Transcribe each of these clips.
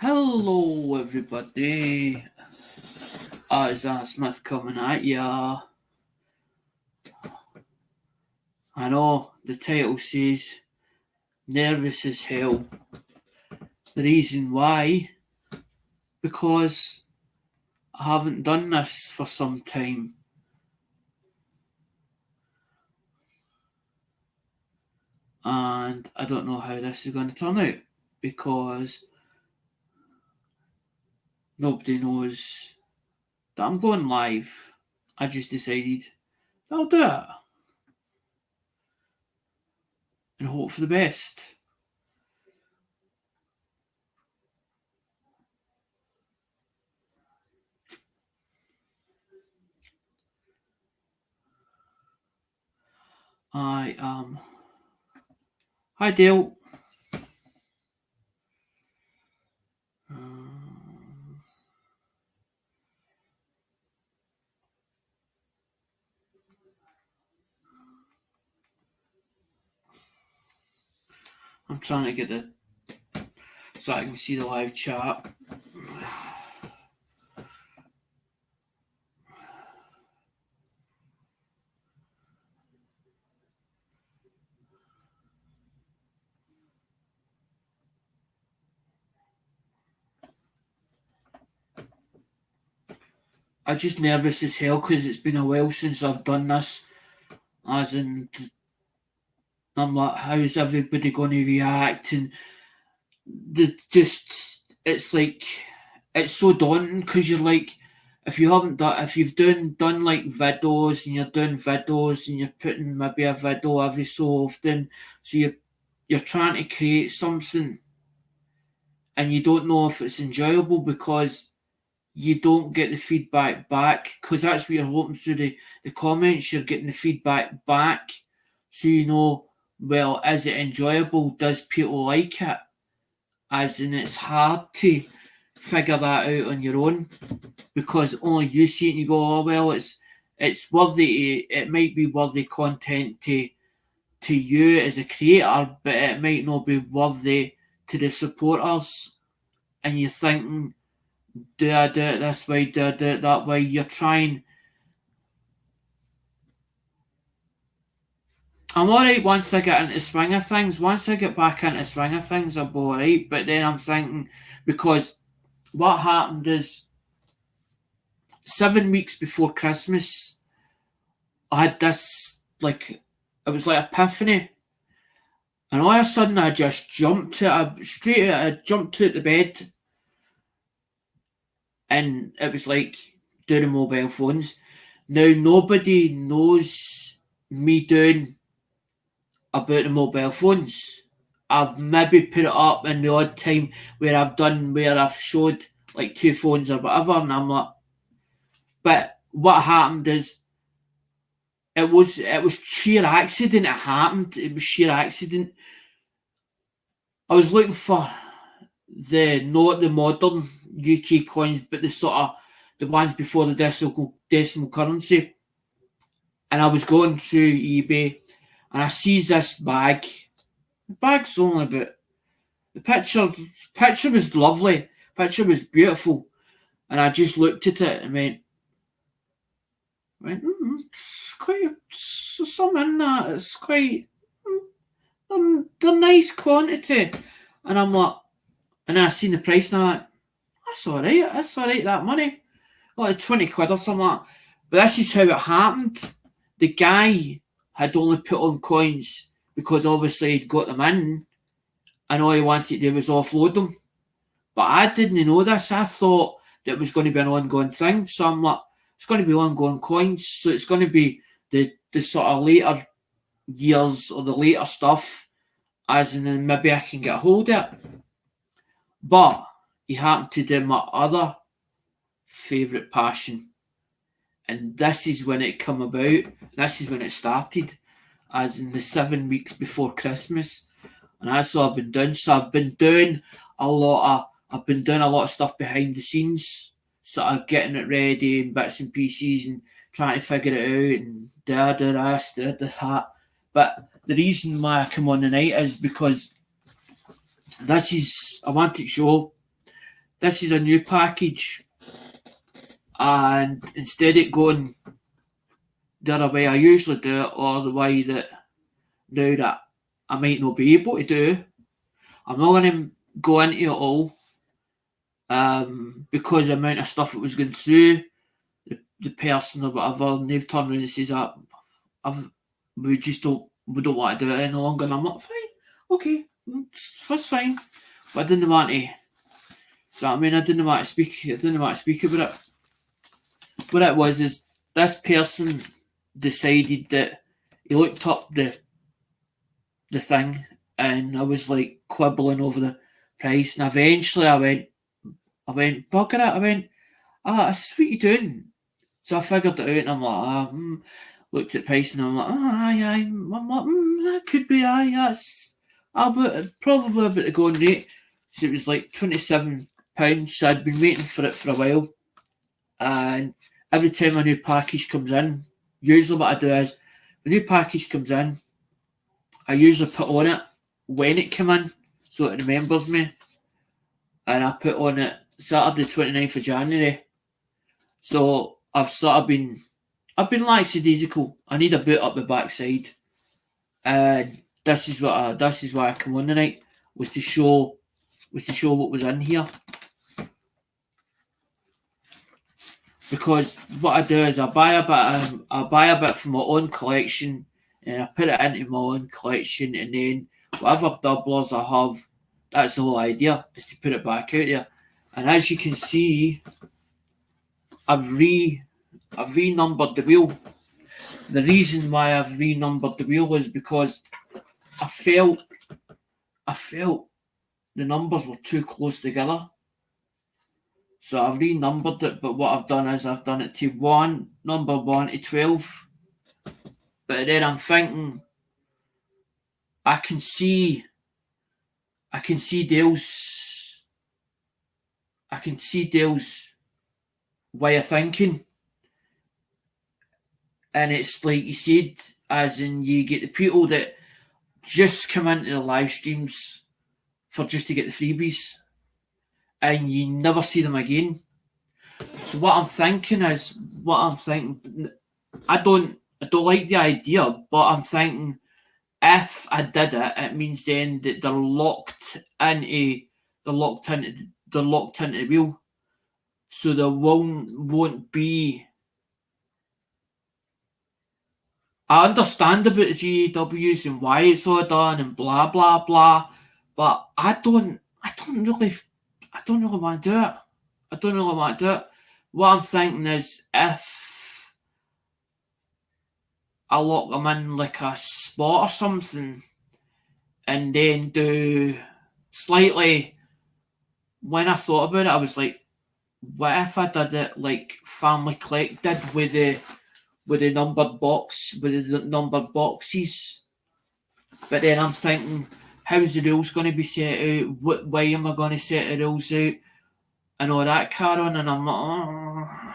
Hello, everybody. It's Anna Smith coming at ya. I know the title says nervous as hell. The reason why, because I haven't done this for some time. And I don't know how this is going to turn out because nobody knows that I'm going live. I just decided I'll do it and hope for the best. I am. Hi, Dale. I'm trying to get it so I can see the live chat. I'm just nervous as hell because it's been a while since I've done this. As in, I'm like, how's everybody going to react? And it's like, it's so daunting because you're like, if you've done like videos and you're doing videos and you're putting maybe a video every so often, so you're trying to create something and you don't know if it's enjoyable because you don't get the feedback back because that's what you're hoping through the comments. You're getting the feedback back so you know, well, is it enjoyable? Does people like it? As in, it's hard to figure that out on your own because only you see it and you go, oh, well, it's worthy, it might be worthy content to you as a creator, but it might not be worthy to the supporters. And you're thinking, do I do it this way? Do I do it that way? You're trying. I'm alright once I get into swing of things. Once I get back into swing of things, I'll be alright. But then I'm thinking, because what happened is 7 weeks before Christmas, I had this, like, it was like epiphany. And all of a sudden, I just jumped to I jumped to the bed. And it was like, do the mobile phones. Now, nobody knows me doing about the mobile phones. I've maybe put it up in the odd time where I've showed like two phones or whatever, and I'm like, but what happened is it was sheer accident. It happened. It was sheer accident. I was looking for not the modern UK coins, but the sort of the ones before the decimal currency, and I was going through eBay, and I sees this bag. The bag's only about the picture was lovely. Picture was beautiful. And I just looked at it and it's quite some in that. It's quite they're nice quantity. And I'm like, and I seen the price and I'm like, that's alright, that money. Like 20 quid or something like that. But this is how it happened. The guy had only put on coins because obviously he'd got them in and all he wanted to do was offload them. But I didn't know this. I thought that it was going to be an ongoing thing. So I'm like, it's going to be ongoing coins. So it's going to be the sort of later years or the later stuff, as in then maybe I can get a hold of it. But he happened to do my other favourite passion. And this is when it come about. This is when it started, as in the 7 weeks before Christmas. And that's what I've been doing. So I've been doing a lot of stuff behind the scenes, sort of getting it ready and bits and pieces and trying to figure it out and do this, do that. But the reason why I come on tonight is because I want to show this is a new package, and instead of going the other way I usually do it, or the way that now that I might not be able to do, I'm not going to go into it all, because the amount of stuff that was going through the person or whatever, and they've turned around and says that we don't want to do it any longer, and I'm like, fine, okay, that's fine, but I didn't want to. So I mean, I didn't want to speak about it. What it was is this person decided that he looked up the thing, and I was like quibbling over the price, and eventually I went, bugger it. I went, this is what you doing. So I figured it out, and I'm like, looked at the price, and I'm like, aye. I'm like, that could be, aye, that's probably about the going rate. So it was like £27. So I'd been waiting for it for a while, and every time a new package comes in, usually what I do is, the new package comes in, I usually put on it when it came in, so it remembers me, and I put on it Saturday 29th of January. So I've been lackadaisical. I need a boot up the backside, and this is why I come on tonight, was to show what was in here. Because what I do is I buy a bit from my own collection, and I put it into my own collection, and then whatever doublers I have, that's the whole idea, is to put it back out there. And as you can see, I've renumbered the wheel. The reason why I've renumbered the wheel is because I felt the numbers were too close together. So I've renumbered it, but what I've done is I've done it to number 1 to 12. But then I'm thinking, I can see Dale's way of thinking. And it's like you said, as in you get the people that just come into the live streams for just to get the freebies, and you never see them again. So what I'm thinking, I don't like the idea, but I'm thinking, if I did it, it means then that they're locked into the wheel. So there won't be. I understand about the GAWs and why it's all done and blah blah blah, but I don't really want to do it. I don't really want to do it. What I'm thinking is, if I lock them in like a spot or something, and then do slightly. When I thought about it, I was like, what if I did it like Family Collect did with the numbered boxes? But then I'm thinking, how's the rules going to be set out? What way am I going to set the rules out? And all that car on, and I'm like,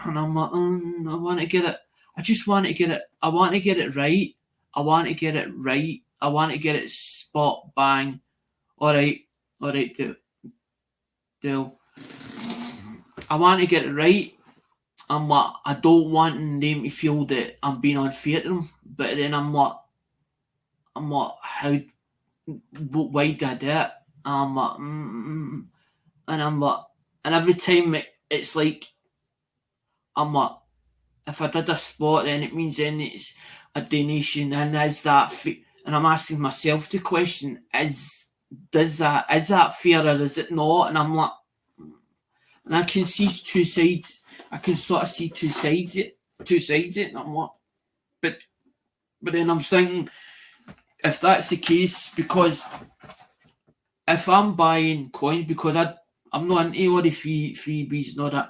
I want to get it. I just want to get it. I want to get it right. I want to get it spot bang. All right, Dale. I want to get it right. I'm like, I don't want them to feel that I'm being unfair to them. But then I'm like, why did I do it? I'm like, and I'm like, and every time it's like, I'm like, if I did a spot, then it means then it's a donation, and is that and I'm asking myself the question: is that fair, or is it not? And I'm like, and I can see two sides. I can sort of see two sides it, and I'm like, but then I'm thinking, if that's the case, because if I'm buying coins, because I'm not into all the freebies and all that.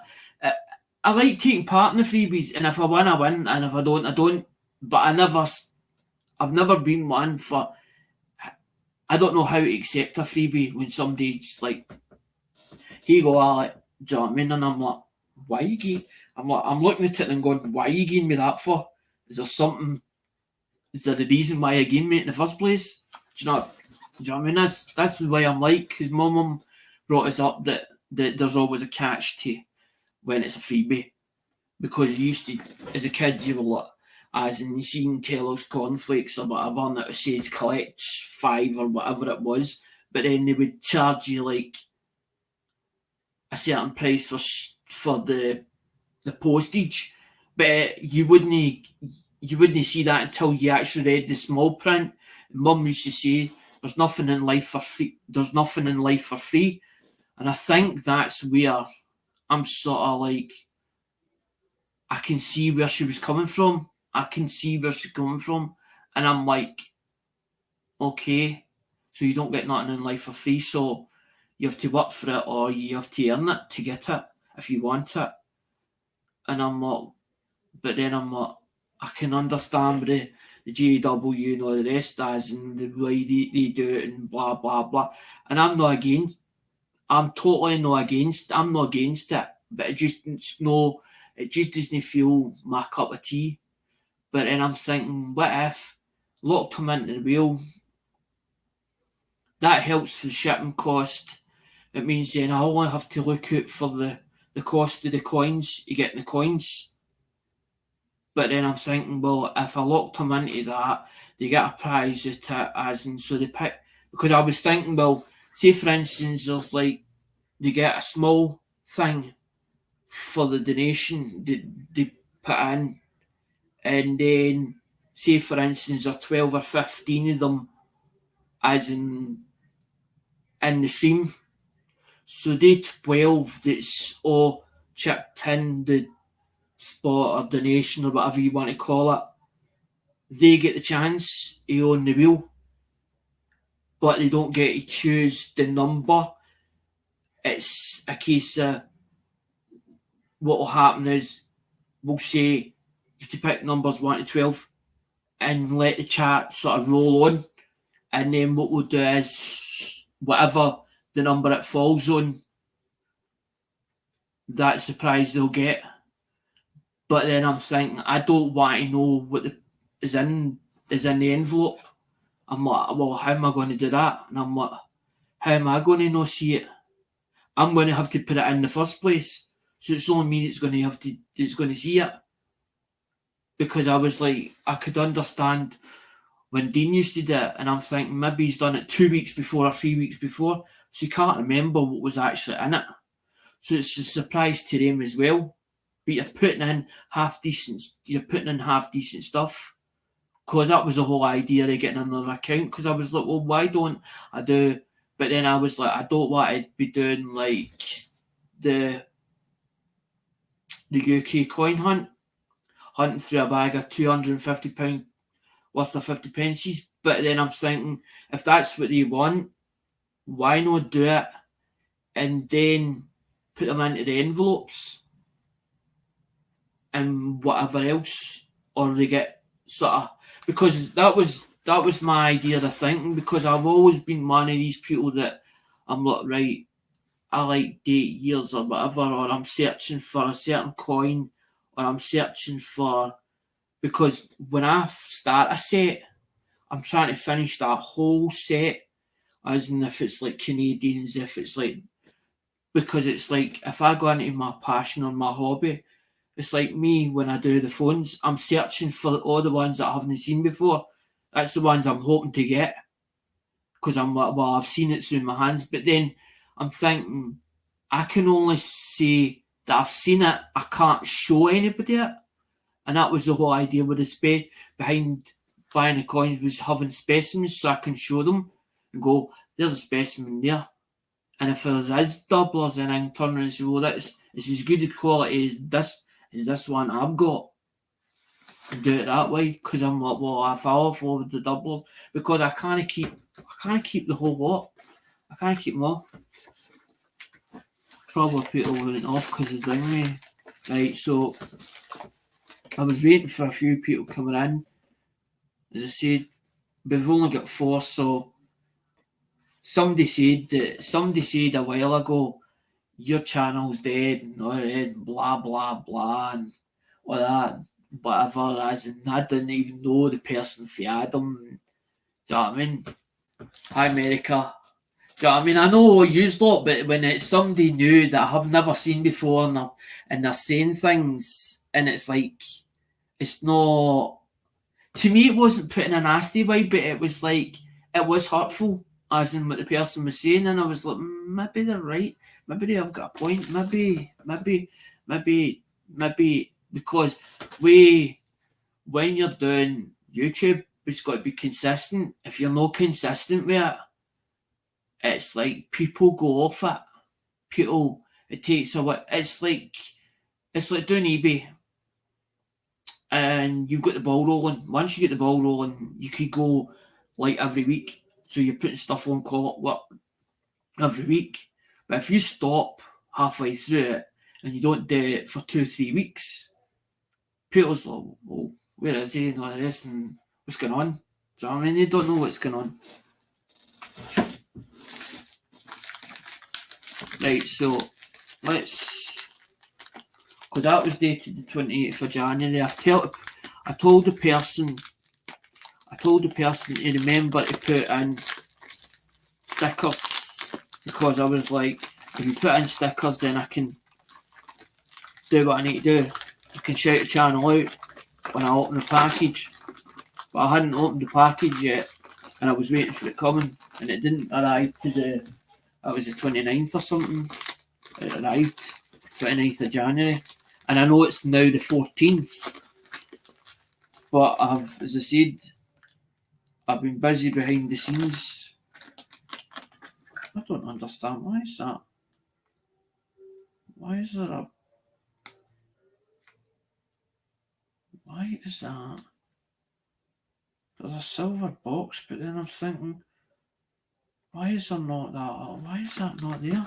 I like taking part in the freebies, and if I win, I win, and if I don't, I don't. But I've never been one for. I don't know how to accept a freebie when somebody's like, "Here you go, Alec." Do you know what I mean? And I'm like, "Why are you giving?" I'm looking at it and going, "Why are you giving me that for? Is there something? Is there a reason why you gave me it in the first place?" Do you know what I mean? That's the way I'm like, because my mum brought us up that that there's always a catch to when it's a freebie. Because you used to, as a kid, you were like, as in you seen Kellogg's cornflakes or whatever, and it says collect 5 or whatever it was, but then they would charge you like a certain price for the postage, but you wouldn't see that until you actually read the small print. Mum used to say, "There's nothing in life for free. There's nothing in life for free," and I think that's where I'm sort of like, I can see where she was coming from. I can see where she's coming from, and I'm like, okay, so you don't get nothing in life for free, so you have to work for it or you have to earn it to get it if you want it. And I'm like, but then I'm like, I can understand the JW and all the rest as and the way they do it and blah blah blah. And I'm not against. I'm totally not against. I'm not against it, but it's no. It just doesn't feel my cup of tea. But then I'm thinking, what if locked them into the wheel? That helps for the shipping cost. It means then I only have to look out for the cost of the coins, you get the coins. But then I'm thinking, well, if I locked them into that, they get a prize at it, as in, so they pick. Because I was thinking, well, say for instance, there's like, they get a small thing for the donation they put in, and then say for instance, there's 12 or 15 of them, as in the stream. So they 12 that's all chipped in the spot or donation or whatever you want to call it, they get the chance to own the wheel, but they don't get to choose the number. It's a case of what will happen is we'll say you have to pick numbers 1 to 12 and let the chat sort of roll on, and then what we'll do is whatever the number it falls on, that's the prize they'll get. But then I'm thinking, I don't want to know what is in the envelope. I'm like, well, how am I going to do that? And I'm like, how am I going to not see it? I'm going to have to put it in the first place. So it's only me that's going to see it. Because I was like, I could understand when Dean used to do it, and I'm thinking maybe he's done it 2 weeks before or 3 weeks before, so you can't remember what was actually in it. So it's a surprise to them as well. But you're putting in half decent stuff. Because that was the whole idea of getting another account. Because I was like, well, why don't I do? But then I was like, I don't want to be doing like the UK coin hunting through a bag of £250 worth of 50 pences. But then I'm thinking, if that's what they want, why not do it and then put them into the envelopes and whatever else, or they get sort of, because that was my idea of thinking, because I've always been one of these people that I'm like, right, I like date years or whatever, or I'm searching for a certain coin, or I'm searching for, because when I start a set, I'm trying to finish that whole set, as in if it's like Canadians, if it's like, because it's like, if I go into my passion or my hobby, it's like me when I do the phones, I'm searching for all the ones that I haven't seen before. That's the ones I'm hoping to get, because I'm like, well, I've seen it through my hands. But then I'm thinking, I can only say that I've seen it, I can't show anybody it. And that was the whole idea with the behind buying the coins, was having specimens so I can show them and go, there's a specimen there. And if there's doublers, then I can turn around and say, well, it's as good a quality as this one I've got. And do it that way, because I'm like, well, I fall for the doublers, because I can't keep the whole lot. I can't keep them all. Probably people went off because it's doing me. Right, so I was waiting for a few people coming in. As I said, we've only got 4, so somebody said a while ago, your channel's dead and all that, blah blah blah and all that, whatever, as in I didn't even know the person for Adam. Do you know what I mean? Hi America. Do you know what I mean? I know use lot, but when it's somebody new that I have never seen before and they're saying things and it's like it's not, to me it wasn't put in a nasty way, but it was like it was hurtful, as in what the person was saying, and I was like, maybe they're right, maybe they have got a point, maybe because when you're doing YouTube, it's got to be consistent. If you're not consistent with it, it's like people go off it. It takes a while. It's like doing eBay, and you've got the ball rolling. Once you get the ball rolling, you could go like every week. So you're putting stuff on call every week. But if you stop halfway through it and you don't do it for 2-3 weeks, people's like, well, where is he and all this and what's going on? Do you know what I mean? They don't know what's going on. Right, so let's, because that was dated the 28th of January. I told the person to remember to put in stickers, because I was like, if you put in stickers, then I can do what I need to do. I can shout the channel out when I open the package. But I hadn't opened the package yet, and I was waiting for it coming, and it didn't arrive to it was the 29th or something. It arrived 29th of January, and I know it's now the 14th. But as I said, I've been busy behind the scenes. I don't understand. Why is that? Why is there a... Why is that? There's a silver box, but then I'm thinking, why is there not that? Why is that not there?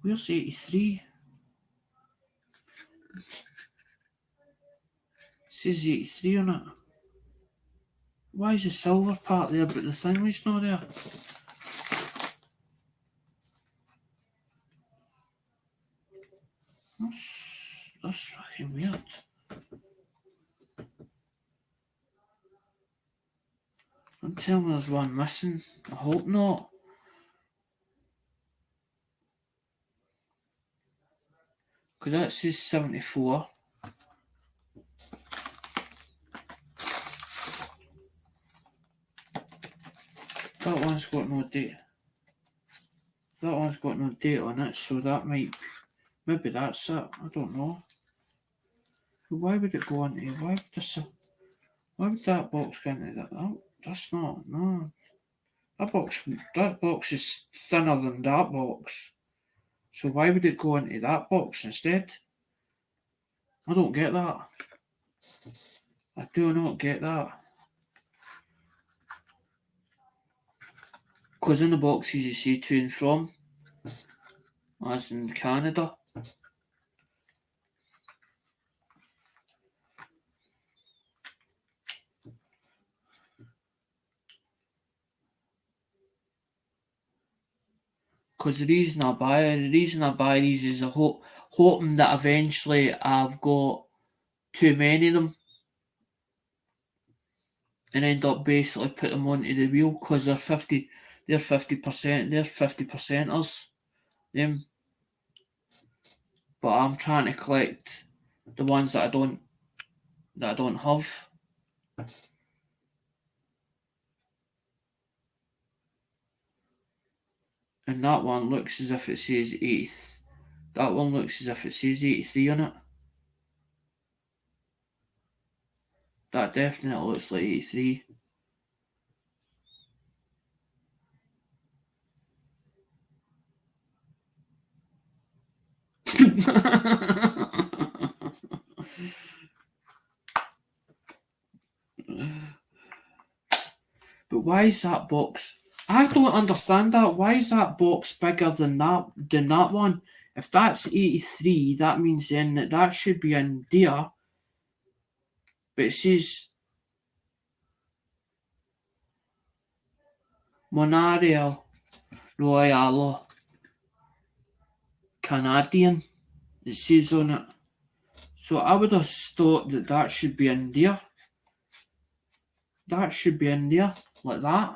Where's 83? It says 83 on it. Why is the silver part there, but the thing is not there? That's fucking weird. Don't tell me there's one missing. I hope not. Because that says 74. That one's got no date. That one's got no date on it, so that might... Maybe that's it. I don't know. Why would it go into... Why would that box go into that? Oh, that's not... No. That box is thinner than that box. So why would it go into that box instead? I don't get that. I do not get that. Because in the boxes you see to and from, as in Canada. Because the reason I buy these is hoping that eventually I've got too many of them and end up basically putting them onto the wheel, because they're 50%, they're 50%ers. Them. But I'm trying to collect the ones that I don't have. And that one looks as if it says 80. That one looks as if it says 83 on it. That definitely looks like 83. But why is that box? I don't understand that. Why is that box bigger than that one? If that's 83, that means then that should be in there. But it says Monareal Royale Canadian. It says on it. So I would have thought that should be in there. that should be in there like that.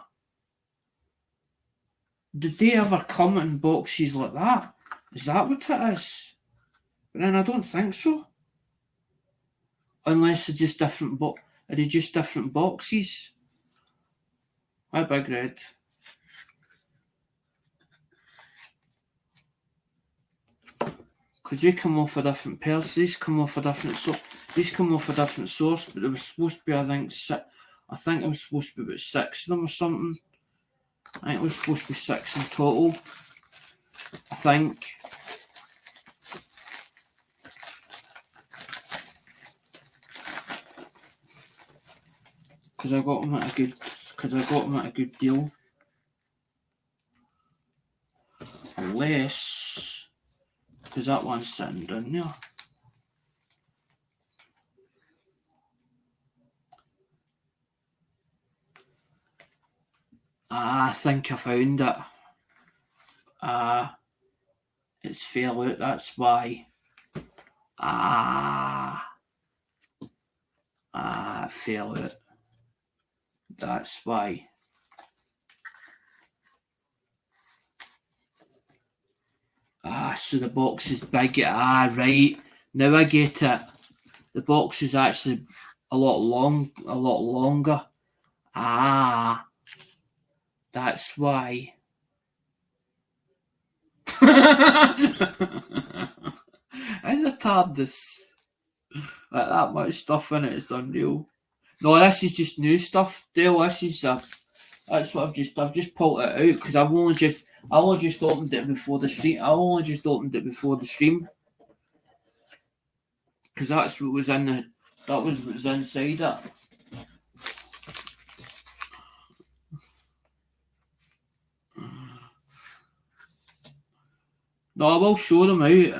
Did they ever come in boxes like that? Is that what it is? But then I don't think so. Unless they're just different are they just different boxes? Hi Big Red. Because they come off a different pairs, these come off a different source, but there was supposed to be I think it was supposed to be about 6 of them or something. I think it was supposed to be 6 in total. I think. Because I got them at a good deal. Unless, because that one's sitting down there. I think I found it. It's fell out, that's why. It fell out. That's why. So the box is big. Right. Now I get it. The box is actually a lot longer. That's why. Is it hard this? Like that much stuff in it, it's unreal. No, this is just new stuff, Dale. This is that's what I've just pulled it out because I only just opened it before the stream. Because that's what was in what was inside it. No, I will show them out.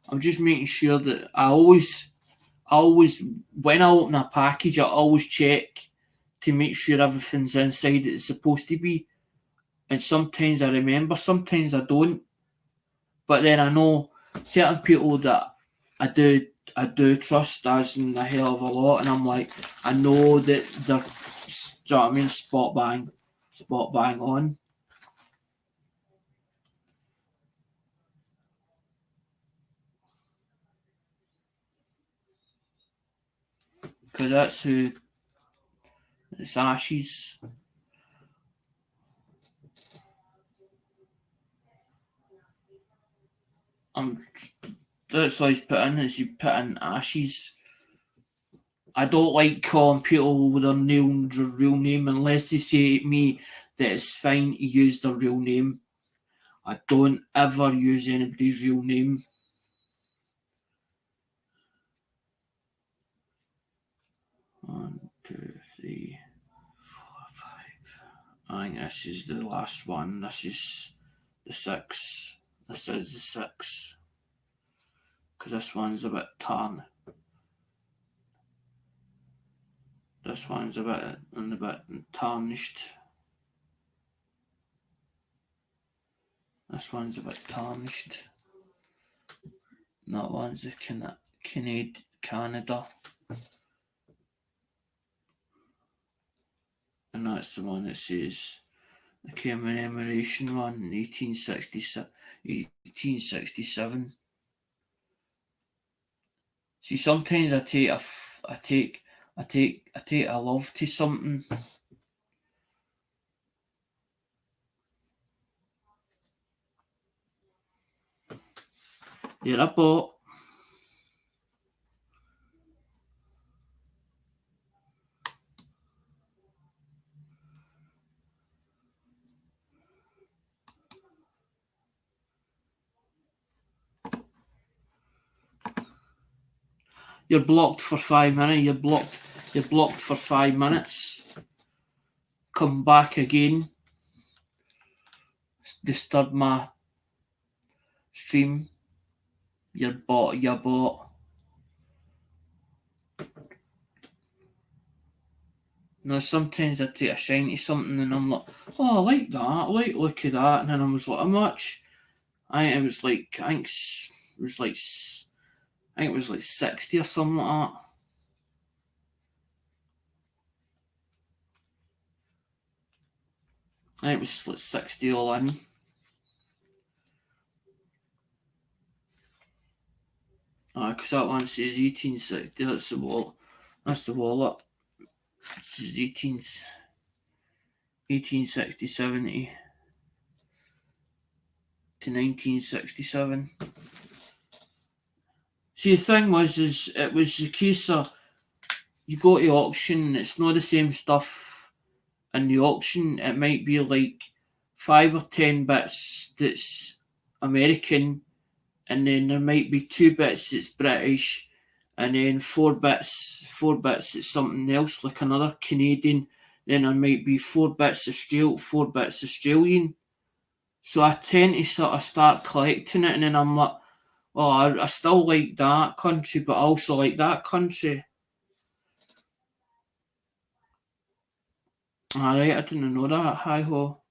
I'm just making sure that I always when I open a package, I always check to make sure everything's inside it's supposed to be. And sometimes I remember, sometimes I don't. But then I know certain people that I do trust as in a hell of a lot, and I'm like, I know that they're, do you know what I mean, spot bang on. Because that's who it's Ashes. That's all he's put in is you put in Ashes. I don't like calling people with their real name unless they say to me that it's fine to use their real name. I don't ever use anybody's real name. One, two, three, four, five. I think this is the last one. This is the 6. This is the 6. Because this one's a bit tan. This one's a bit tarnished. This one's a bit tarnished. That one's a Canada. And that's the one that says the commemoration one, 1867. See, sometimes I take a love to something. You're a bot. You're blocked for 5 minutes. You're blocked for 5 minutes. Come back again. Disturb my stream. You're bot. Now sometimes I take a shine to something and I'm like, oh, I like that. I like look at that. And then I was like, how much? I think it was like 60 or something like that. I think it was like 60 all in. Because that one says 1860. That's the wallet. That's the wallet. It says 1867 to 1967. See, the thing was, it was the case of you go to auction, it's not the same stuff in the auction. It might be like 5 or 10 bits that's American, and then there might be 2 bits that's British, and then 4 bits that's something else, like another Canadian. Then there might be 4 bits 4 bits Australian. So I tend to sort of start collecting it, and then I'm like, well, I still like that country, but I also like that country. Alright, I didn't know that. Hi ho.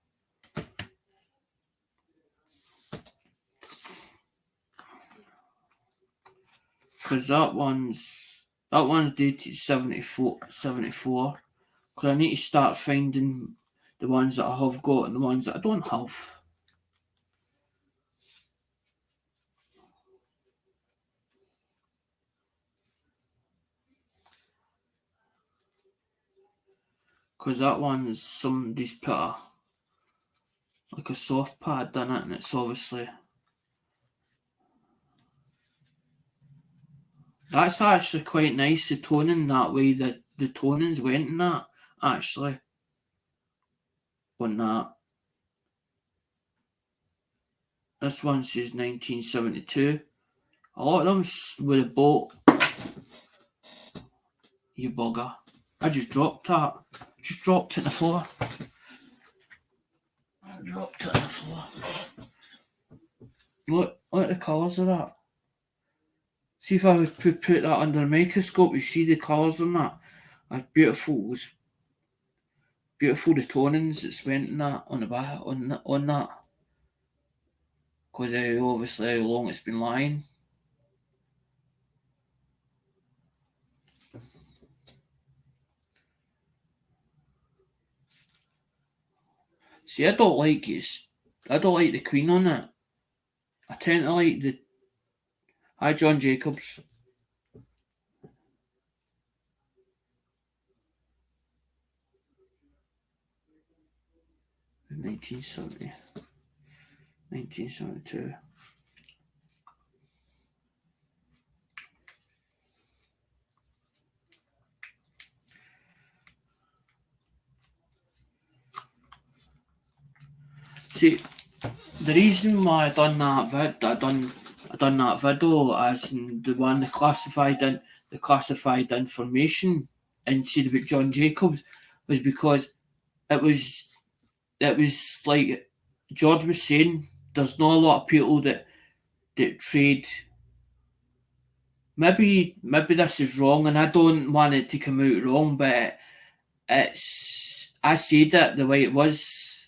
Because that one's dated 74. Because I need to start finding the ones that I have got and the ones that I don't have. Because that one's somebody's put like a soft pad in it, and it's obviously that's actually quite nice. The toning that way, the tonings went in that actually on that. This one says 1972. A lot of them with a boat. You bugger! I just dropped that. Just dropped it on the floor. I dropped it on the floor. Look at the colours of that. See, if I would put that under a microscope, you see the colours on that. Like beautiful. It was beautiful, the tonings that's went in that on the back on that. Because obviously how long it's been lying. See, I don't like the Queen on it. I tend to like the Hi John Jacobs. In 1972. See, the reason why I done that video as in the one the classified information and said about John Jacobs was because it was like George was saying, there's not a lot of people that trade. Maybe this is wrong, and I don't want it to come out wrong, but it's I said it the way it was,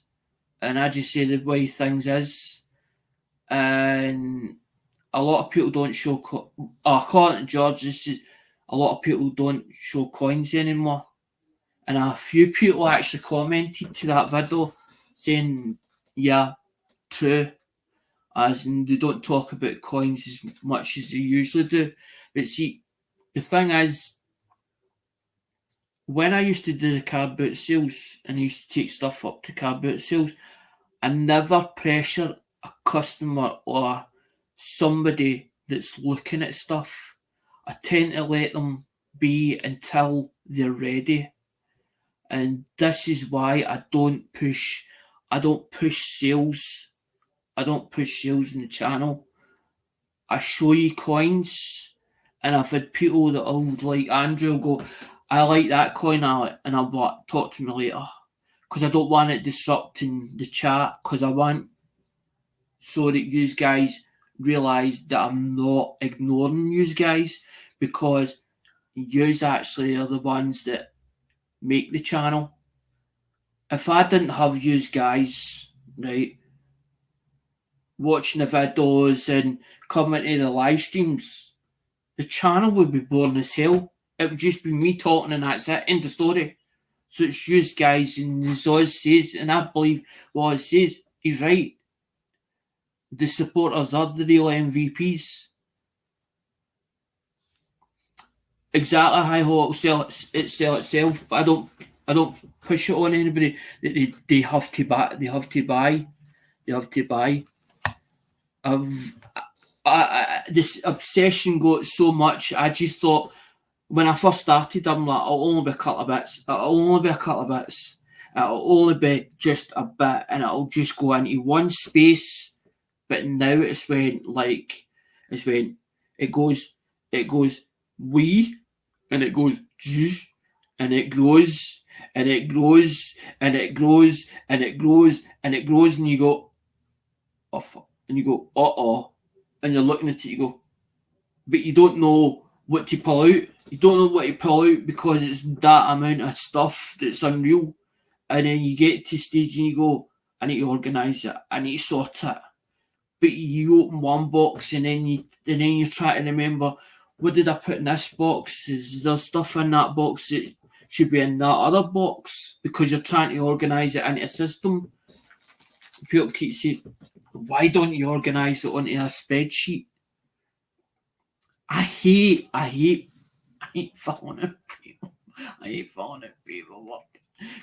and I just say the way things is, and a lot of people don't show. According to George, this is a lot of people don't show coins anymore, and a few people actually commented to that video saying, "Yeah, true." As in, they don't talk about coins as much as they usually do. But see, the thing is, when I used to do the car boot sales and I used to take stuff up to car boot sales, I never pressure a customer or somebody that's looking at stuff. I tend to let them be until they're ready. And this is why I don't push sales. I don't push sales in the channel. I show you coins, and I've had people that will, like Andrew, will go, I like that coin, and I'll be like, talk to me later. Because I don't want it disrupting the chat, because I want so that you guys realise that I'm not ignoring you guys, because you actually are the ones that make the channel. If I didn't have you guys, right, watching the videos and coming to the live streams, the channel would be boring as hell. It would just be me talking and that's it. End of story. So it's used guys, and as Oz says, and I believe what Oz says, he's right. The supporters are the real MVPs. Exactly how it'll sell itself, but I don't push it on anybody that they have to buy. They have to buy. They have to buy. I've this obsession got so much. I just thought when I first started, I'm like, it'll only be a couple of bits. It'll only be a couple of bits. It'll only be just a bit, and it'll just go into one space. But now it's when it goes we, and it goes zzz, and it grows, and it grows, and it grows, and it grows, and it grows, and you go, oh fuck, and you go, and you're looking at it, you go, but you don't know what to pull out. You don't know what to pull out because it's that amount of stuff that's unreal. And then you get to stage and you go, I need to organise it. I need to sort it. But you open one box and then you try to remember, what did I put in this box? Is there stuff in that box that should be in that other box? Because you're trying to organise it into a system. People keep saying, why don't you organise it onto a spreadsheet? I hate filling out people. I hate filling out paperwork.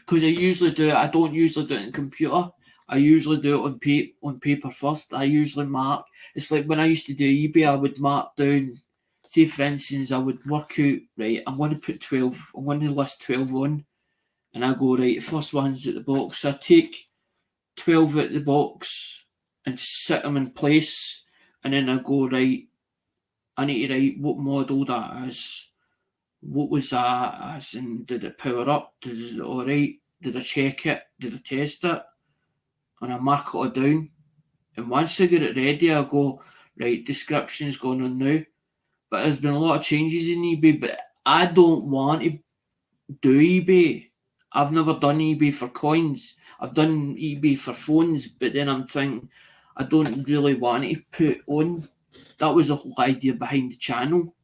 Because I usually do it. I don't usually do it on computer. I usually do it on paper first. I usually mark. It's like when I used to do eBay, I would mark down, say for instance, I would work out, right, I'm going to put 12, I'm going to list 12 on, and I go, right, the first one's at the box. So I take 12 at the box and sit them in place, and then I go, right, I need to write what model that is. What was that as, and did it power up? Did it alright? Did I check it? Did I test it? And I mark it all down. And once I get it ready, I go, right, description's going on now. But there's been a lot of changes in eBay, but I don't want to do eBay. I've never done eBay for coins. I've done eBay for phones, but then I'm thinking, I don't really want to put on. That was the whole idea behind the channel.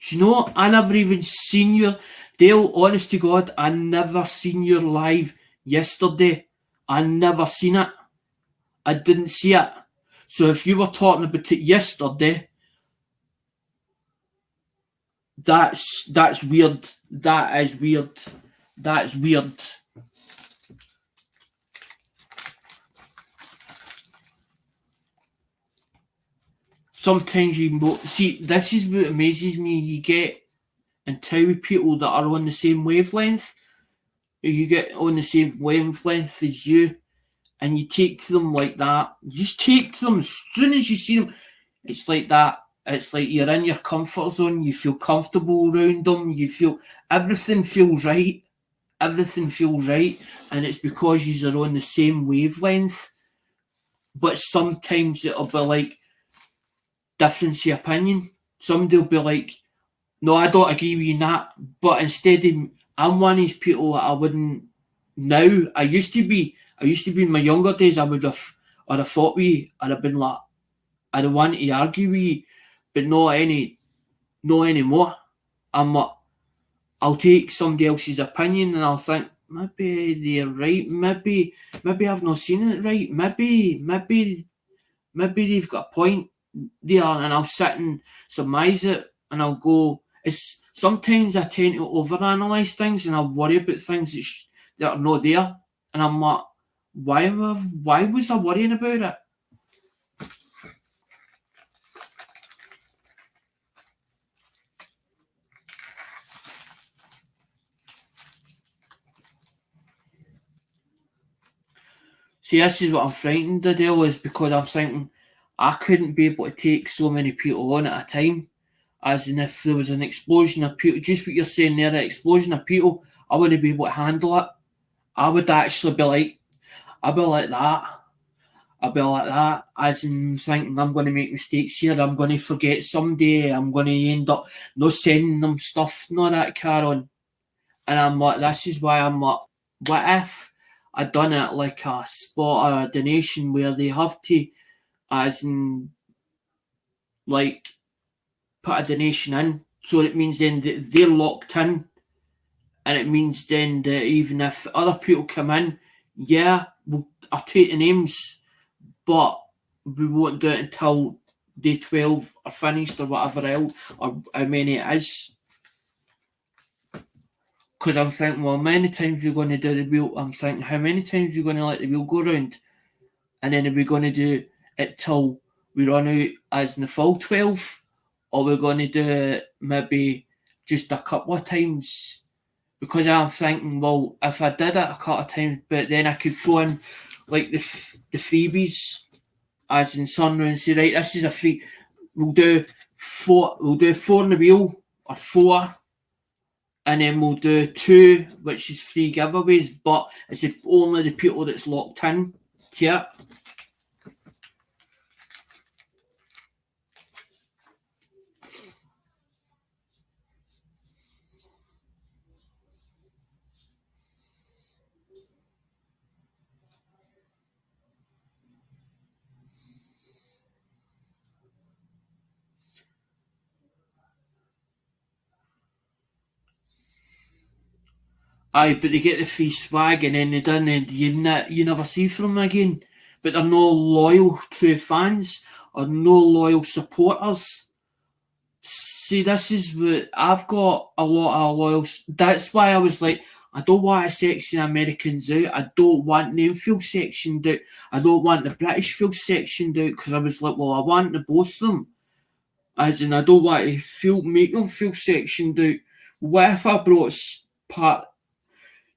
Do you know what? I never even seen your Dale, honest to God, I never seen your live yesterday. I never seen it. I didn't see it. So if you were talking about it yesterday, that's weird. That is weird. That's weird. Sometimes you see, this is what amazes me. You get in touch with people that are on the same wavelength. You get on the same wavelength as you, and you take to them like that. You just take to them as soon as you see them. It's like that. It's like you're in your comfort zone. You feel comfortable around them. You feel everything feels right. Everything feels right, and it's because you are on the same wavelength. But sometimes it'll be like difference of opinion. Somebody will be like, no, I don't agree with you in that. But instead of, I'm one of these people that I wouldn't now. I used to be in my younger days, I'd have fought with you. I'd have been like, I'd have wanted to argue with you, but not anymore. I'm like, I'll take somebody else's opinion and I'll think, maybe they're right, maybe I've not seen it right, maybe they've got a point there, and I'll sit and surmise it, and I'll go, it's sometimes I tend to overanalyze things and I'll worry about things that are not there, and I'm like, why was I worrying about it? See, this is what I'm frightened of, Dale, is because I'm thinking I couldn't be able to take so many people on at a time. As in, if there was an explosion of people, just what you're saying there, an explosion of people, I wouldn't be able to handle it. I would actually be like, I'd be like that. I'd be like that, as in thinking I'm going to make mistakes here, I'm going to forget someday, I'm going to end up not sending them stuff, none of that car on. And I'm like, this is why I'm like, what if I done it like a spot or a donation where they have to, as in, like put a donation in, so it means then that they're locked in, and it means then that even if other people come in, yeah, I'll take the names, but we won't do it until day 12 are finished or whatever else, or how many it is. Because I'm thinking, well, many times you're going to do the wheel. I'm thinking, how many times you're going to let the wheel go round? And then are we going to do it till we run out as in the full 12? Or we're going to do it maybe just a couple of times? Because I'm thinking, well, if I did it a couple of times, but then I could throw in like the freebies, as in Sunray, and say, right, this is a free. We'll do four in the wheel, or four, and then we'll do 2, which is free giveaways, but it's only the people that's locked in to it. Aye, but they get the free swag and then they done, and you never see from them again. But they're no loyal true fans or no loyal supporters. See, this is what I've got a lot of loyal. That's why I was like, I don't want to section Americans out. I don't want them feel sectioned out. I don't want the British feel sectioned out, because I was like, well, I want the both of them. As in, I don't want to make them feel sectioned out. What if I brought part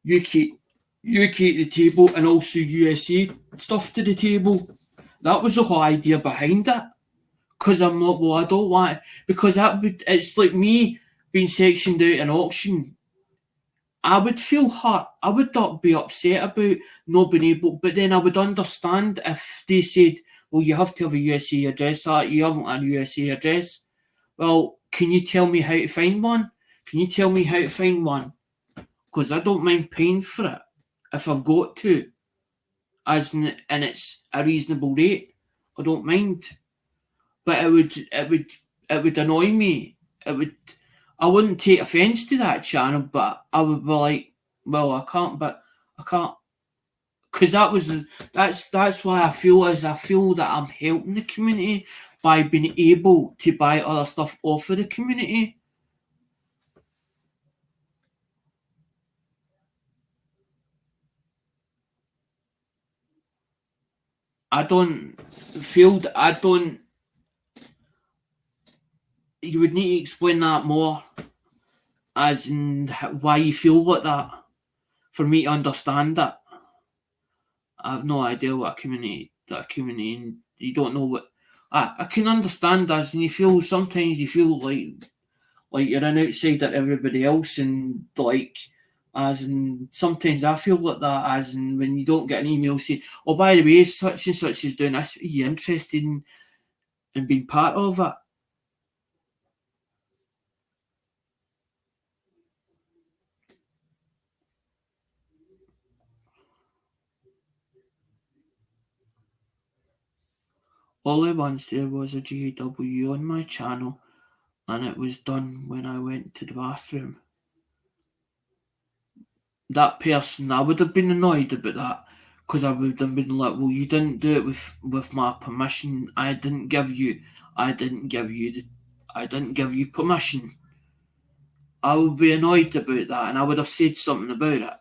UK to the table and also USA stuff to the table? That was the whole idea behind it. Because I'm not, well, I don't want it, because it's like me being sectioned out in auction. I would feel hurt. I would not be upset about not being able, but then I would understand if they said, well, you have to have a USA address. You haven't got a USA address. Well, can you tell me how to find one? Can you tell me how to find one? Because I don't mind paying for it if I've got to, and it's a reasonable rate. I don't mind. But it would annoy me. I wouldn't take offence to that channel, but I would be like, well, I can't, because that's why I feel that I'm helping the community by being able to buy other stuff off of the community. I don't feel that you would need to explain that more, as in why you feel like that, for me to understand it. I have no idea what a community, you don't know what. I can understand, as in sometimes you feel like you're an outsider to everybody else, and like, as in sometimes I feel like that, as in when you don't get an email saying, oh, by the way, such and such is doing this, are you interested in being part of it? All I once there was a GW on my channel, and it was done when I went to the bathroom. That person, I would have been annoyed about that, because I would have been like, well, you didn't do it with my permission. I didn't give you permission. I would be annoyed about that, and I would have said something about it.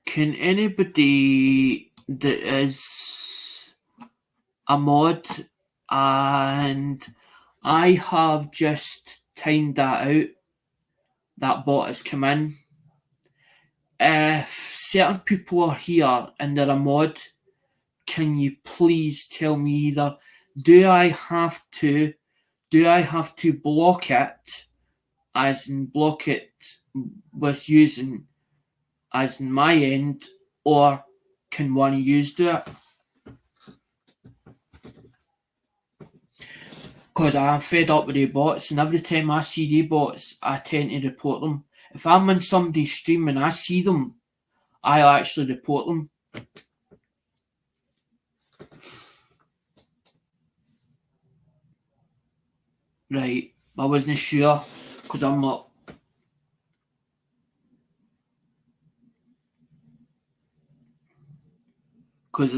Can anybody that is a mod, and I have just timed that out, that bot has come in. If certain people are here and they're a mod, can you please tell me either do I have to block it, as in block it with using as in my end, or can one of yous do it? Because I'm fed up with the bots, and every time I see the bots, I tend to report them. If I'm in somebody's stream and I see them, I'll actually report them. Right, I wasn't sure because I'm not. Because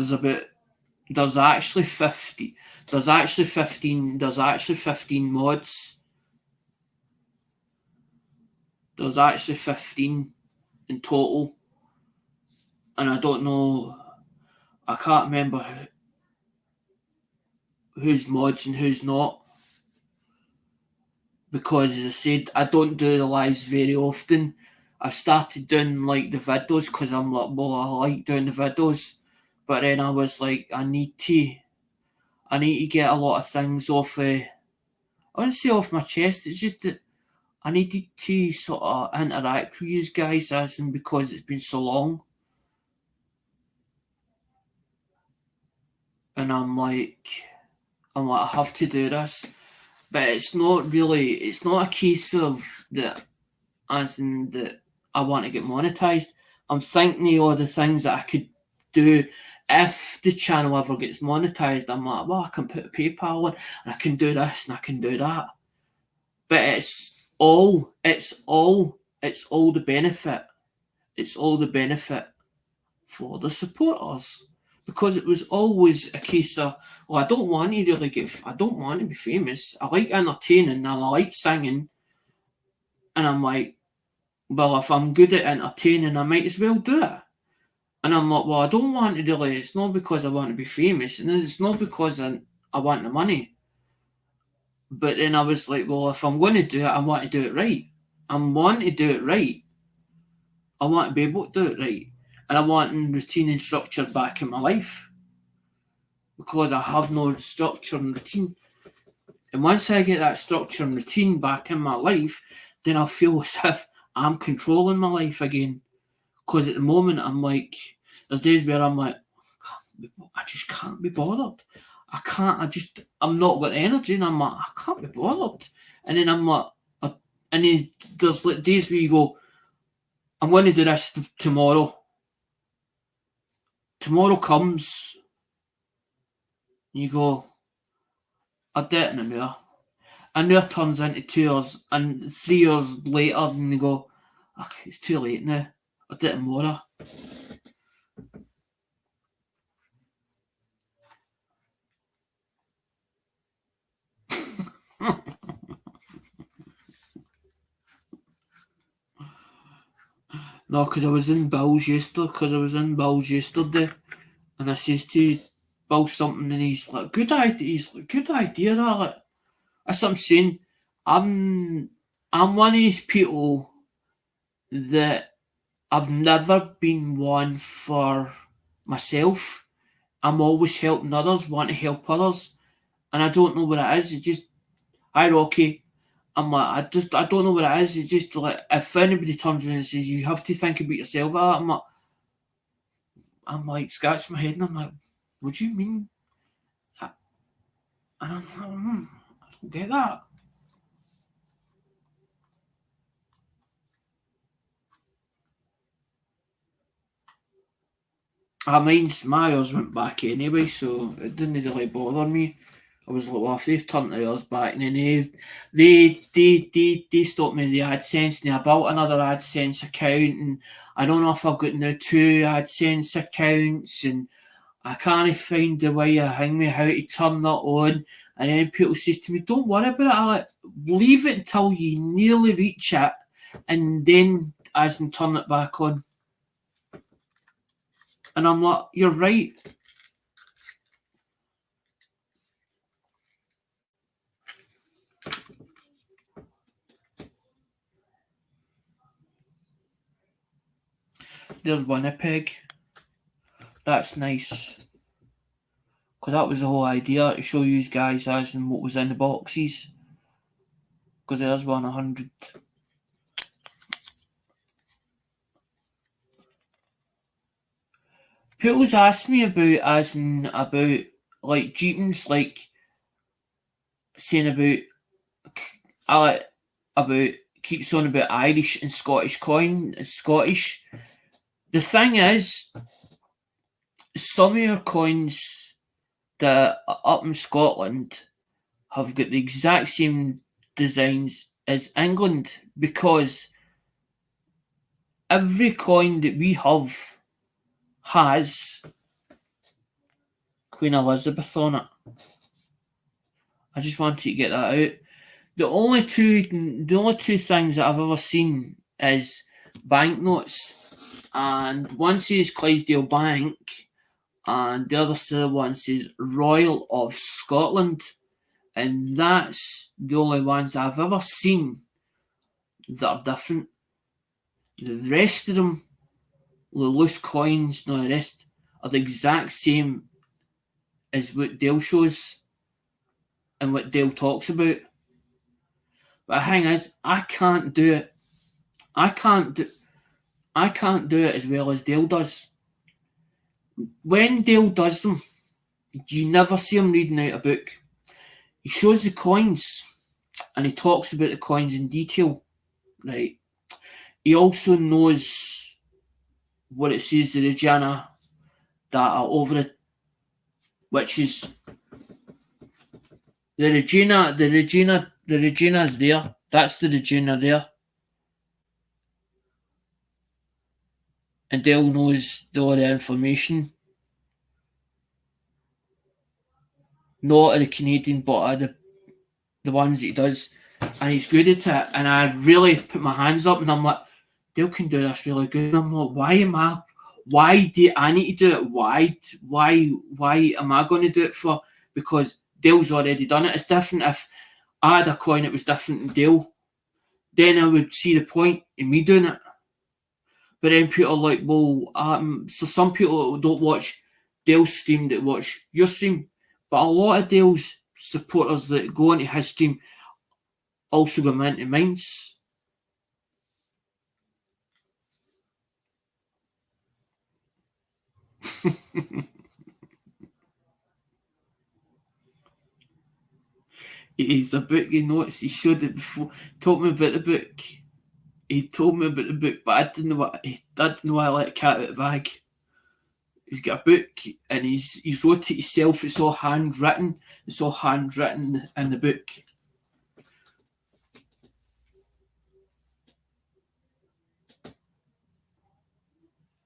there's actually 50, there's actually 15 mods. There's actually 15 in total, and I don't know. I can't remember who's mods and who's not because, as I said, I don't do the lives very often. I started doing like the videos because I'm like, well, I like doing the videos, but then I was like, I need to get a lot of things off. I wouldn't say off my chest. It's just that I needed to sort of interact with you guys, as in because it's been so long, and I have to do this, but it's not really. It's not a case of that, as in that I want to get monetized. I'm thinking of all the things that I could do if the channel ever gets monetized. I'm like, well, I can put a PayPal on, and I can do this, and I can do that. But it's all the benefit. It's all the benefit for the supporters, because it was always a case of, well, I don't want to be famous. I like entertaining and I like singing, and I'm like, well, if I'm good at entertaining, I might as well do it. And I'm like, well, I don't want to really. It's not because I want to be famous, and it's not because I want the money. But then I was like, well, if I'm going to do it, I want to do it right. I want to do it right. I want to be able to do it right. And I want routine and structure back in my life, because I have no structure and routine. And once I get that structure and routine back in my life, then I feel as if I'm controlling my life again. Because at the moment, I'm like, there's days where I'm like, I just can't be bothered. I'm not got energy, and I'm like, I can't be bothered. And then I'm like, and then there's like days where you go, I'm going to do this tomorrow. Tomorrow comes, and you go, I did it in an hour. An hour turns into 2 hours, and 3 hours later, and you go, okay, it's too late now. I did it tomorrow. No, because I was in Bill's yesterday, and I says to Bill something, and he's like, good idea. He's like, good idea, Alec. That's what I'm saying. I'm I'm one of these people that I've never been one for myself. I'm always helping others, want to help others, and I don't know what it is. It just, hi Rocky. I'm like, I don't know what it is. It's just like, if anybody turns around and says you have to think about yourself, I'm like, scratch my head, and I'm like, what do you mean? And I'm like, I don't get that. My hours went back anyway, so it didn't really bother me. I was like, well, if they've turned the hours back, and then they stopped me in the AdSense, and I built another AdSense account, and I don't know if I've got now 2 AdSense accounts, and I can't find the way you hang me how to turn that on. And then people says to me, don't worry about it, Alec. Leave it until you nearly reach it, and then as in turn it back on. And I'm like, you're right. There's Winnipeg. That's nice. Because that was the whole idea, to show you guys as and what was in the boxes. Because there's 100. People's asked me about like Jeepings, like saying uh, about keeps on about Irish and Scottish coin, Scottish. The thing is, some of your coins that are up in Scotland have got the exact same designs as England, because every coin that we have has Queen Elizabeth on it. I just wanted to get that out. The only two things that I've ever seen is banknotes, and one says Clydesdale Bank, and the other one says Royal of Scotland, and that's the only ones I've ever seen that are different. The rest of them, the loose coins, no, the rest are the exact same as what Dale shows and what Dale talks about. But the thing is, I can't do it. I can't do it as well as Dale does. When Dale does them, you never see him reading out a book. He shows the coins and he talks about the coins in detail, right? He also knows what it says, the Regina data over it, which is the Regina's there. That's the Regina there. And Dale knows all the information. Not of the Canadian, but of the ones that he does. And he's good at it. And I really put my hands up and I'm like, Dale can do this really good. And I'm like, why do I need to do it? Why am I going to do it for? Because Dale's already done it. It's different if I had a coin that was different than Dale. Then I would see the point in me doing it. But then people are like, well, so some people don't watch Dale's stream that watch your stream. But a lot of Dale's supporters that go into his stream also go into mine's. It's a book he notes. He showed it before. Told me about the book. He told me about the book, but I didn't know I let the cat out of the bag. He's got a book and he's wrote it himself. It's all handwritten. It's all handwritten in the book.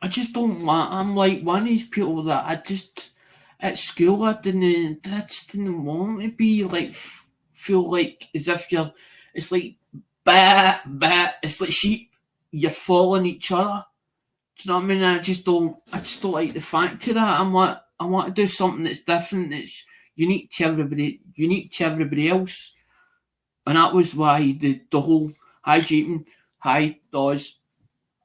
I just don't want. I'm like one of these people that I just at school I just didn't want to be like feel like as if you're. It's like bah. It's like sheep. You're following each other. Do you know what I mean? I just don't like the fact of that. I'm like, I want to do something that's different, that's unique to everybody else. And that was why the whole hi Jeeping, hi Dawes.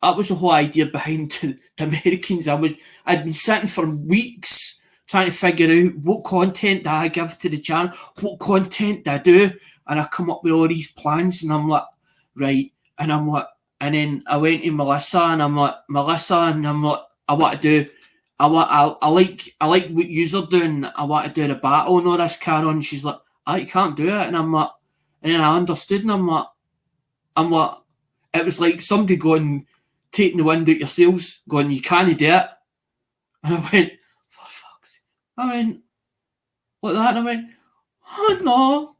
That was the whole idea behind the Americans. I'd been sitting for weeks trying to figure out what content do I give to the channel, what content do I do, and I come up with all these plans, and I'm like, right, and I'm like. And then I went to Melissa, and I'm like, I want to do, I like what you're doing. I want to do the battle and all this, Karen. She's like, you can't do it, and I'm like, and then I understood, and I'm like, it was like somebody going, taking the wind out your sails, going, you can't do it. And I went, for fuck's sake. I went, like that, and I went, oh no,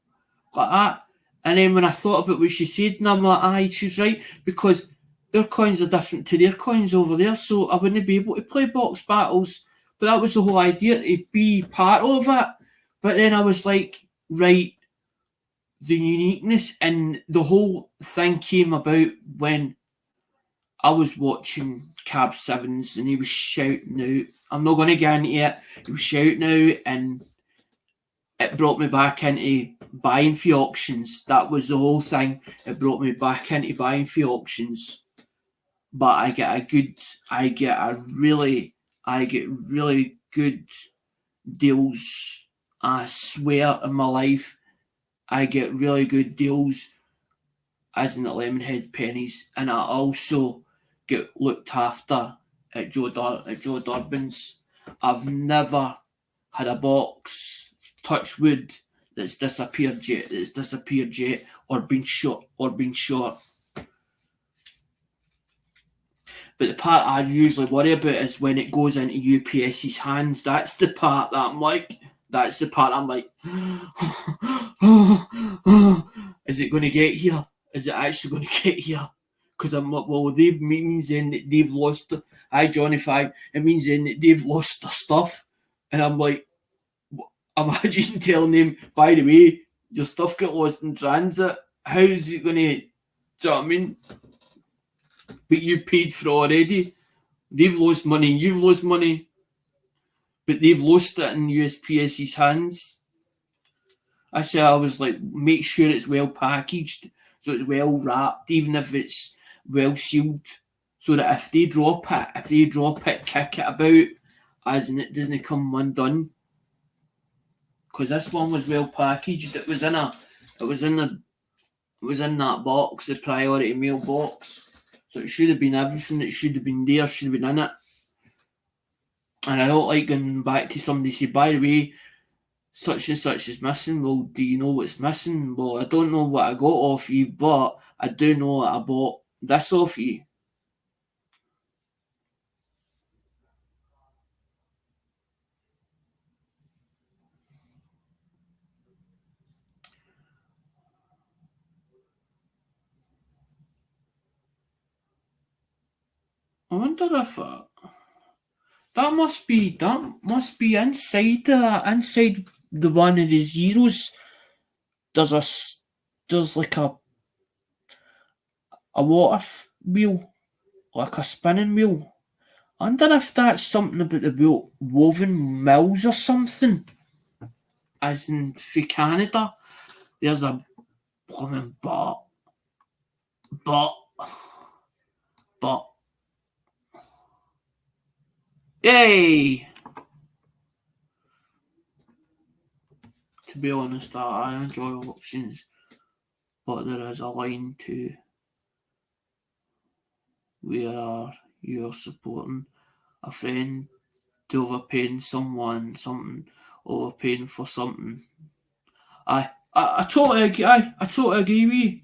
like that. And then when I thought about what she said, and I'm like, aye, she's right, because their coins are different to their coins over there, so I wouldn't be able to play box battles. But that was the whole idea, to be part of it. But then I was like, right, the uniqueness and the whole thing came about when I was watching Cab Sevens and he was shouting out. I'm not going to get into it. He was shouting out, and it brought me back into buying for auctions. That was the whole thing. It brought me back into buying for auctions. But I get really good deals. I swear in my life, I get really good deals as in the Lemonhead pennies, and I also get looked after at Joe Durbin's. I've never had a box, touch wood, that's disappeared yet, or been shot. But But the part I usually worry about is when it goes into UPS's hands. That's the part that I'm like, that's the part I'm like, is it going to get here? Is it actually going to get here? Because I'm like, well, they've means then that they've lost. Hi, Johnny Five. It means then that they've lost their stuff, and I'm like, imagine telling them, by the way, your stuff got lost in transit. How's it going to? Do you know what I mean? But you paid for it already. They've lost money, you've lost money, but they've lost it in USPS's hands. I was like, make sure it's well packaged, so it's well wrapped, even if it's well sealed, so that if they drop it, kick it about, as in it doesn't come undone. Because this one was well packaged. It was in that box, the priority mail box. So it should have been everything that should have been there, should have been in it. And I don't like going back to somebody say, by the way, such and such is missing. Well, do you know what's missing? Well, I don't know what I got off you, but I do know that I bought this off you. I wonder if that must be inside the one of the zeros. There's like a water wheel, like a spinning wheel. I wonder if that's something about the woven mills or something. As in for Canada, there's a blooming but yay! To be honest, I enjoy auctions, but there is a line to where you're supporting a friend to overpaying someone, something, overpaying for something. I totally agree. I totally agree with you.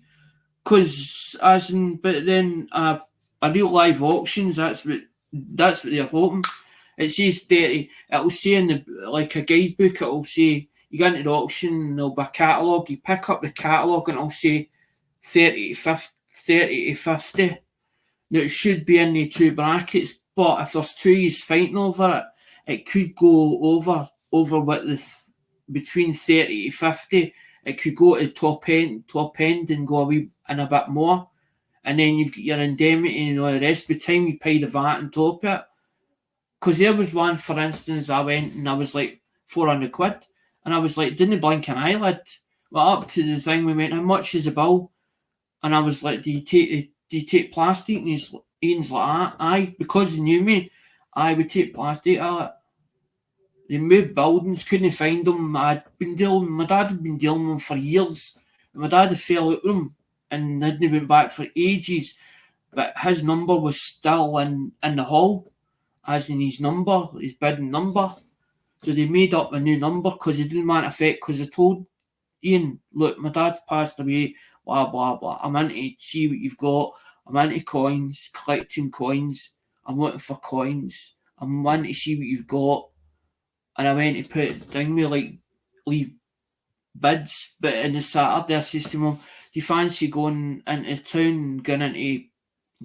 Because but then a real live auctions. That's what they're hoping. It says 30. It'll say in like a guidebook. It'll say you get into the auction. And there'll be a catalogue. You pick up the catalogue and it'll say 30 to 50. 30 to 50. Now it should be in the two brackets, but if there's two years fighting over it, it could go over what between 30 to 50. It could go to the top end and go away in a bit more. And then you've got your indemnity and all the rest. By the time you pay the VAT on top of it. Because there was one, for instance, I went and I was like 400 quid. And I was like, didn't blink an eyelid. Well, up to the thing, we went, how much is the bill? And I was like, do you take plastic? And Ian's like, aye. Because he knew me, I would take plastic. They moved buildings, couldn't find them. My dad had been dealing with them for years. My dad had fell out with them and hadn't went back for ages. But his number was still in the hall, as in his bidding number. So they made up a new number because they didn't want to affect, because they told Ian, look, my dad's passed away, blah, blah, blah. I'm in to see what you've got. I'm into coins, collecting coins. I'm looking for coins. I'm wanting to see what you've got. And I went to put thing with like leave bids, but in the Saturday I says to him, do you fancy going into town, going into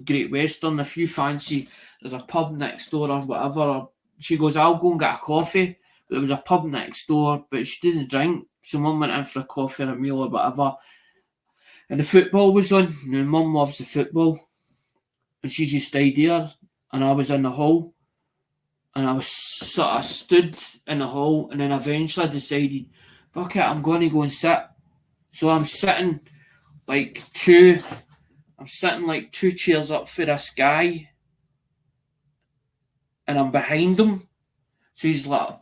Great Western? If you fancy, there's a pub next door or whatever. She goes, I'll go and get a coffee. But there was a pub next door, but she doesn't drink. So mum went in for a coffee or a meal or whatever. And the football was on. Now mum loves the football. And she just stayed there. And I was in the hall. And I was sort of stood in the hall, and then eventually I decided, fuck it, I'm going to go and sit. So I'm sitting like two chairs up for this guy, and I'm behind him. So he's like,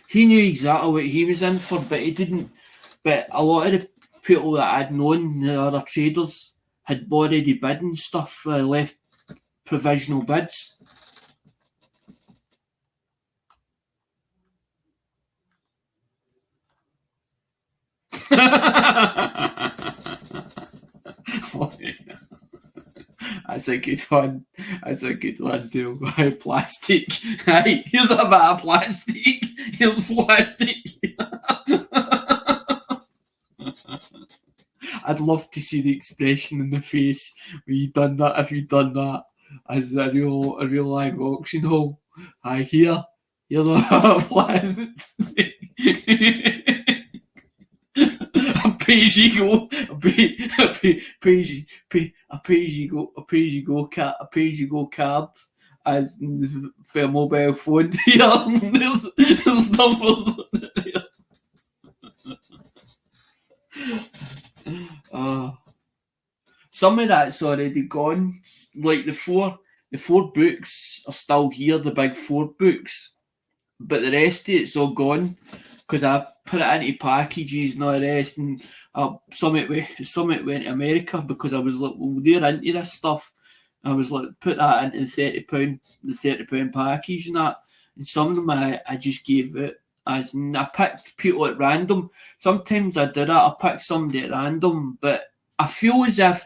he knew exactly what he was in for, but he didn't. But a lot of the people that I'd known, the other traders, had already bid and stuff, left provisional bids. That's a good one. That's a good one, too. Plastic. Hey, here's a bit of plastic. Here's plastic. I'd love to see the expression in the face when you done that. If you done that as a real live auction hall, I hear you're the plastic. A pay as you go, a pay as you go card as for a mobile phone. Yeah, there's numbers on it. Some of that's already gone. Like the four books are still here, the big four books, but the rest of it's all gone because I put it into packages and all the rest, and some it went to America because I was like, well, they're into this stuff. I was like, put that into the £30 package and that, and some of them I just gave it. As in, I picked people at random. Sometimes I do that. I pick somebody at random, but I feel as if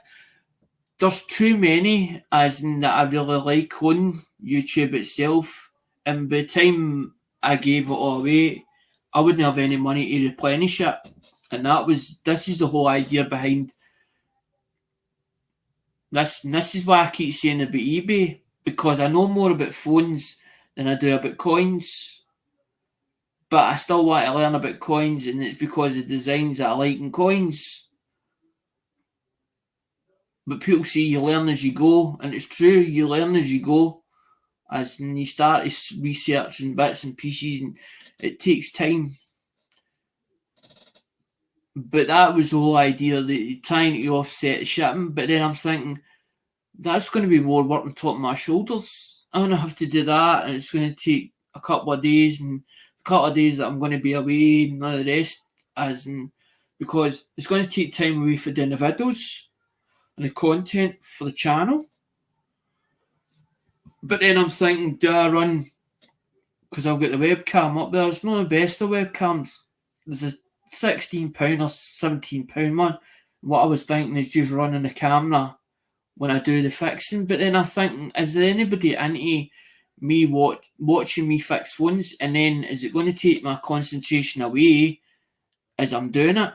there's too many, as in that I really like on YouTube itself. And by the time I gave it all away, I wouldn't have any money to replenish it. And this is the whole idea behind this. And this is why I keep saying about eBay, because I know more about phones than I do about coins. But I still want to learn about coins, and it's because of the designs that I like in coins. But people say you learn as you go, and it's true, you learn as you go. As you start researching bits and pieces, and it takes time. But that was the whole idea, that trying to offset shipping. But then I'm thinking, that's going to be more work on top of my shoulders. I'm going to have to do that, and it's going to take a couple of days, and a couple of days that I'm going to be away and all the rest, because it's going to take time away for doing the videos and the content for the channel. But then I'm thinking, do I run, because I've got the webcam up there, it's not the best of webcams. There's a £16 or £17 one. What I was thinking is just running the camera when I do the fixing. But then I'm thinking, is there anybody into me watching me fix phones, and then is it going to take my concentration away as I'm doing it?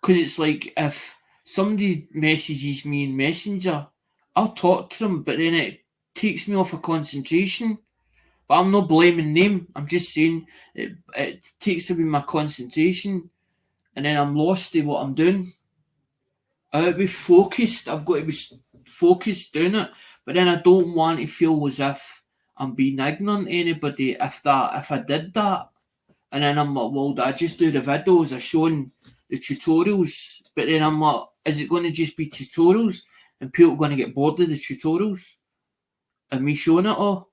Because it's like, if somebody messages me in Messenger, I'll talk to them, but then it takes me off of concentration. But I'm not blaming them. I'm just saying it takes away my concentration, and then I'm lost in what I'm doing. I have to be focused. I've got to be focused doing it. But then I don't want to feel as if I'm being ignorant to anybody if I did that. And then I'm like, well, I just do the videos of showing the tutorials. But then I'm like, is it going to just be tutorials and people are going to get bored of the tutorials and me showing it all?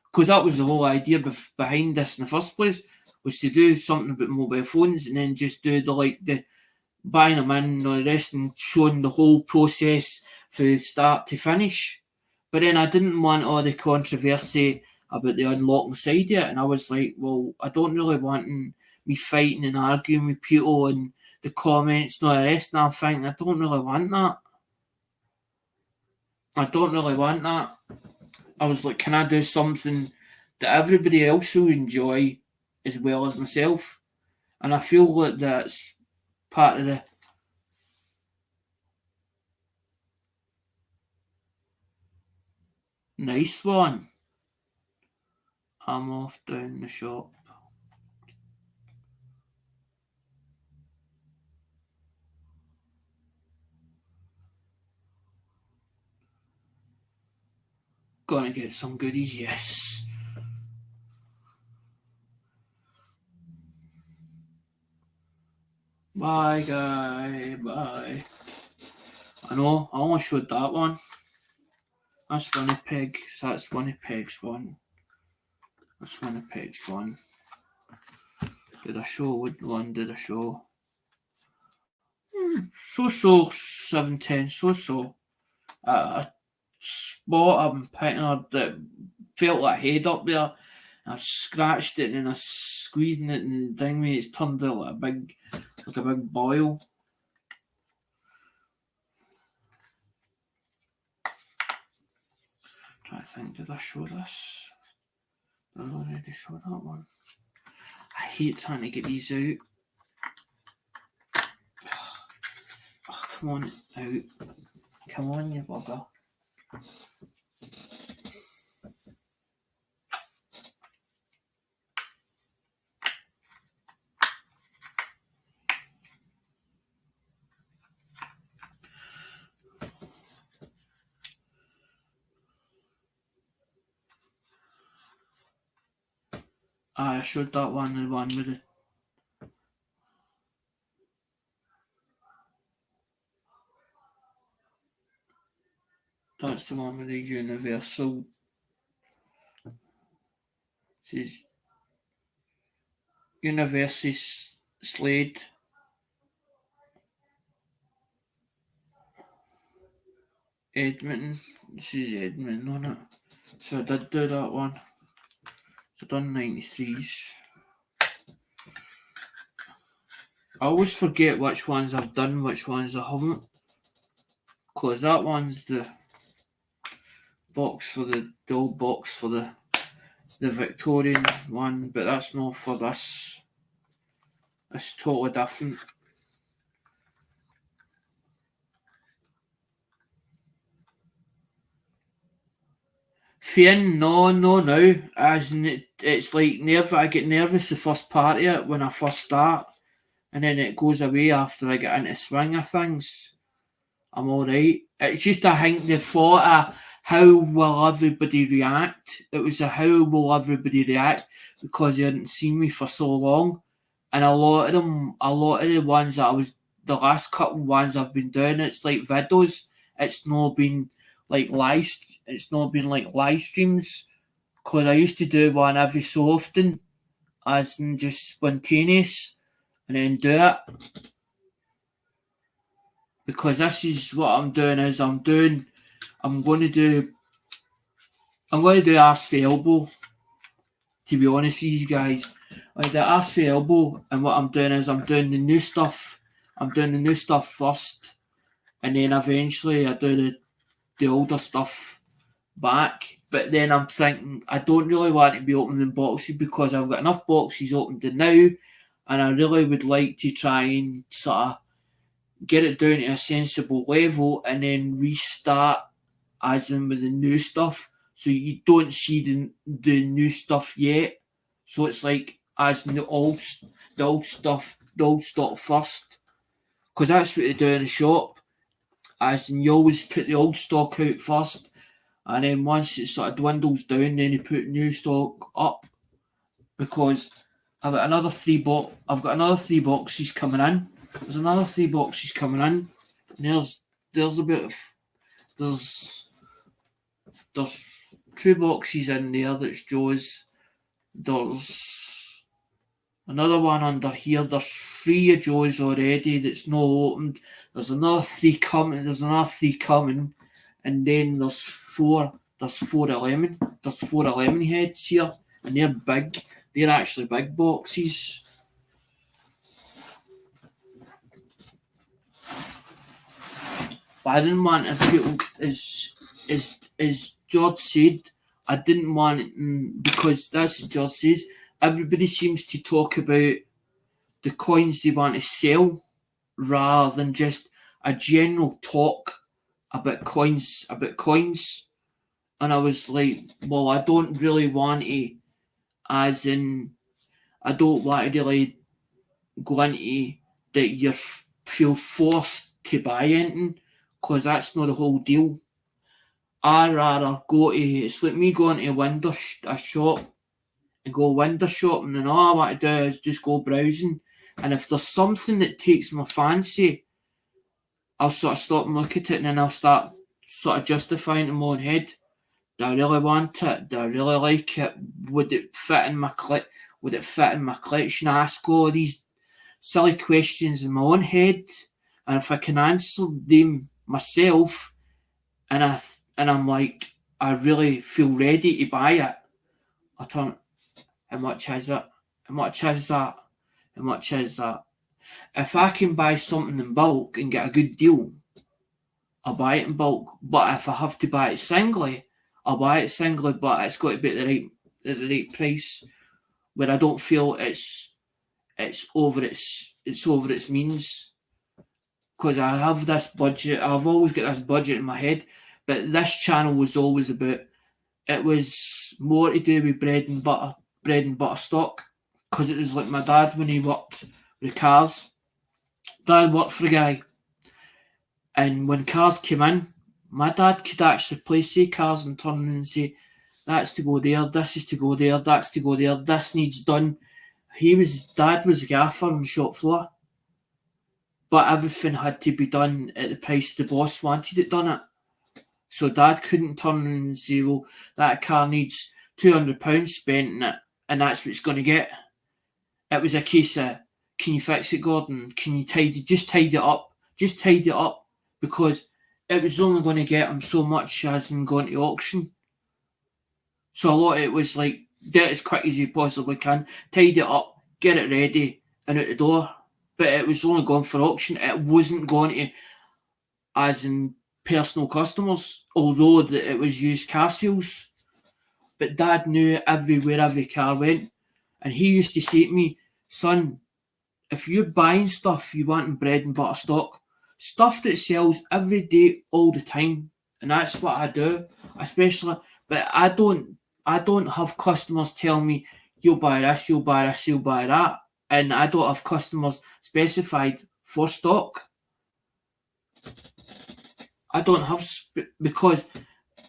Because that was the whole idea behind this in the first place, was to do something about mobile phones and then just do the buying them in and all the rest and showing the whole process from start to finish. But then I didn't want all the controversy about the unlocking side of it, and I was like, well, I don't really want me fighting and arguing with people and the comments and all the rest, and I'm thinking, I don't really want that. I was like, can I do something that everybody else will enjoy as well as myself? And I feel like that's part of the nice one. I'm off down the shop. Gonna get some goodies, yes. Bye, guy. Bye. I know, I only showed that one. That's Winnipeg. So that's Winnipeg's one. That's Winnipeg's one. Did I show what one did I show? So 710. So. I spot I'm picking up that felt like head up there. I scratched it and then I squeezed it and the thing it's turned out like a big boil. I think, did I show this? Did I already show that one? I hate trying to get these out. Oh, come on, out. Come on, you bugger. I showed that one, the one with the... That's the one with the universal... This is University Slade. Edmonton. This is Edmonton on it. So I did do that one. So I've done 93s. I always forget which ones I've done, which ones I haven't. Because that one's the box for the old box for the Victorian one, but that's not for this. It's totally different. Fearing, no. As in it's like I get nervous the first part of it when I first start, and then it goes away after I get into swing of things. I'm alright. It's just I think the thought of how will everybody react. It was a how will everybody react because they hadn't seen me for so long. And a lot of the ones that the last couple ones I've been doing, it's like videos. It's not been like live streams. Because I used to do one every so often, as in just spontaneous, and then do it. Because this is what I'm doing I'm going to do Ask for Elbow, to be honest with you guys. Like the Ask for Elbow, and what I'm doing I'm doing the new stuff. I'm doing the new stuff first, and then eventually I do the older stuff back. But then I'm thinking I don't really want to be opening boxes because I've got enough boxes opened now, and I really would like to try and sort of get it down to a sensible level and then restart as in with the new stuff. So you don't see the new stuff yet. So it's like as in the old stuff first. Because that's what they do in the shop. As in you always put the old stock out first, and then once it sort of dwindles down, then you put new stock up. Because I've got another three boxes coming in. There's another 3 boxes coming in. And there's 2 boxes in there that's Joe's. There's another one under here. There's 3 of Joe's already that's not opened. There's another 3 coming. And then there's 4 of lemon. There's 4 of lemon heads here. And they're big. They're actually big boxes. But I didn't want to put, as George said, I didn't want it because that's what George says. Everybody seems to talk about the coins they want to sell rather than just a general talk about coins. And I was like, well, I don't really want to, as in, I don't want to really go into that you feel forced to buy anything. Because that's not the whole deal. I'd rather go to... It's like me going to a shop and go window shopping, and all I want to do is just go browsing. And if there's something that takes my fancy, I'll sort of stop and look at it, and then I'll start sort of justifying in my own head. Do I really want it? Do I really like it? Would it fit in my collection? I ask all these silly questions in my own head, and if I can answer them myself, and I'm like, I really feel ready to buy it, I turn, how much is it? How much is that? How much is that? If I can buy something in bulk and get a good deal, I'll buy it in bulk. But if I have to buy it singly, I'll buy it singly, but it's got to be at the right price where I don't feel it's over its means. Because I have this budget, I've always got this budget in my head, but this channel was always about, it was more to do with bread and butter stock. Because it was like my dad when he worked with cars. Dad worked for a guy, and when cars came in, my dad could actually place say cars and turn around and say, that's to go there, this is to go there, that's to go there, this needs done. Dad was a gaffer on the shop floor, but everything had to be done at the price the boss wanted it done at. So Dad couldn't turn around and say, well, that car needs £200 spent in it, and that's what it's going to get. It was a case of, can you fix it, Gordon? Can you tidy it up? Just tidy it up, because it was only going to get him so much as in going to auction. So a lot of it was like, do it as quick as you possibly can, tidy it up, get it ready, and out the door. But it was only going for auction. It wasn't going to, as in personal customers, although it was used car sales. But Dad knew everywhere every car went. And he used to say to me, son, if you're buying stuff, you want bread and butter stock, stuff that sells every day, all the time. And that's what I do, especially. But I don't have customers tell me, you'll buy this, you'll buy this, you'll buy that. And I don't have customers specified for stock. I don't have, because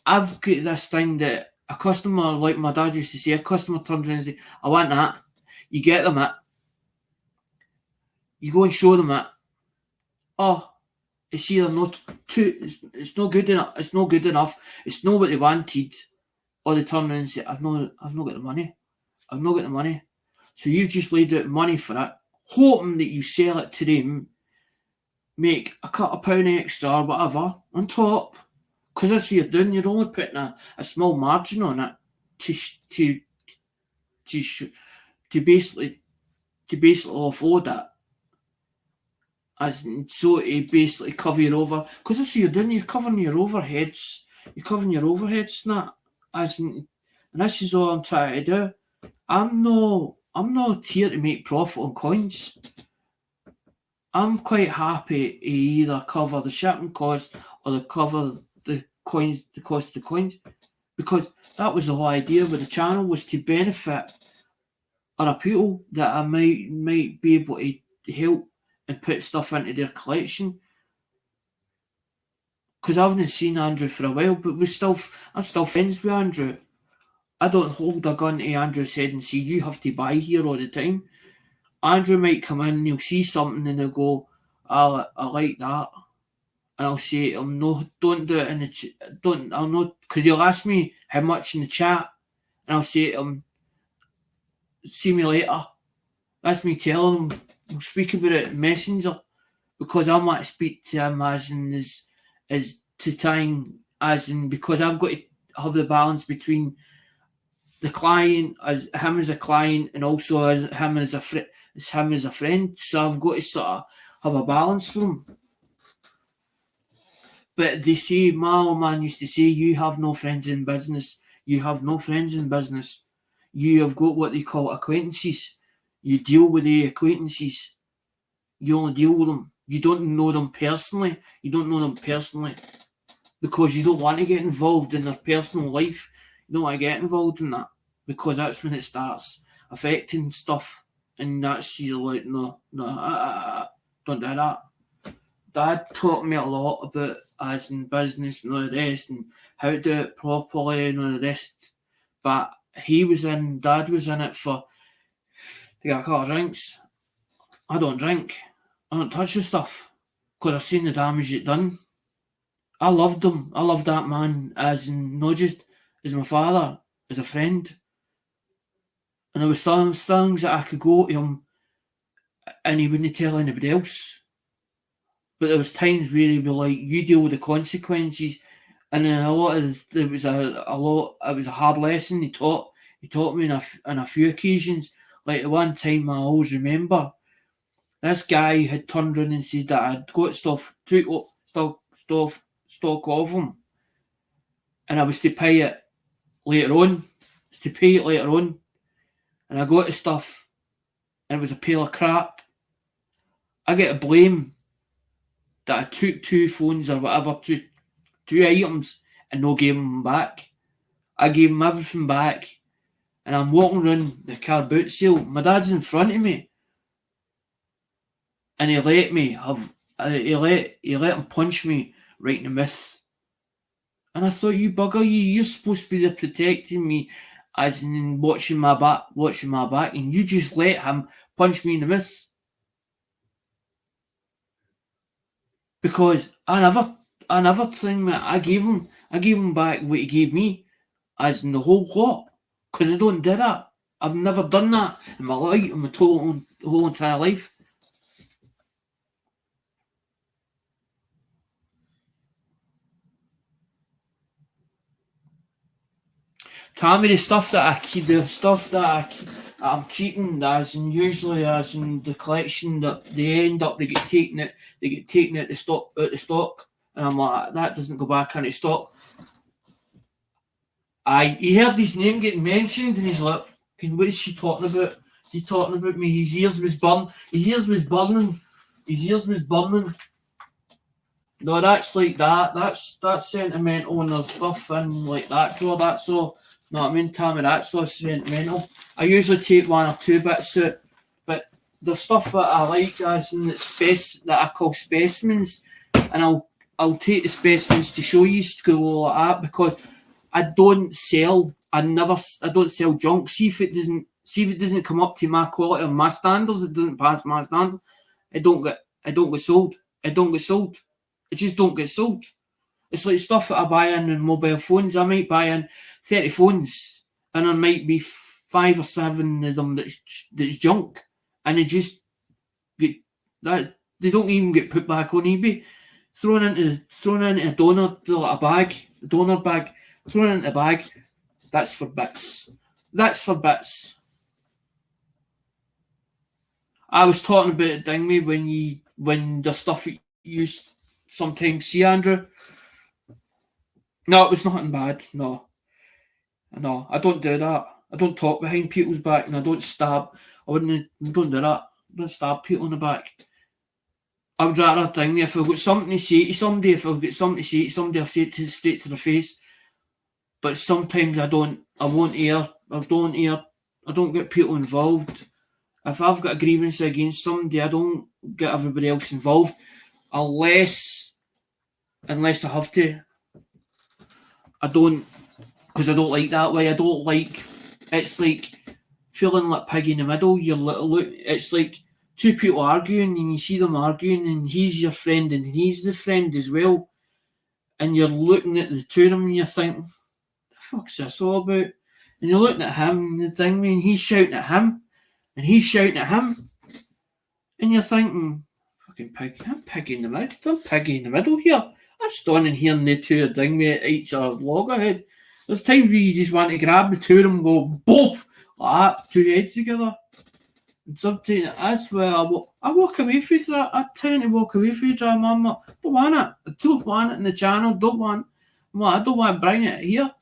I've got this thing that a customer, like my dad used to say, a customer turns around and says, I want that. You get them it. You go and show them it. Oh, it's either not it's not good enough. It's not good enough. It's not what they wanted. Or they turn around and say, I've not got the money. I've not got the money. So you've just laid out money for it, hoping that you sell it to them, make a couple of pound extra or whatever on top. Because that's what you're doing. You're only putting a small margin on it to basically offload it. So to basically cover your over, because that's what you're doing. You're covering your overheads. You're covering your overheads, and that. And this is all I'm trying to do. I'm not here to make profit on coins. I'm quite happy to either cover the shipping cost or the cover the coins, the cost of the coins, because that was the whole idea with the channel, was to benefit other people that I might be able to help and put stuff into their collection. Because I haven't seen Andrew for a while, but I'm still friends with Andrew. I don't hold a gun to Andrew's head and say, you have to buy here all the time. Andrew might come in and he'll see something and he'll go, I like that. And I'll say to him, no, don't do it in the I'll not, because he'll ask me how much in the chat, and I'll say to him, see me later. That's me telling him, we'll speak about it in Messenger, because I might speak to him as to time, as in, because I've got to have the balance between the client, as him as a client, and also as him as a friend. So I've got to sort of have a balance for him. But they say, my old man used to say, you have no friends in business. You have no friends in business. You have got what they call acquaintances. You deal with the acquaintances. You only deal with them. You don't know them personally. Because you don't want to get involved in their personal life. You don't want to get involved in that, because that's when it starts affecting stuff. And that's, you're like, no, don't do that. Dad taught me a lot about as in business and all the rest, and how to do it properly and all the rest. But Dad was in it to get a couple of drinks. I don't drink. I don't touch the stuff, because I've seen the damage it done. I loved him. I loved that man, as in, not just as my father, as a friend. And there was some things that I could go to him and he wouldn't tell anybody else. But there was times where he'd be like, you deal with the consequences. And then it was a hard lesson he taught me on a few occasions. Like the one time I always remember, this guy had turned around and said that I'd got stock of him, and I was to pay it later on. It's to pay it later on. And I got the stuff and it was a pail of crap. I get a blame that I took 2 phones or whatever, two items, and no gave them back. I gave him everything back, and I'm walking around the car boot sale. My dad's in front of me, and he let me have. He let him punch me right in the mouth. And I thought, you bugger, you're supposed to be there protecting me, as in watching my back, and you just let him punch me in the mouth. Because I never think that I gave him back what he gave me, as in the whole lot. Because I don't do that. I've never done that in my life, in my whole entire life. Tammy, the stuff that I'm keeping, as in usually as in the collection, that they get taken out the stock, and I'm like, that doesn't go back into stock. He heard his name getting mentioned, and he's like, what is she talking about? He talking about me? His ears was burning. No, that's like that. That's sentimental, and there's stuff in like that drawer. That's so. No, I mean, Tammy, that's so sentimental. I usually take 1 or 2 bits out, but the stuff that I like, as in that I call specimens, and I'll take the specimens to show you school like that, because I don't sell junk. See if it doesn't come up to my quality or my standards, it doesn't pass my standards, it don't get sold. It just don't get sold. It's like stuff that I buy in mobile phones. I might buy in 30 phones, and there might be 5 or 7 of them that's junk, and they just get that. They don't even get put back on eBay. Thrown into a donor bag, thrown into a bag. That's for bits. I was talking about it, Dingme, when the stuff you sometimes see, Andrew. No, it was nothing bad. No, I don't do that. I don't talk behind people's back, and I don't stab. I don't do that. I don't stab people in the back. I would rather if I've got something to say to somebody, I'll say it straight to their face. But sometimes I don't. I won't hear. I don't get people involved. If I've got a grievance against somebody, I don't get everybody else involved, unless I have to. I don't, because I don't like that way. I don't like. It's like feeling like pig in the middle. It's like 2 people arguing, and you see them arguing, and he's your friend, and he's the friend as well, and you're looking at the 2 of them, and you're thinking, "The fuck's this all about?" And you're looking at him, and he's shouting at him, and he's shouting at him, and you're thinking, "Fucking pig! I'm piggy in the middle. I'm piggy in the middle here. I'm standing here and the 2 are doing me at each other's loggerhead." There's times where you just want to grab the 2 of them and go both like that, 2 heads together. And sometimes that's where I walk away from that. I tend to walk away from it. I'm like, don't want it. I don't want it in the channel. I don't want to bring it here.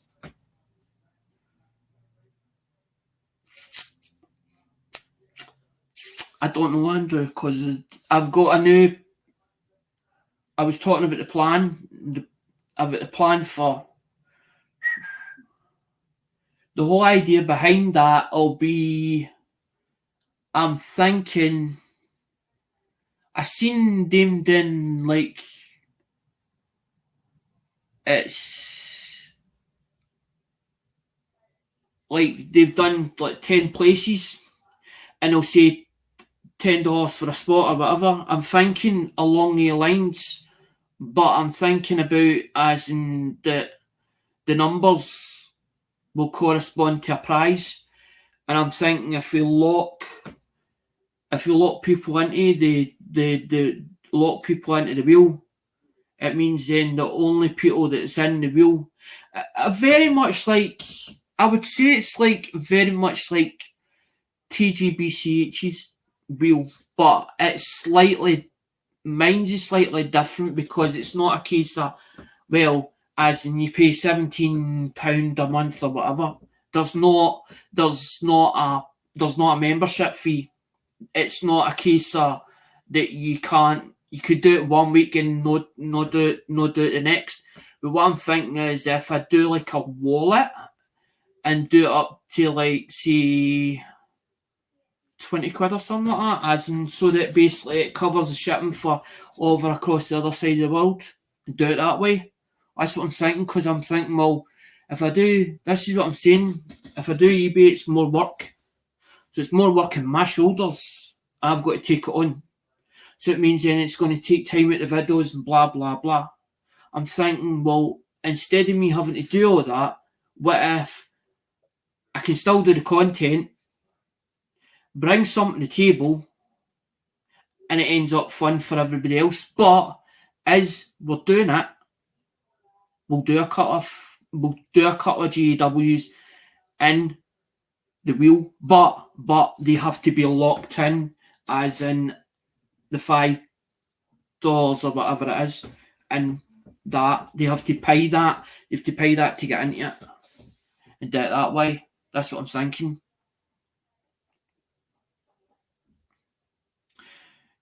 I don't know, Andrew, because I've got a new. I was talking about the plan for the whole idea behind that. I'm thinking, I seen them doing like it's like they've done like 10 places, and they'll say $10 for a spot or whatever. I'm thinking along the lines, but I'm thinking about as in the numbers will correspond to a prize, and I'm thinking if we lock people into the wheel, it means then the only people that's in the wheel, very much like, I would say it's like very much like TGBCH's wheel, but mine's is slightly different, because it's not a case of, well, as in you pay £17 a month or whatever. There's not a membership fee. It's not a case of that you could do it one week and not do it the next. But what I'm thinking is, if I do like a wallet and do it up to like, say, 20 quid or something like that, as in, so that basically it covers the shipping for over across the other side of the world, and do it that way. That's what I'm thinking, because I'm thinking, well, if I do, this is what I'm saying, if I do eBay, it's more work. So it's more work on my shoulders. I've got to take it on. So it means then it's going to take time with the videos and blah, blah, blah. I'm thinking, well, instead of me having to do all that, what if I can still do the content, bring something to the table, and it ends up fun for everybody else. But as we're doing it, we'll do a couple of GAWs in the wheel, but they have to be locked in, as in the $5 or whatever it is, and that they have to pay that. You have to pay that to get into it, and do it that way. That's what I'm thinking.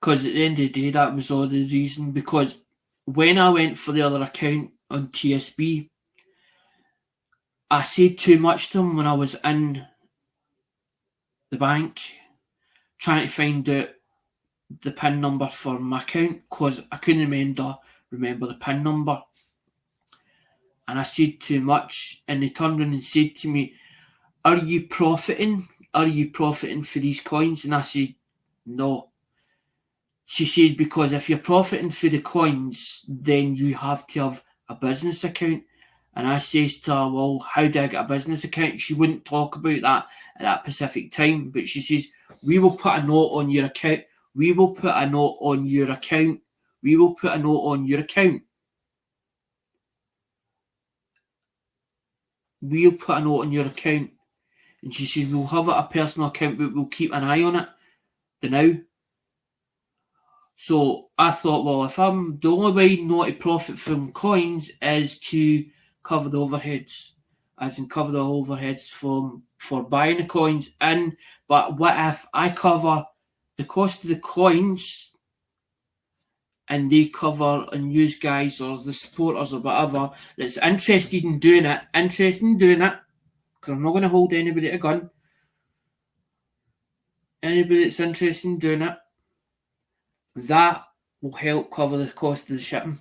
Because at the end of the day, that was all the reason. Because when I went for the other account on TSB, I said too much to them when I was in the bank trying to find out the PIN number for my account, because I couldn't remember the PIN number. And I said too much, and they turned around and said to me, are you profiting? Are you profiting for these coins? And I said, no. She said, because if you're profiting for the coins, then you have to have a business account. And I says to her, well, how do I get a business account? She wouldn't talk about that at that specific time. But she says, we will put a note on your account. We will put a note on your account. We will put a note on your account. We'll put a note on your account. And she says, we'll have a personal account, but we'll keep an eye on it. The now. So I thought, well, if I'm the only way not to profit from coins is to cover the overheads, as in cover the overheads for buying the coins in. But what if I cover the cost of the coins and they cover, and use guys or the supporters or whatever that's interested in doing it, because I'm not going to hold anybody to a gun. Anybody that's interested in doing it, that will help cover the cost of the shipping,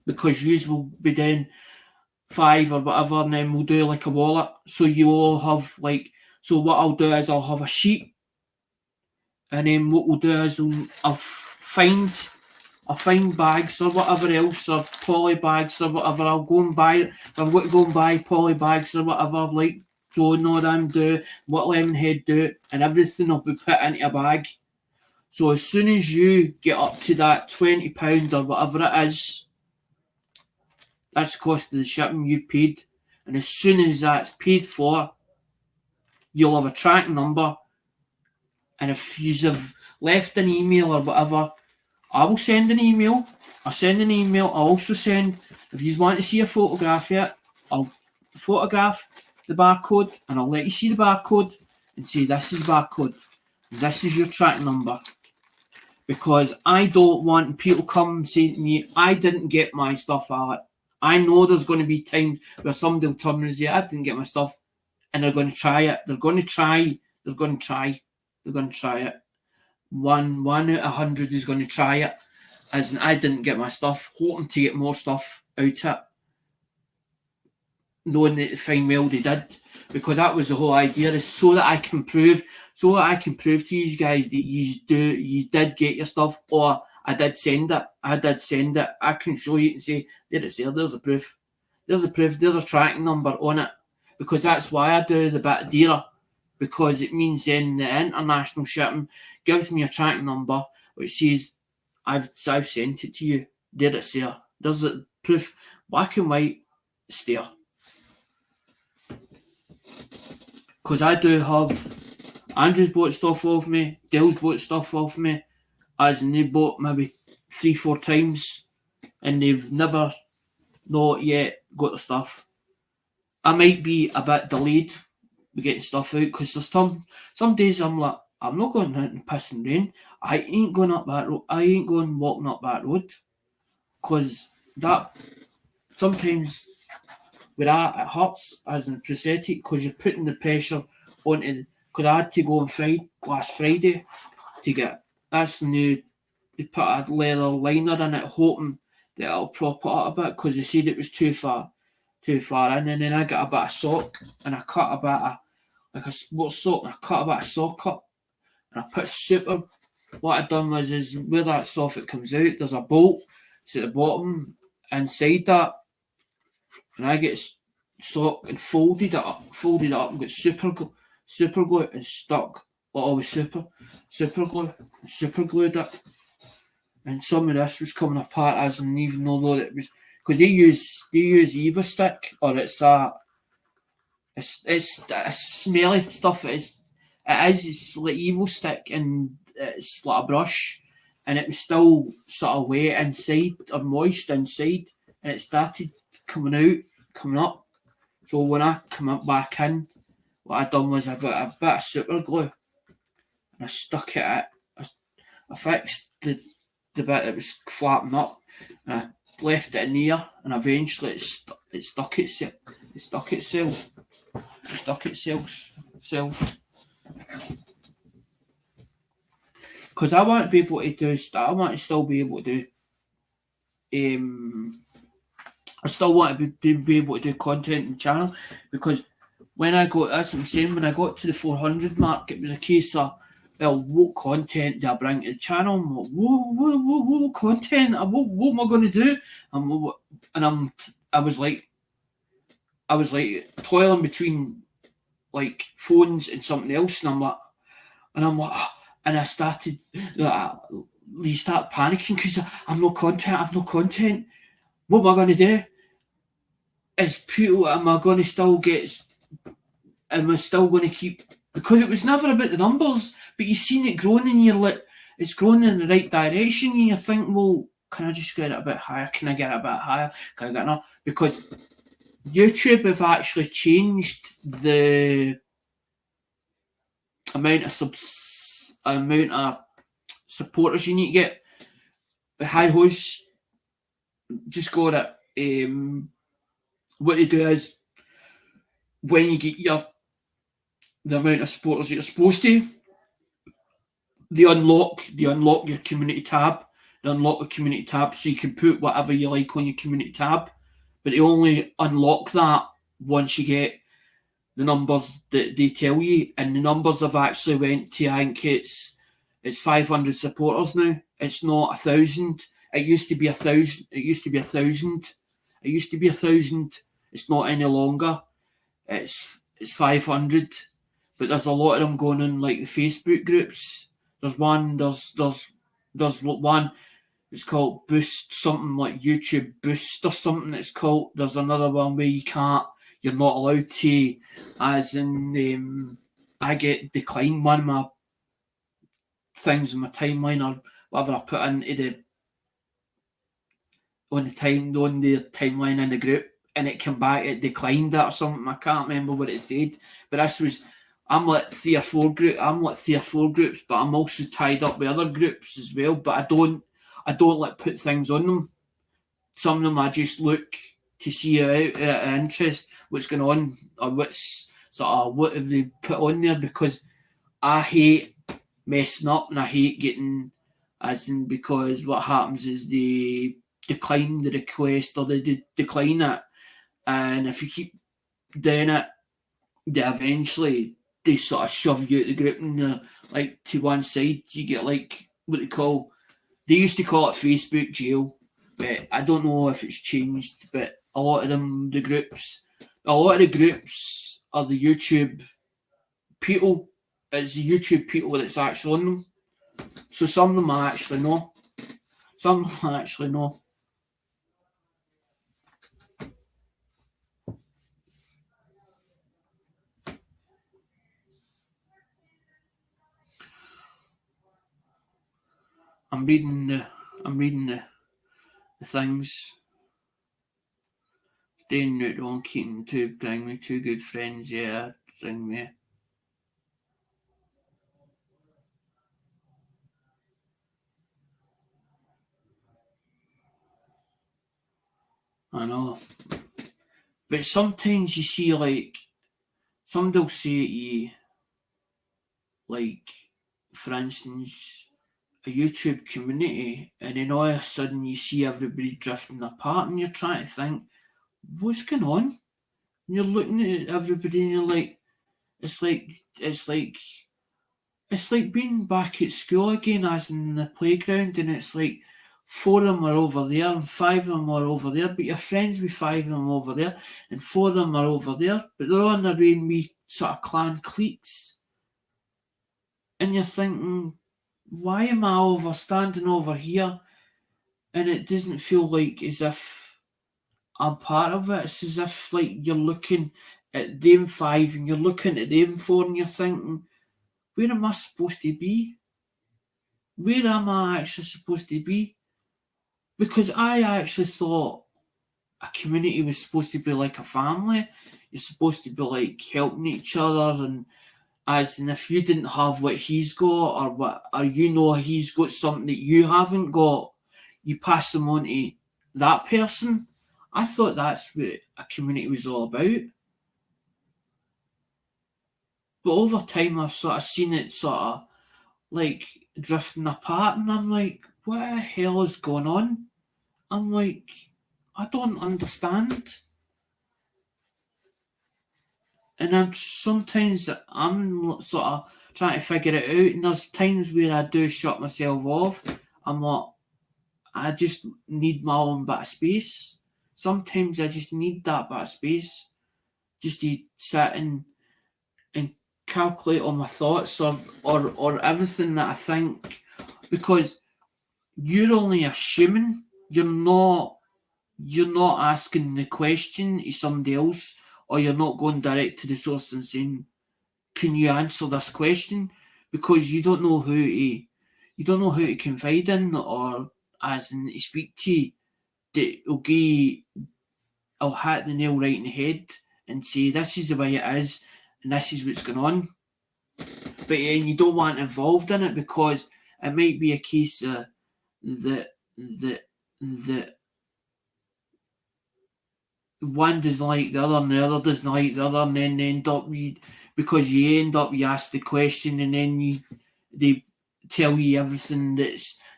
because yous will be doing 5 or whatever, and then we'll do like a wallet. So you all have like, so what I'll do is I'll have a sheet, and then what we'll do is I'll find bags or whatever else, or poly bags or whatever. I'll go and buy, if I've got to go and buy poly bags or whatever, like John or them do, what Lemonhead do, and everything will be put into a bag. So as soon as you get up to that £20 or whatever it is, that's the cost of the shipping you've paid. And as soon as that's paid for, you'll have a tracking number. And if you have left an email or whatever, I will send an email. I'll send an email. I'll also send, if you want to see a photograph of it, I'll photograph the barcode, and I'll let you see the barcode and say, this is barcode. This is your tracking number. Because I don't want people come saying to me, I didn't get my stuff, Alec. I know there's going to be times where somebody will turn and say, I didn't get my stuff, and they're going to try it. They're going to try it. One out of 100 is going to try it, as in, I didn't get my stuff, hoping to get more stuff out of it, knowing that fine well they did. Because that was the whole idea, is so that I can prove to you guys that you did get your stuff, or I did send it. I can show you and say, there it's there, there's a proof. There's a tracking number on it. Because that's why I do the bit dearer. Because it means then the international shipping gives me a tracking number which says I've sent it to you. There it's there. There's a proof, black and white, it's there. Because I do have, Andrew's bought stuff off me, Dale's bought stuff off me, as in they bought maybe 3-4 times, and they've never not yet got the stuff. I might be a bit delayed with getting stuff out because there's some days I'm like, I'm not going out in piss and rain. I ain't going up that road. I ain't going walking up that road because that sometimes with that it hurts as in prosthetic because you're putting the pressure onto. Because I had to go on last Friday to get this new. They put a leather liner in it, hoping that it'll prop it up a bit because they said it was too far in. And then I got a bit of sock and I cut a bit of like a sports sock and I cut a bit of sock up and I put super. What I done was is where that soffit comes out, there's a bolt. It's at the bottom inside that, and I get sock and folded it up, and got super glue, and stuck all with super glued it. And some of this was coming apart as and even though it was because they use Eva stick or it's a smelly stuff. It's like evil stick and it's like a brush and it was still sort of wet inside or moist inside and it started coming up. So when I come up back in, what I done was I got a bit of super glue and I stuck it at I fixed the bit that was flapping up and I left it in there and eventually it stuck itself. It stuck itself. It stuck itself. Because I want to be able to do stuff. I want to still be able to do. I still want to be able to do content in the channel because when I got, that's what I'm saying, when I got to the 400 mark, it was a case of, well, what content do I bring to the channel? What content? What am I going to do? I was like toiling between like phones and something else, and I'm like, and I started, you start panicking because I've no content. What am I going to do? Is people, am I going to still get, am I still going to keep, because it was never about the numbers, but you've seen it growing and you're like, it's growing in the right direction and you think, well, can I just get it a bit higher? Can I get it a bit higher? Can I get enough? Because YouTube have actually changed the amount of supporters you need to get. The high hosts just got it. What they do is when you get the amount of supporters you're supposed to, they unlock your community tab. They unlock the community tab so you can put whatever you like on your community tab. But they only unlock that once you get the numbers that they tell you. And the numbers have actually went to, I think it's 500 supporters now. It's not 1,000. It used to be 1,000. It used to be 1,000. It used to be 1,000. It's not any longer. It's 500. But there's a lot of them going on like the Facebook groups. There's one. There's one. It's called Boost something like YouTube Boost or something. It's called. There's another one where you can't. You're not allowed to. As in, I get declined one of my things in my timeline or whatever I put into the timeline in the group, and it came back. It declined that or something. I can't remember what it said. But this was. I'm like 3 or 4 groups, but I'm also tied up with other groups as well. But I don't like put things on them. Some of them I just look to see out interest, what's going on, or what's sort of what have they put on there because I hate messing up and I hate getting as in because what happens is they decline the request or they decline it, and if you keep doing it, they eventually they sort of shove you out the group and like to one side. You get like what they used to call it Facebook jail, but I don't know if it's changed. But a lot of the groups are the YouTube people. It's the YouTube people that's actually on them. So some of them I actually know. Some of them I actually know. I'm reading the things. staying neutral and keeping bring me two good friends, yeah, bring me. I know. But sometimes you see, like, somebody will say to you, like, for instance, a YouTube community, and then all of a sudden you see everybody drifting apart, and you're trying to think, what's going on? And you're looking at everybody, and you're like, it's like, it's like, it's like being back at school again, as in the playground, and it's like four of them are over there, and five of them are over there, but you're friends with five of them over there, and four of them are over there, but they're on their own wee sort of clan cliques, and you're thinking, why am I standing over here, and it doesn't feel like as if I'm part of it. It's as if like you're looking at them five and you're looking at them four, and you're thinking, where am I supposed to be? Where am I actually supposed to be? Because I actually thought a community was supposed to be like a family. You're supposed to be like helping each other, and as in if you didn't have what he's got, or you know he's got something that you haven't got, you pass them on to that person. I thought that's what a community was all about. But over time I've sort of seen it sort of like drifting apart, and I'm like, what the hell is going on? I'm like, I don't understand. And I'm sort of trying to figure it out, and there's times where I do shut myself off. I'm like, I just need my own bit of space. Sometimes I just need that bit of space just to sit and calculate all my thoughts, or everything that I think, because you're only assuming, you're not asking the question to somebody else, or you're not going direct to the source and saying, can you answer this question? Because you don't know who to confide in, or as in to speak to, that will hit the nail right in the head and say, this is the way it is, and this is what's going on. But you don't want involved in it, because it might be a case of that one doesn't like the other, and the other doesn't like the other, and then because you end up, you ask the question, and then they tell you everything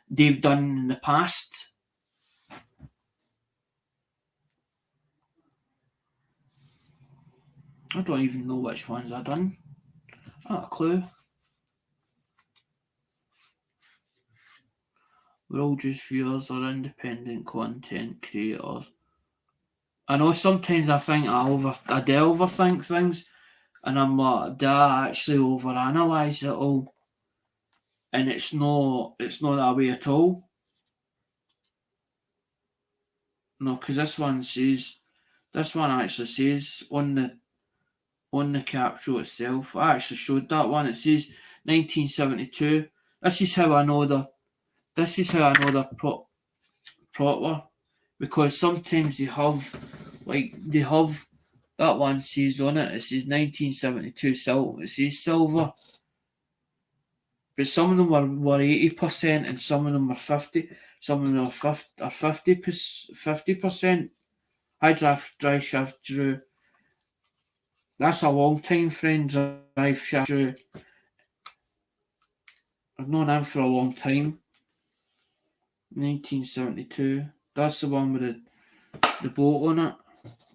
they've done in the past. I don't even know which ones I've done. Not a clue. We're all just viewers or independent content creators. I know sometimes I think I do overthink things, and I'm like, do I actually overanalyze it all? And it's not that way at all. No, because this one actually says on the capsule itself. I actually showed that one. It says 1972. This is how I know they're proper, because sometimes they have that one says on it. It says 1972 silver. It says silver, but some of them were 80%, and some of them are 50. Some of them are 50%. High drive shaft drew. That's a long time frame. Drive shaft drew. I've known him for a long time. 1972. That's the one with the boat on it.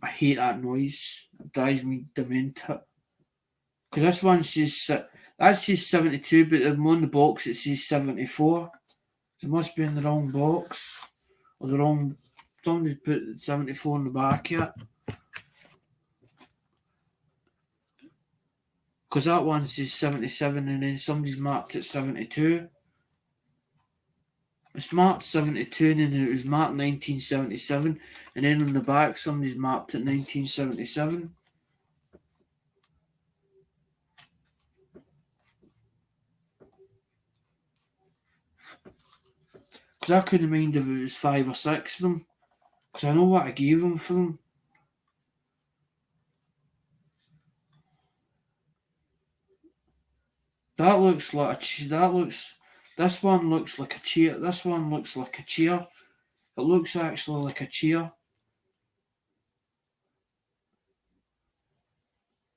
I hate that noise. It drives me demented. Because this one says 72, but on the box it says 74. So it must be in the wrong box. Or the wrong. Somebody put 74 in the back here. Because that one says 77, and then somebody's marked at 72. It's marked 72, and then it was marked 1977, and then on the back somebody's marked at 1977. Because I couldn't mind if it was 5 or 6 of them, because I know what I gave them for them. That looks like this one looks like a chair. This one looks like a chair. It looks actually like a chair.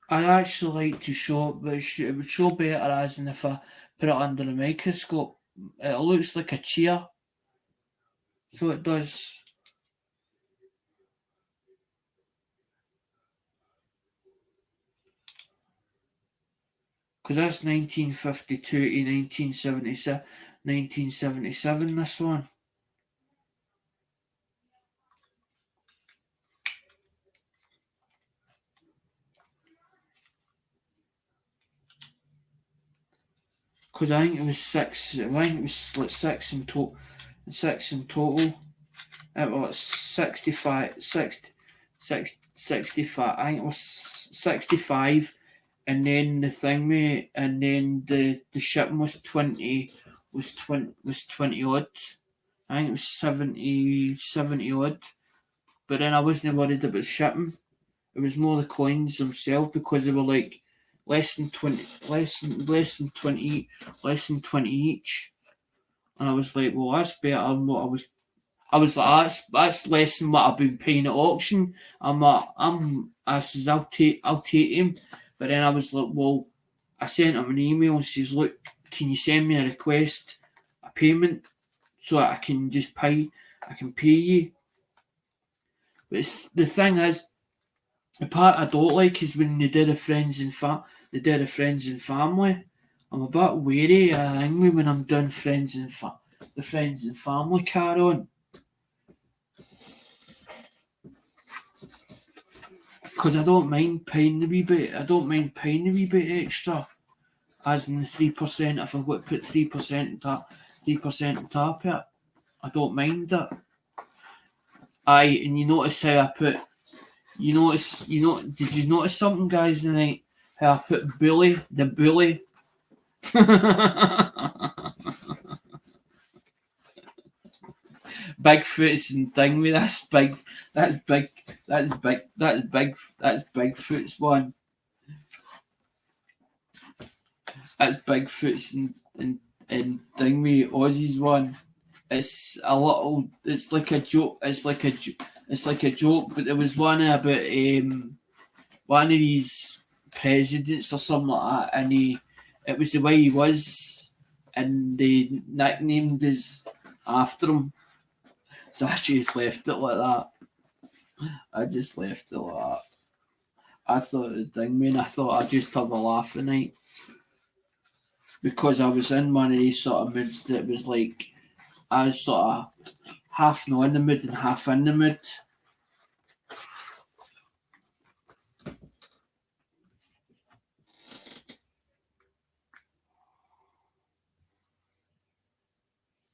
I actually like to show it, but it would show better as in if I put it under a microscope. It looks like a chair, so it does. Because that's 1952 to 1977, this one. Because I think it was six. I think it was like six in total. Six in total. It was 65, 65. I think it was 65, and then the thing, mate, and then the shipping was 20, was 20 odd. I think it was 70 odd. But then I wasn't worried about shipping. It was more the coins themselves because they were like less than 20, less than 20 each. And I was like, well, that's better than what I was like, that's less than what I've been paying at auction. I says, I'll take him. But then I was like, well, I sent him an email and says, look, can you send me a request, a payment, so I can just pay, I can pay you. But the thing is, the part I don't like is when they do the friends and family. I'm a bit wary of angry when I'm doing the friends and family car on. Because I don't mind paying the wee bit. I don't mind paying the wee bit extra, as in the 3%. If I've got to put 3% on 3% on top of it, I don't mind that. Aye, and you notice how I put. Did you notice something, guys? Tonight, how I put bully, the bully. Bigfoot's and thing with that's big. That's big. That's big. That's big. That's Bigfoot's one. That's Bigfoot's and thing with Aussie's one. It's a little. It's like a joke. It's like a joke. But there was one about one of these presidents or something like that, and it was the way he was, and they nicknamed us after him. So I just left it like that. I just left it like that. I thought the thing, man. I thought I'd just have a laugh at night because I was in one of these sort of moods that was like I was sort of half not in the mood and half in the mood.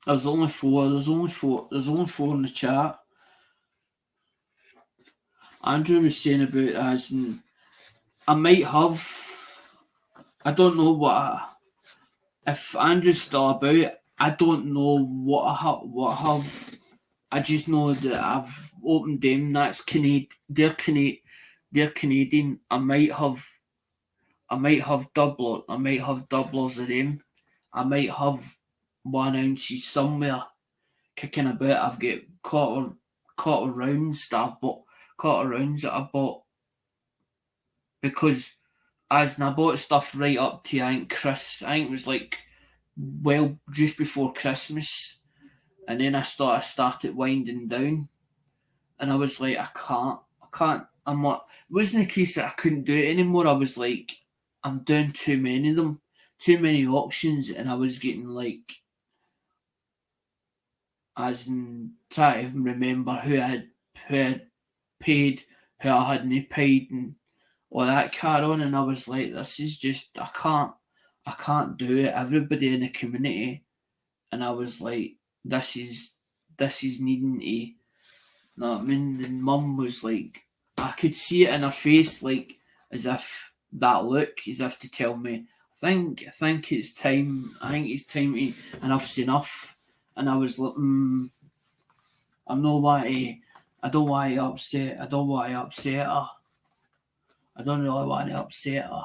There's only four. There's only four in the chat. Andrew was saying about as in, I might have. I don't know if Andrew's still about. I don't know what I have. I just know that I've opened them. That's They're Canadian. I might have doubler. I might have doublers of them. I might have 1 ounces somewhere kicking about. I've got quarter rounds that I bought. Quarter rounds that I bought because as I bought stuff right up to I think it was like well just before Christmas, and then I started winding down, and I was like I can't. I'm not. It wasn't a case that I couldn't do it anymore. I was like I'm doing too many of them, too many auctions, and I was getting like as in trying to even remember who I had paid, who I hadn't paid, and all that car on, and I was like, this is just I can't do it. Everybody in the community, and I was like, this is needing to. You know what I mean? And Mum was like, I could see it in her face, like as if that look, as if to tell me, I think it's time. I think it's time to enough's enough. And I was like, I'm not want to. I don't want to upset. I don't want to upset her. I don't really want to upset her.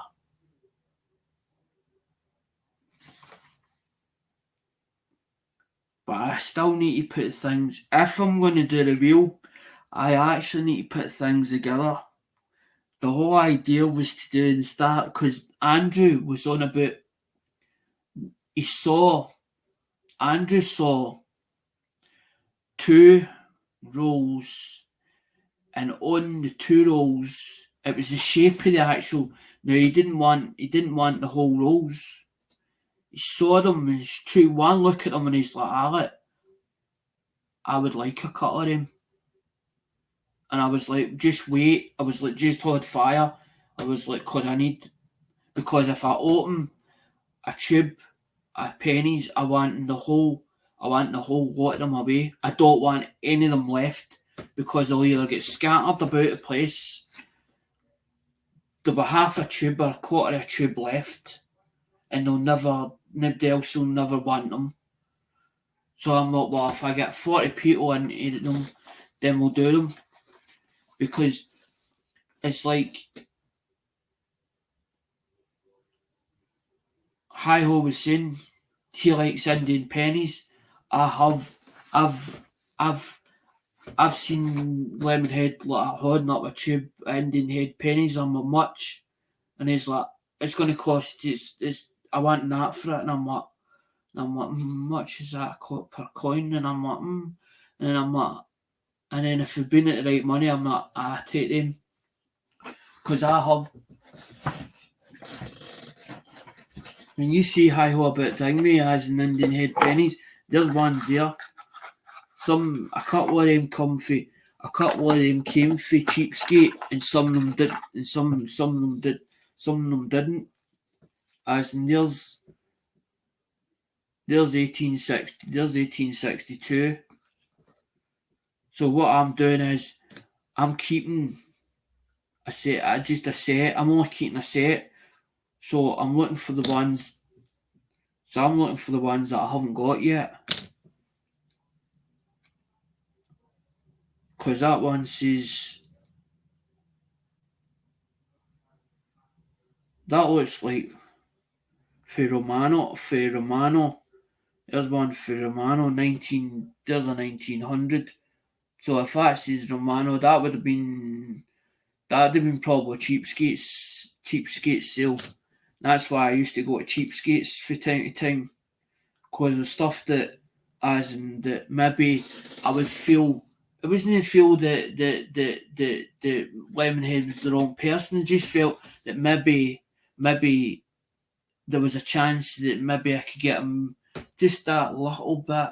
but I still need to put things, if I'm going to do the wheel, I actually need to put things together. The whole idea was to do the start, because Andrew was on about, Andrew saw 2 rolls, and on the 2 rolls, it was the shape of the actual. Now he didn't want the whole rolls. He saw them and he's true. One look at them and he's like, Alec, I would like a cut of them. And I was like, just wait. I was like, just hold fire. I was like, because if I open a tube of pennies, I want the whole lot of them away. I don't want any of them left, because they'll either get scattered about the place. There'll be half a tube or a quarter of a tube left, and nobody else will never want them. So I'm like, well, if I get 40 people into them, then we'll do them. Because it's like Hi-Ho was saying, he likes Indian pennies. I've seen Lemonhead like holding up a tube of Indian head pennies. I'm like, much, and he's like, it's going to cost. It's I want that for it, and I'm like, much is that per coin? And I'm like, and then I'm like, and then if you've been at the right money, I'm like, I take them, because I have. When you see Hi-Ho about me as an Indian head pennies, there's ones there. A couple of them came for Cheapskate, and some of them did, and some of them didn't. As in there's 1860, there's 1862. So what I'm doing is I'm keeping a set. I'm only keeping a set. So I'm looking for the ones. So I'm looking for the ones that I haven't got yet. Because that one says, that looks like for Romano. There's one for Romano, there's a 1900. So if that says Romano, that would have been probably cheapskate sale. That's why I used to go to Cheapskates from time to time, because of stuff that, as in that maybe I would feel. I wasn't feel that the Lemonhead was the wrong person. I just felt that maybe there was a chance that maybe I could get him just that little bit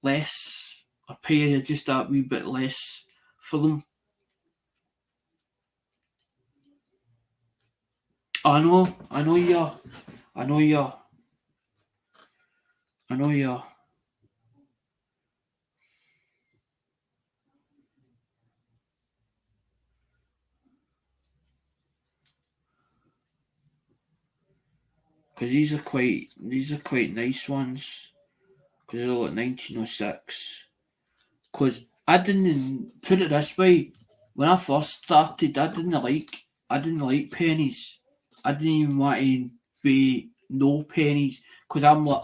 less, or pay just that wee bit less for them. I know you. Because these are quite nice ones. Because they're like 1906. Because I didn't put it this way. When I first started, I didn't like pennies. I didn't even want to be no pennies, because I'm like,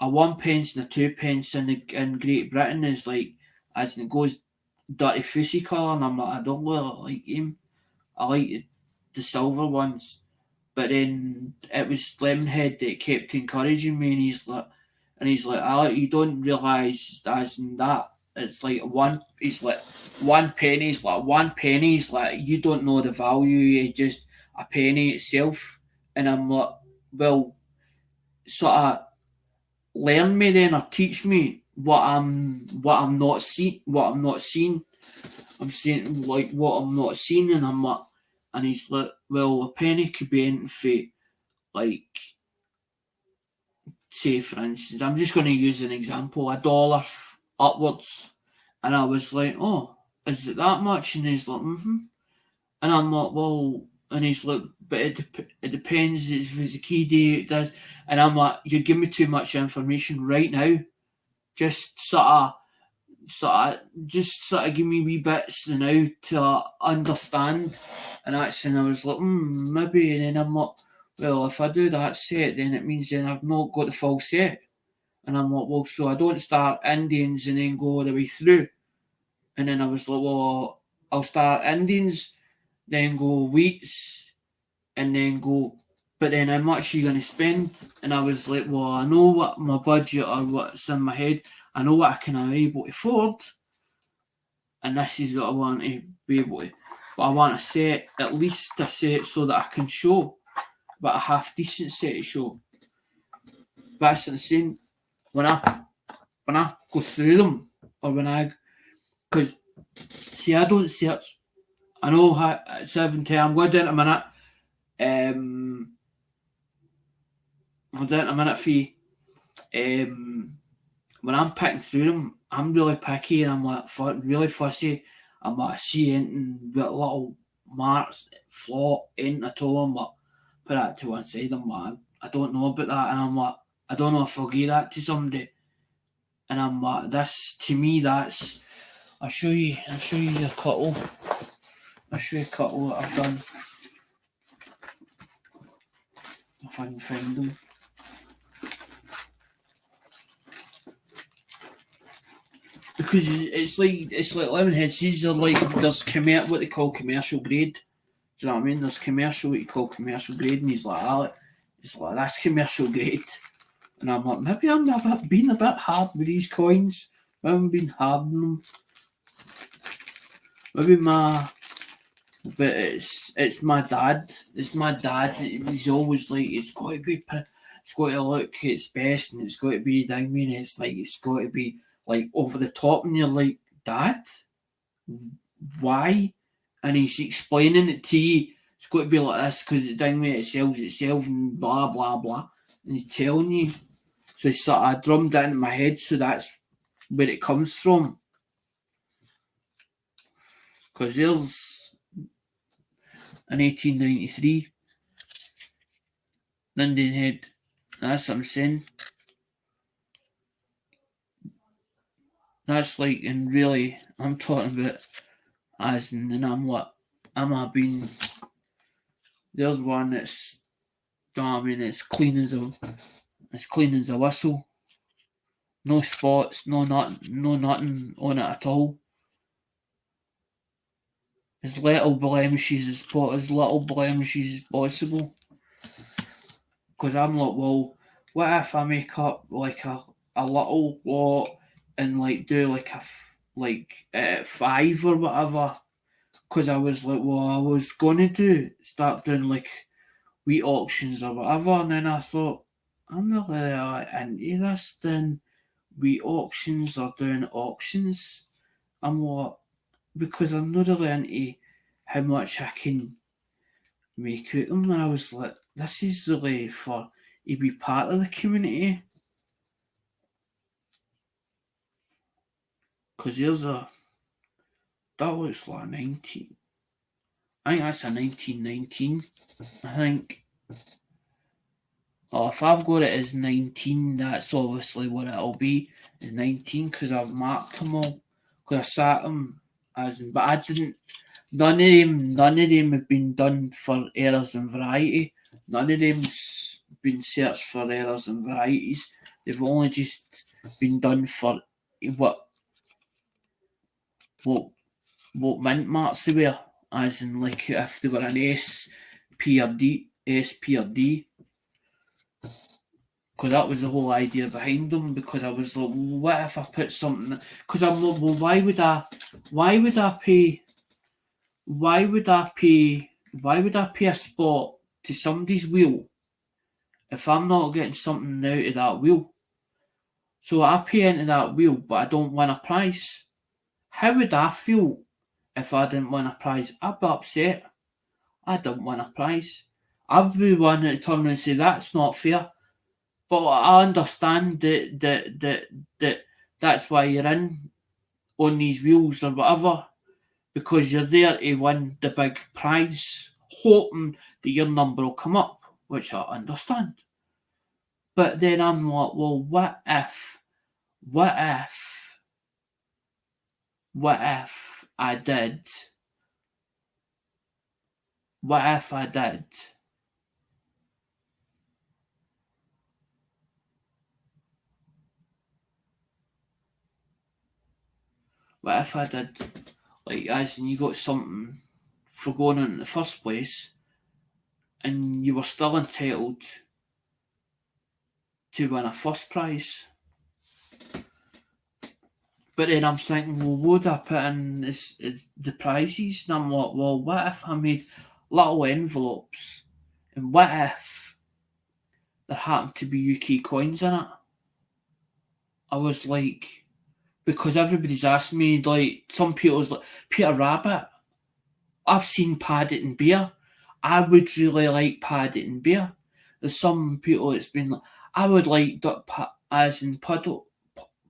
a 1 pence and a 2 pence in Great Britain is like, as it goes, dirty fussy colour, and I'm like, I don't really like him. I like the silver ones. But then it was Lemonhead that kept encouraging me, and he's like, Alec, you don't realise as in that it's like he's like 1 penny's like 1 penny's like, you don't know the value of just a penny itself. And I'm like, well, sort of learn me then, or teach me what I'm not seeing. I'm saying like what I'm not seeing, and I'm like, and he's like, well, a penny could be anything for, like, say for instance, I'm just going to use an example, $1 upwards. And I was like, oh, is it that much? And he's like, mm-hmm. And I'm like, well, and he's like, but it depends if it's a key day, it does. And I'm like, you give me too much information right now. Just sort of give me wee bits now to understand. And actually, I was like, maybe. And then I'm like, well, if I do that set, then it means then I've not got the full set. And I'm like, well, so I don't start Indians and then go all the way through. And then I was like, well, I'll start Indians, then go wheats, and then go. But then how much are you going to spend? And I was like, well, I know what my budget or what's in my head. I know what I can be able to afford. And this is what I want to be able to. But I want a set, at least a set so that I can show. But a half decent set to show. That's insane. When I go through them, or because see, I don't search. I know how at 70. I'm going down a minute. I'm down a minute for when I'm picking through them. I'm really picky and I'm like really fussy. I'm like, see anything with little marks, flaw, anything at all. I'm like, put that to one side. I'm like, I don't know about that, and I'm like, I don't know if I'll give that to somebody. And I'm like, this to me, that's. I'll show you a couple. I'll show you a couple that I've done. If I can find them. Because it's like Lemonhead says, they're like there's what they call commercial grade. Do you know what I mean? There's commercial, what you call commercial grade, and he's like, that's commercial grade. And I'm like, maybe I'm being a bit hard with these coins. Maybe I'm being hard on them. Maybe but it's my dad. It's my dad. He's always like, it's got to look its best, and it's got to be. I mean, it's like it's got to be like over the top, and you're like, Dad, why? And he's explaining it to you. It's got to be like this because it sells itself and blah blah blah. And he's telling you. So it's sort of drummed it into my head. So that's where it comes from. Because there's an 1893 Indian head. That's what I'm saying. That's like, and really, I'm talking about as in, and I'm what? Being. There's one that's, I mean, it's clean as a whistle. No spots, no nothing on it at all. As little blemishes as possible. Because I'm like, well, what if I make up like a little lot and like do like a 5 or whatever? Because I was like, well, I was gonna start doing like wheat auctions or whatever, and then I thought, I'm not really into this doing wheat auctions or doing auctions. I'm like, because I'm not really into how much I can make out them, and I was like, this is really for to be part of the community. Because that looks like 19. I think that's a 1919. I think. Well, if I've got it as 19, that's obviously what it'll be. Is 19 because I've marked them all. Because I sat them but I didn't. None of them have been done for errors and variety. None of them's been searched for errors and varieties. They've only just been done for what what mint marks they were, as in like if they were an S, P or D, S, P or D. Because that was the whole idea behind them. Because I was like, well, what if I put something? Because I'm like, well, why would I pay? Why would I pay a spot to somebody's wheel if I'm not getting something out of that wheel? So I pay into that wheel, but I don't win a prize. How would I feel if I didn't win a prize? I'd be upset. I didn't win a prize. I'd be one to turn around and say that's not fair. But I understand that that's why you're in on these wheels or whatever, because you're there to win the big prize, hoping that your number will come up, which I understand. But then I'm like, well, what if I did, what if I did, What if I did, like, as in you got something for going in the first place, and you were still entitled to win a first prize? But then I'm thinking, well, would I put in is the prizes? And I'm like, well, what if I made little envelopes, and what if there happened to be UK coins in it? I was like, because everybody's asked me, like, some people's like, Peter Rabbit, I've seen Paddington Bear. I would really like Paddington Bear. There's some people that's been like, I would like as in Puddle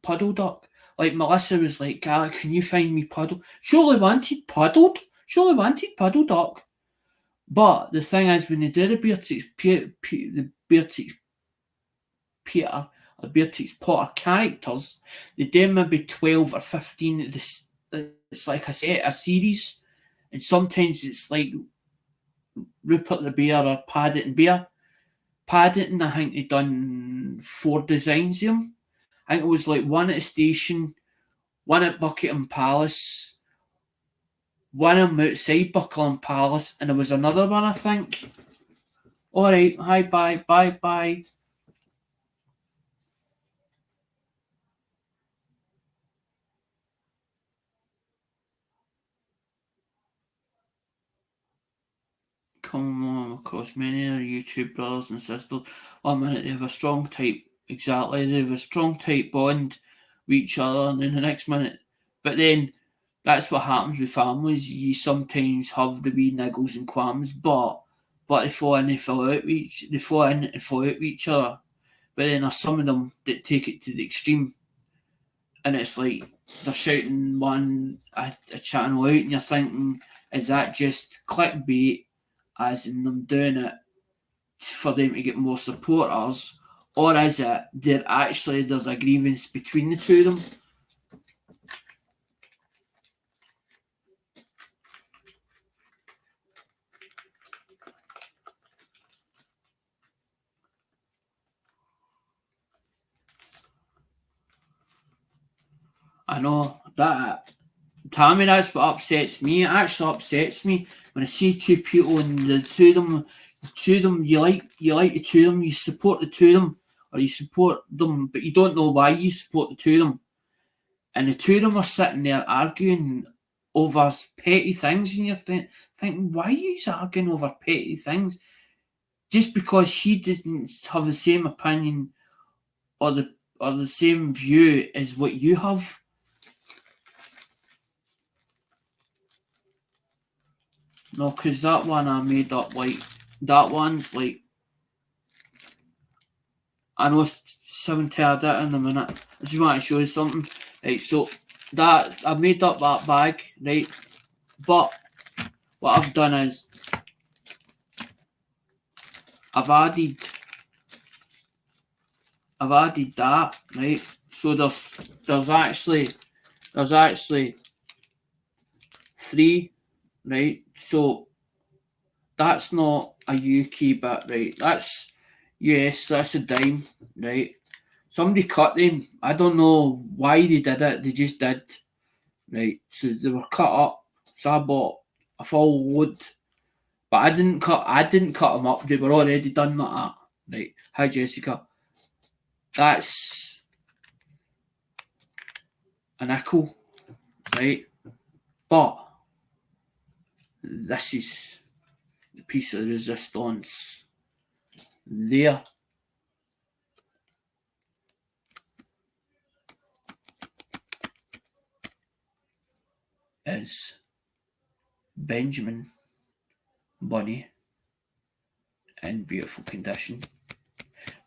Duck. Like Melissa was like, Gary, can you find me Puddle? She only wanted Puddled. She only wanted Puddle Duck. But the thing is, when they do the Beartrix Peter or Beatrix Potter characters, they do maybe 12 or 15 of this. It's like a series, and sometimes it's like Rupert the Bear or Paddington Bear. Paddington, I think they done 4 designs of them. I think it was like one at the station, one at Buckingham Palace, one of them outside Buckingham Palace, and there was another one, I think. Alright, hi, bye. Come across many of their YouTube brothers and sisters. 1 minute they have a strong type, exactly, they have a strong type bond with each other, and then the next minute. But then that's what happens with families. You sometimes have the wee niggles and qualms, but they fall in, they fall out with each other. But then there's some of them that take it to the extreme, and it's like they're shouting a channel out, and you're thinking, is that just clickbait, as in them doing it for them to get more supporters, or is it there's a grievance between the two of them? I know that, Tammy, that's what upsets me. It actually upsets me when I see two people and the two of them, you like the two of them, you support the two of them, or you support them, but you don't know why you support the two of them. And the two of them are sitting there arguing over petty things, and you're thinking, why are you arguing over petty things? Just because he doesn't have the same opinion or the same view as what you have. No, because that one I made up, like, that one's like, I know 70 I did in a minute. I just want to show you something. Right, so that I made up that bag, right? But what I've done is I've added that, right? So there's actually 3, right? So that's not a UK bit, right? That's US, that's a dime, right? Somebody cut them. I don't know why they did it, they just did. Right. So they were cut up. So I bought a full load. But I didn't cut them up, they were already done like that. Right. Hi Jessica. That's a nickel, right? But this is the piece of resistance there. Is Benjamin Bunny in beautiful condition,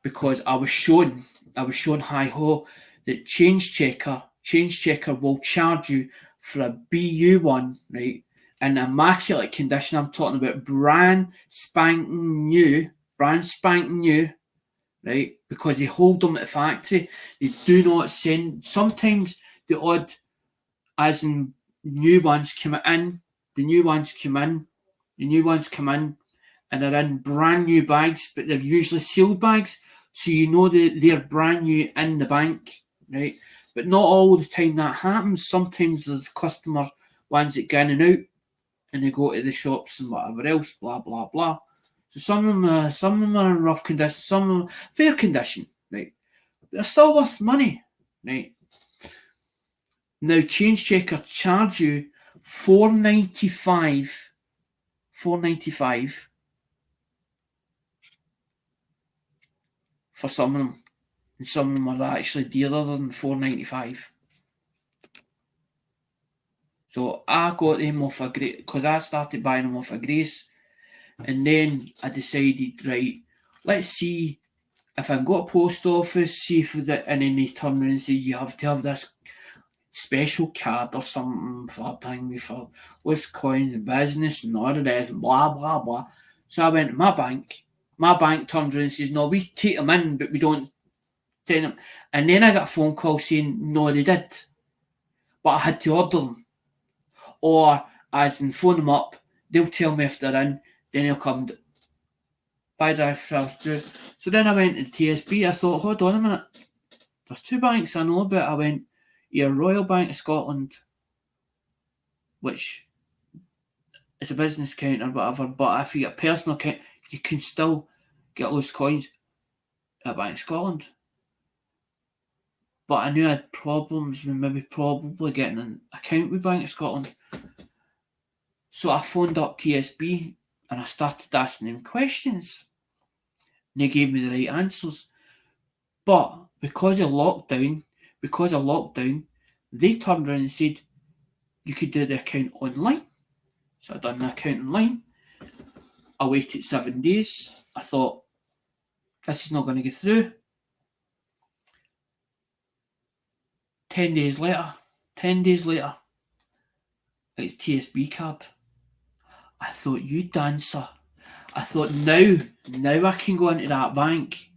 because I was shown hi ho that Change Checker will charge you for a BU one, right, in immaculate condition. I'm talking about brand spanking new, right, because they hold them at the factory. They do not send. Sometimes the odd, as in new ones come in, and they're in brand new bags, but they're usually sealed bags, so you know that they're brand new in the bank, right? But not all the time that happens. Sometimes there's customers, ones that go in and out, and they go to the shops and whatever else, blah, blah, blah. So some of them are in rough condition, some of them fair condition, right? They're still worth money, right? Now, Change Checker charge you $4.95 for some of them, and some of them are actually dearer than $4.95. So I got them off a Grace, because I started buying them off a Grace, and then I decided, right, let's see if I can go to post office, see if and then they turn around and say you have to have this special card or something for time for what's coins and business and all of this, blah blah blah. So I went to my bank. My bank turns around and says, no, we take them in, but we don't send them. And then I got a phone call saying, no, they did, but I had to order them. Or as in phone them up, they'll tell me if they're in, then they'll come by drive through. So then I went to TSB. I thought, hold on a minute, there's two banks I know about. I went, your Royal Bank of Scotland, which is a business account or whatever, but if you get a personal account, you can still get loose coins at Bank of Scotland. But I knew I had problems with probably getting an account with Bank of Scotland. So I phoned up TSB and I started asking them questions. And they gave me the right answers. But because of lockdown, they turned around and said, you could do the account online. So I done the account online. I waited 7 days. I thought, this is not going to get through. 10 days later, it's TSB card. I thought, you dancer. I thought, now I can go into that bank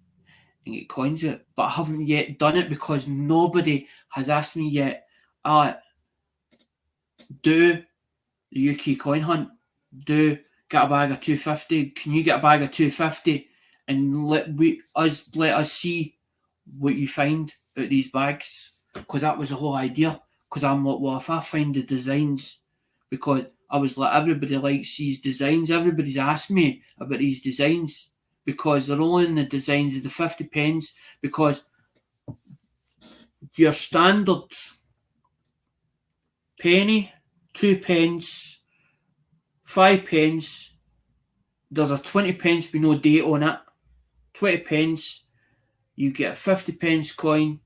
and get coins out. But I haven't yet done it because nobody has asked me yet, do the UK coin hunt, do get a bag of 250, can you get a bag of 250 and let us see what you find out these bags? Because that was the whole idea. Because I'm like, well, if I find the designs, because I was like, everybody likes these designs, everybody's asked me about these designs, because they're only in the designs of the 50 pence, because your standard penny, 2 pence, 5 pence, there's a 20 pence with no date on it, 20 pence, you get a 50 pence coin,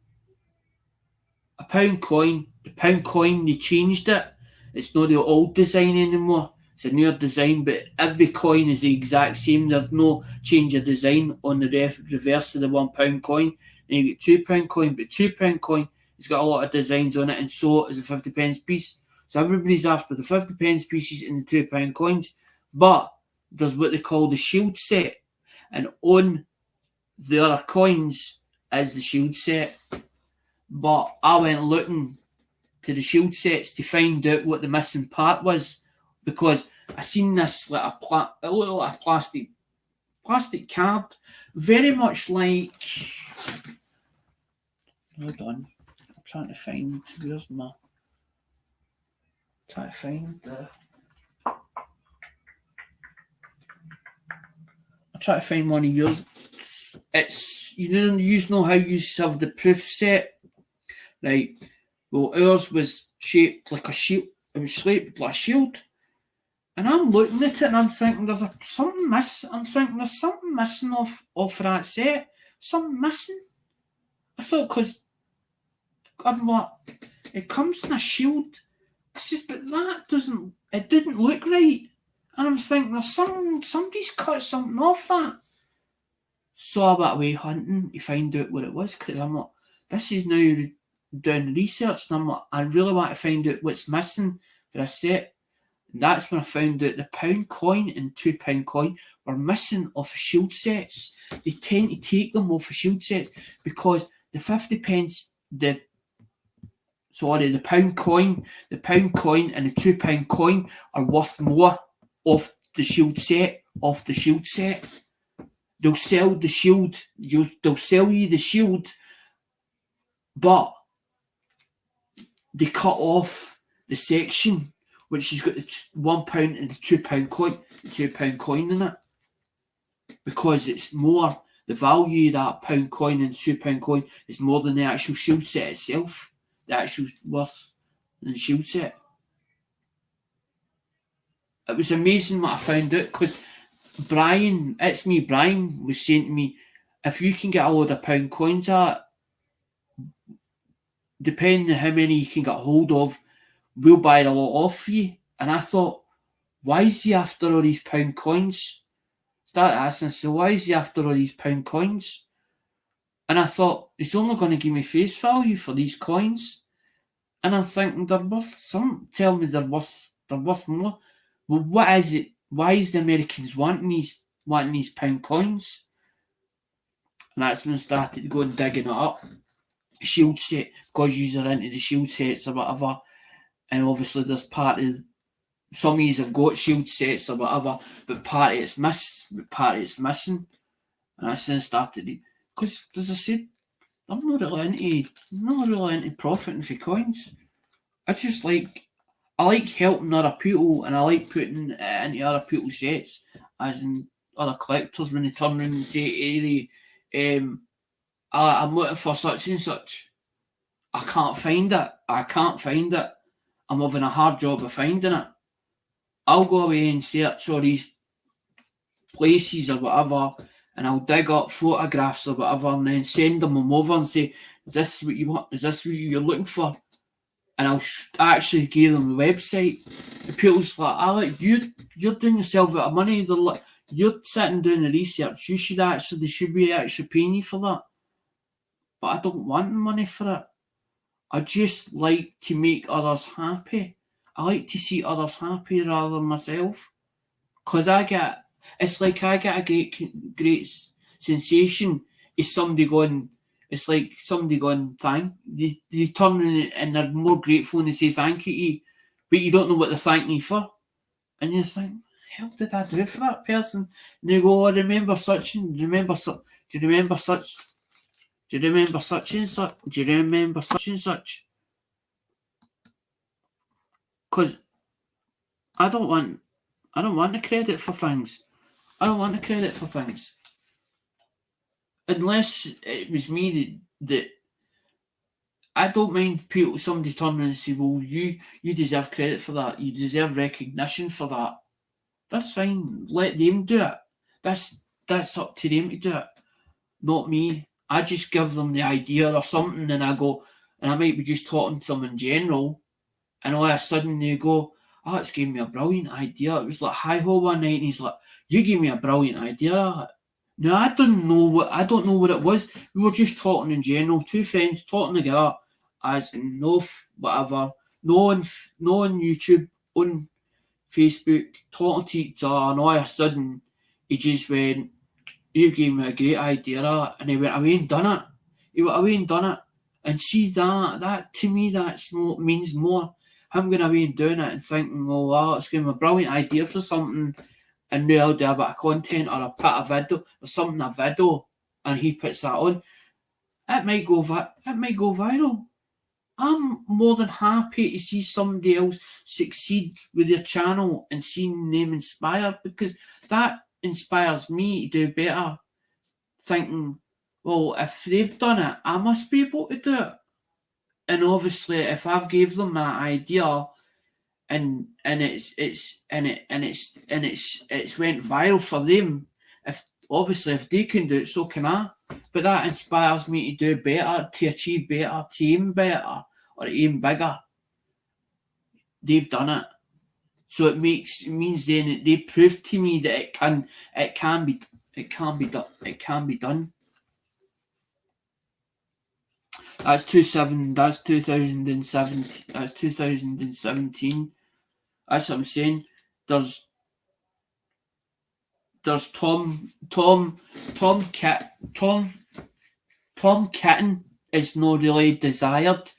a pound coin. The pound coin, they changed it. It's not the old design anymore. It's a newer design, but every coin is the exact same. There's no change of design on the reverse of the £1 coin. And you get £2 coin, but £2 coin has got a lot of designs on it, and so is a 50 pence piece. So everybody's after the 50 pence pieces and the £2 coins. But there's what they call the shield set. And on the other coins is the shield set. But I went looking to the shield sets to find out what the missing part was, because I seen this like it looked like a plastic card, very much like. Hold on, I'm trying to find. Where's my? Trying to find the. I try to find one of yours. It's you know how you have the proof set, right? Well, ours was shaped like a shield. It was shaped like a shield. And I'm looking at it and I'm thinking there's something missing. I'm thinking there's something missing off that set. Something missing. I thought, because I'm like, it comes in a shield. I says, but it didn't look right. And I'm thinking there's somebody's cut something off that. So I went away hunting to find out what it was, because I'm like, this is now doing research, and I'm like, I really want to find out what's missing for a set. And that's when I found out the £1 coin and £2 coin were missing off of shield sets. They tend to take them off of shield sets because the 50 pence, the £1 coin, the £1 coin and the £2 coin are worth more off the shield set. They'll sell the shield. They'll sell you the shield, but they cut off the section which has got the £1 and the £2 coin, the £2 coin in it, because it's more, the value of that pound coin and £2 coin is more than the actual shield set itself, the actual worth in the shield set. It was amazing what I found out, because Brian was saying to me, if you can get a load of pound coins at, depending on how many you can get hold of, we'll buy a lot off for you. And I thought, why is he after all these pound coins? Started asking, so why is he after all these pound coins? And I thought, he's only going to give me face value for these coins. And I'm thinking, they're worth some. Tell me they're worth more. Well, what is it? Why is the Americans wanting these pound coins? And that's when I started going digging it up. Shield set, because you're into the shield sets or whatever. And obviously there's part of, some of these have got shield sets or whatever, but part of it's missing. And I then started, because as I said, I'm not really into profiting for coins. I like helping other people, and I like putting it into other people's sets, as in other collectors when they turn around and say, hey, I'm looking for such and such. I can't find it. I'm having a hard job of finding it. I'll go away and search all these places or whatever, and I'll dig up photographs or whatever, and then send them over and say, is this what you want? Is this what you're looking for? And I'll actually give them a website. And people's like, you're doing yourself out of money. They're like, you're sitting doing the research. They should be actually paying you for that. But I don't want money for it. I just like to make others happy. I like to see others happy rather than myself. Because I get a great sensation of somebody going, it's like somebody going, they turn around and they're more grateful and they say thank you to you, but you don't know what they're thanking you for. And you think, what the hell did I do for that person? And you go, do you remember such and such? Because I don't want the credit for things. Unless it was me that I don't mind somebody turning and say, well, you deserve credit for that. You deserve recognition for that. That's fine. Let them do it. That's up to them to do it, not me. I just give them the idea or something, and I go, and I might be just talking to them in general, and all of a sudden they go, oh, it's gave me a brilliant idea. It was like hi-ho one night, and he's like, you gave me a brilliant idea. No, I don't know what it was. We were just talking in general, two friends talking together, as in no whatever, no on YouTube, on Facebook, talking to each other, and all of a sudden he just went, you gave me a great idea, and he went away and done it. And see that to me, means more. Him going away and doing it and thinking, oh wow, it's giving me a brilliant idea for something, and now I'll do a bit of content or I'll put a video or something, a video, and he puts that on. It might go viral. I'm more than happy to see somebody else succeed with their channel and seeing them inspired, because that inspires me to do better. Thinking, well, if they've done it, I must be able to do it. And obviously, if I've gave them that idea, and it's went viral for them, if they can do it, so can I. But that inspires me to do better, to achieve better, to aim better, or aim bigger. They've done it, so it means then they proved to me that it can be done. That's 2017. That's 2017. That's what I'm saying. There's Tom Kitten is not really desired.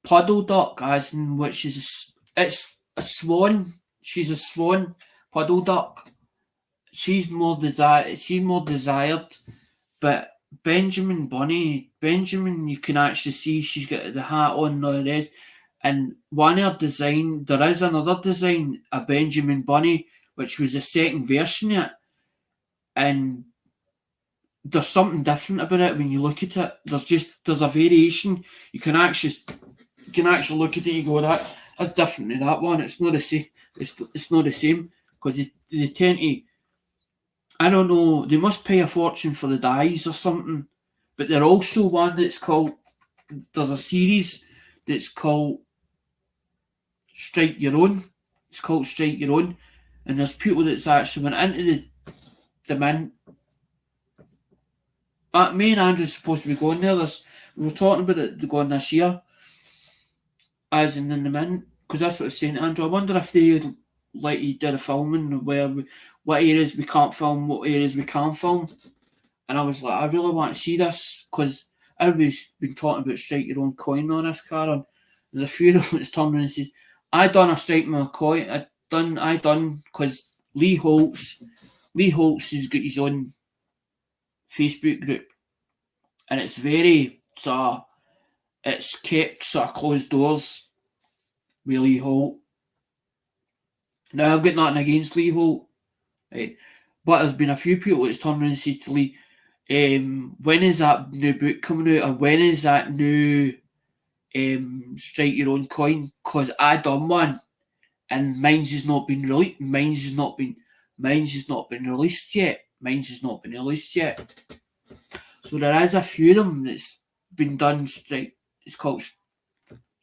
Puddle Duck, as in which is it's a swan. She's a swan. Puddle Duck. She's more desired. But Benjamin, you can actually see she's got the hat on and all the rest. And one of design, there is another design, a Benjamin Bunny, which was the second version of it, and there's something different about it when you look at it. There's a variation. You can actually look at it. You go, that's different than that one. It's not the same. It's not the same because they tend to. I don't know. They must pay a fortune for the dyes or something. But they're also one that's called. There's a series that's called Strike Your Own. It's called Strike Your Own, and there's people that's actually went into the mint. Me and Andrew's supposed to be going there. We were talking about it going this year, as in the mint, because that's what I was saying to Andrew. I wonder if they let you do the filming what areas we can't film, what areas we can film. And I was like, I really want to see this because everybody's been talking about strike your own coin on this car. And there's a few of them that's turned around and says, I done a strike my coin. I done because Lee Holtz has got his own Facebook group, and it's very it's kept sort of closed doors with Lee Holt. Now I've got nothing against Lee Holt, right? But there's been a few people that's turned around and said to Lee, when is that new book coming out, or when is that new Strike Your Own Coin? Because I done one, and mine's has not been released. Mine's has not been released yet. So there is a few of them that's been done straight. It's called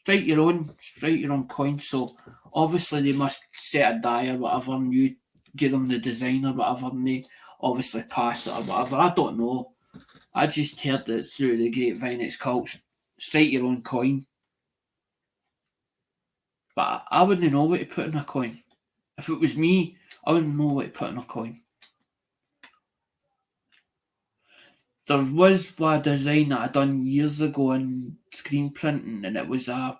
Strike Your Own Coin. So obviously they must set a die or whatever, and you give them the design or whatever, and they obviously pass it or whatever. I don't know. I just heard it through the grapevine. It's called Strike Your Own Coin. But I wouldn't know what to put in a coin. If it was me, I wouldn't know what to put in a coin. There was one design that I done years ago in screen printing, and it was like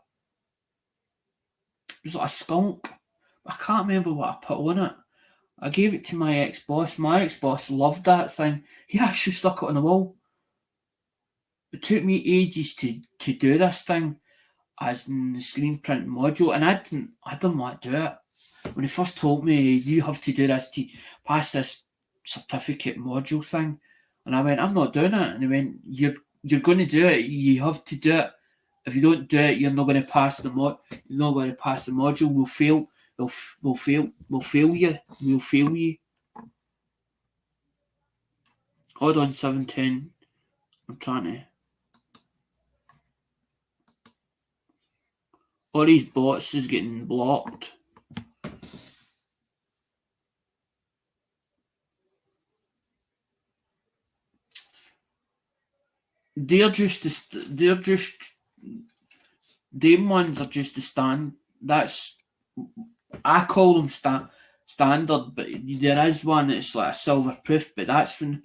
a skunk. I can't remember what I put on it. I gave it to my ex-boss. My ex-boss loved that thing. He actually stuck it on the wall. It took me ages to do this thing as in the screen print module, and I didn't want to do it. When he first told me, you have to do this to pass this certificate module thing, and I went, I'm not doing it. And he went, you're going to do it. You have to do it. If you don't do it, you're not going to pass the You're not going to pass the module. We'll fail. We'll fail you. We'll fail you. Hold on, 710. I'm trying to. All these bots is getting blocked. Them ones are just the stand. I call them standard, but there is one that's like a silver proof, but that's when the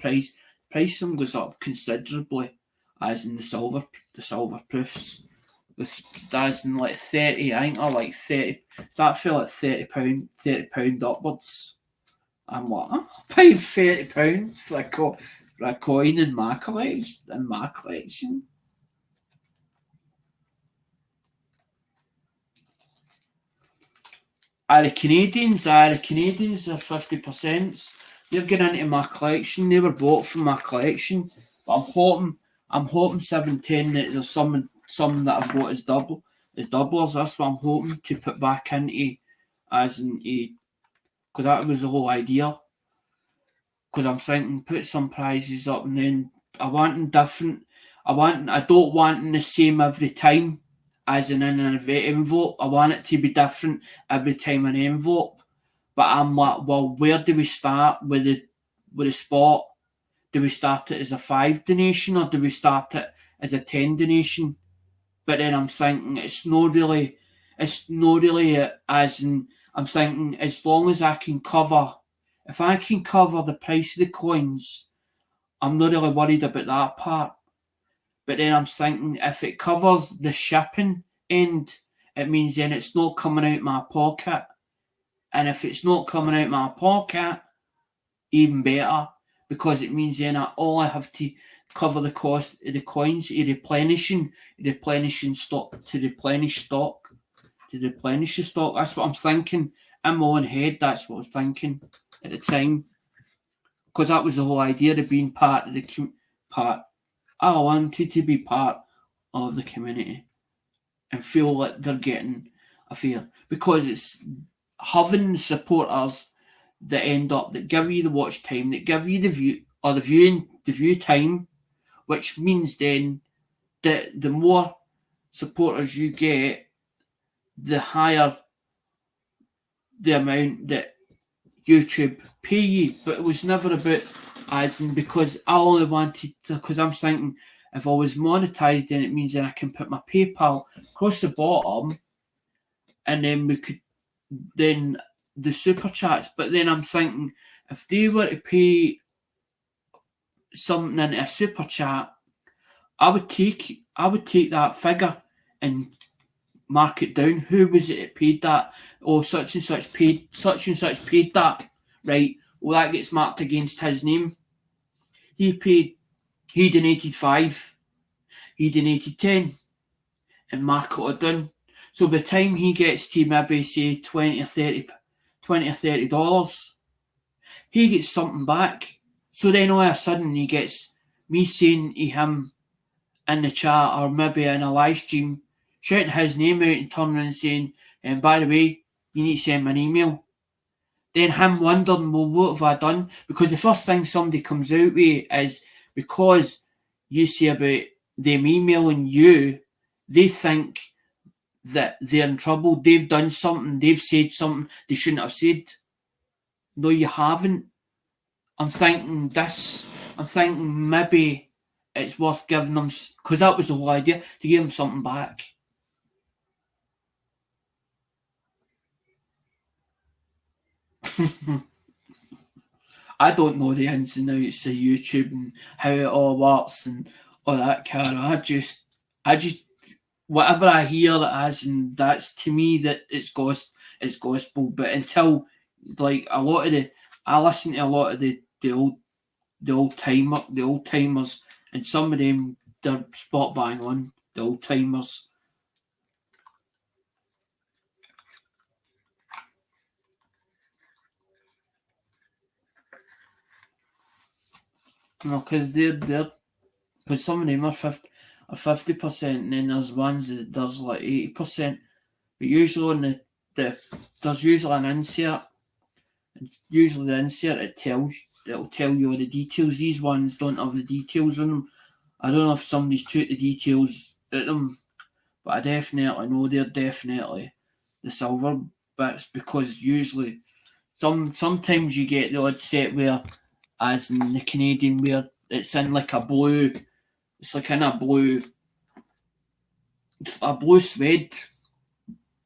price of them goes up considerably, as in the silver proofs. That's in like 30, I think, or like 30. Start feel like £30 upwards. I'm like, I'm paying £30 for a coin in my collection. The Canadians are 50%. They're getting into my collection. They were bought from my collection. But I'm hoping 710 that there's some that I've got as doublers. That's what I'm hoping to put back into, as in because that was the whole idea. Because I'm thinking put some prizes up, and then I want them different. I don't want them the same every time, as in an envelope. I want it to be different every time an envelope. But I'm like, well, where do we start with the spot? Do we start it as a 5 donation, or do we start it as a 10 donation? But then I'm thinking it's not really as in, I'm thinking as long as I can cover, if I can cover the price of the coins, I'm not really worried about that part. But then I'm thinking if it covers the shipping end, it means then it's not coming out my pocket. And if it's not coming out my pocket, even better, because it means then all I have to cover the cost of the coins, replenishing stock, to replenish stock. replenish the stock. That's what I'm thinking in my own head. That's what I was thinking at the time, because that was the whole idea of being part of the part. I wanted to be part of the community and feel like they're getting a fair, because it's having the supporters that end up, that give you the watch time, that give you the view, or the view time, which means then that the more supporters you get, the higher the amount that YouTube pay you. But it was never about, as in, because I only wanted to, because I'm thinking if I was monetized, then it means that I can put my PayPal across the bottom, and then we could, then the super chats. But then I'm thinking, if they were to pay something into a super chat, I would take that figure and mark it down. Who was it that paid that? Oh, such and such paid that. Right. Well, that gets marked against his name. He donated 5. He donated 10. And mark it all down. So by the time he gets to maybe say $20 or $30, he gets something back. So then all of a sudden he gets me saying to him in the chat, or maybe in a live stream, shouting his name out and turning and saying, and by the way, you need to send me an email. Then him wondering, well, what have I done? Because the first thing somebody comes out with is, because you say about them emailing you, they think that they're in trouble. They've done something. They've said something they shouldn't have said. No, you haven't. I'm thinking maybe it's worth giving them, because that was the whole idea, to give them something back. I don't know the ins and outs of YouTube and how it all works and all that kind of. I just whatever I hear it is, and that's to me that it's gospel. But until, like, I listen to a lot of the old timers, and some of them, they're spot bang on, the old timers. You know, because because some of them are 50%, and then there's ones that there's like 80%. But usually on there's usually an insert. And usually the insert, it'll tell you all the details. These ones don't have the details on them. I don't know if somebody's took the details at them, but I definitely know they're definitely the silver bits, because usually sometimes you get the odd set where, as in the Canadian, where it's in like a blue, it's like in a blue suede,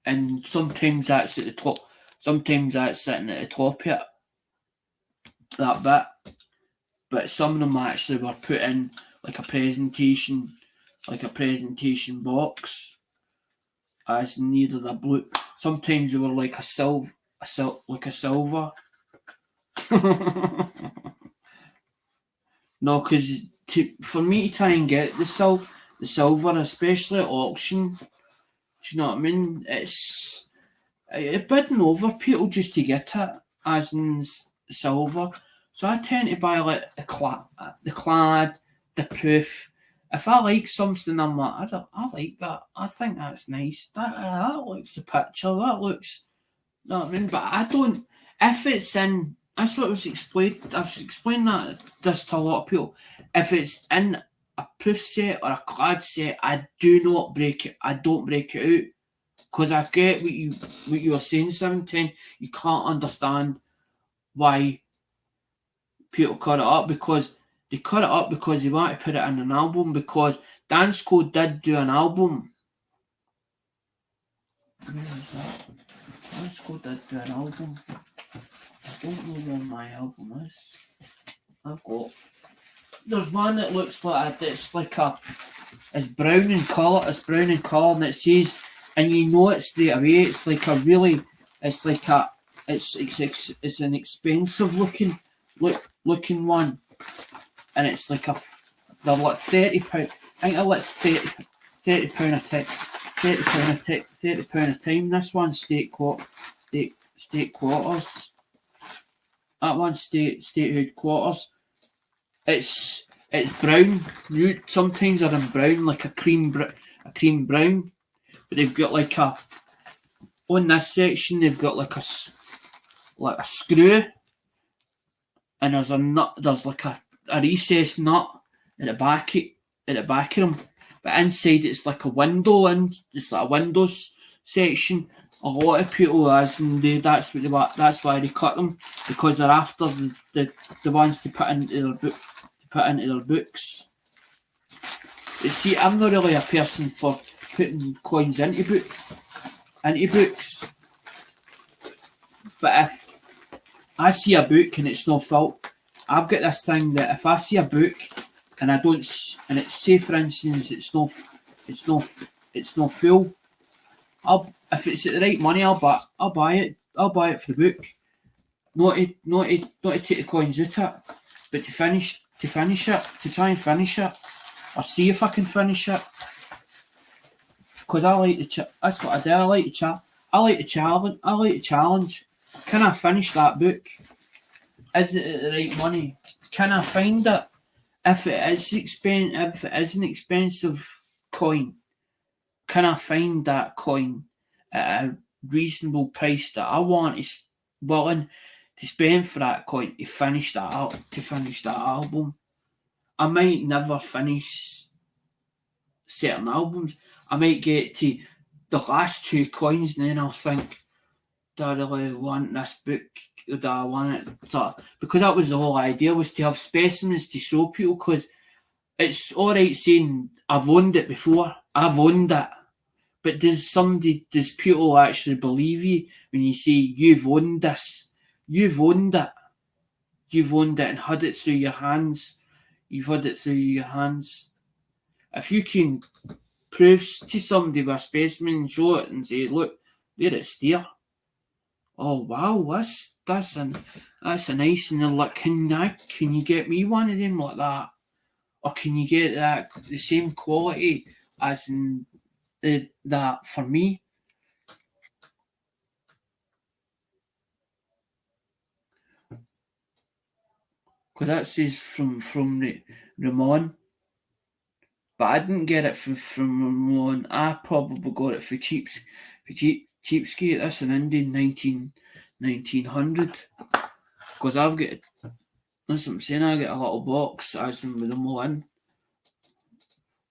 and sometimes that's at the top, sometimes that's sitting at the top of it, that bit. But some of them actually were put in like a presentation box, as near the blue. Sometimes they were like a silver. No, because for me to try and get the silver, especially at auction, do you know what I mean? It's bidding over people just to get it, as in silver. So I tend to buy like the clad, the proof. If I like something, I'm like, I like that. I think that's nice. That looks the picture. That looks, you know what I mean? But I don't. If it's in, that's what was explained. I've explained this to a lot of people. If it's in a proof set or a clad set, I do not break it. I don't break it out, because I get what you were saying, 710. You can't understand why people cut it up, because they cut it up because they want to put it in an album, because Dansko did do an album. Where is that? Dansko did do an album. I don't know where my album is. There's one that looks like it's brown in colour. It's brown in colour, and it says, and you know it straight away. It's like a really, it's like a, it's an expensive looking one, and it's like they're like £30. I think they're like £30 a tick. £30 a time. This one's state quarters. That one's statehood quarters. It's brown. Sometimes they're in brown, like a cream brown. But they've got like on this section they've got like a screw, and there's a nut. There's like a recessed nut at the back of them. But inside it's like a window, and it's like a windows section. A lot of people that's why they cut them, because they're after the ones to put into their books. You see, I'm not really a person for putting coins into books. But if I see a book and it's no fault, I've got this thing that if I see a book and I don't, and it's, say for instance, it's no full, if it's at the right money, I'll buy it. I'll buy it for the book. Not to take the coins out of it, but to try and finish it, or see if I can finish it. Because I like that's what I do. I like the challenge. Can I finish that book? Is it at the right money? Can I find it? If it is an expensive coin, can I find that coin at a reasonable price that I want is willing to spend for that coin to finish that album? I might never finish certain albums. I might get to the last 2 coins and then I'll think, do I really want this book? Do I want it? So, because that was the whole idea, was to have specimens to show people, because it's alright saying I've owned it before, I've owned it, but does people actually believe you when you say you've owned this? You've owned it and had it through your hands. You've had it through your hands. If you can prove to somebody with a specimen and show it and say, look, there it's there. Oh wow, that's a nice, and they're like, can you get me one of them like that? Or can you get the same quality as in that for me? Because that says from Ramon, but I didn't get it from Ramon. I probably got it for Cheapskate. That's an Indian 1900. Because I've got, that's what I'm saying, I get a little box as in with them all in,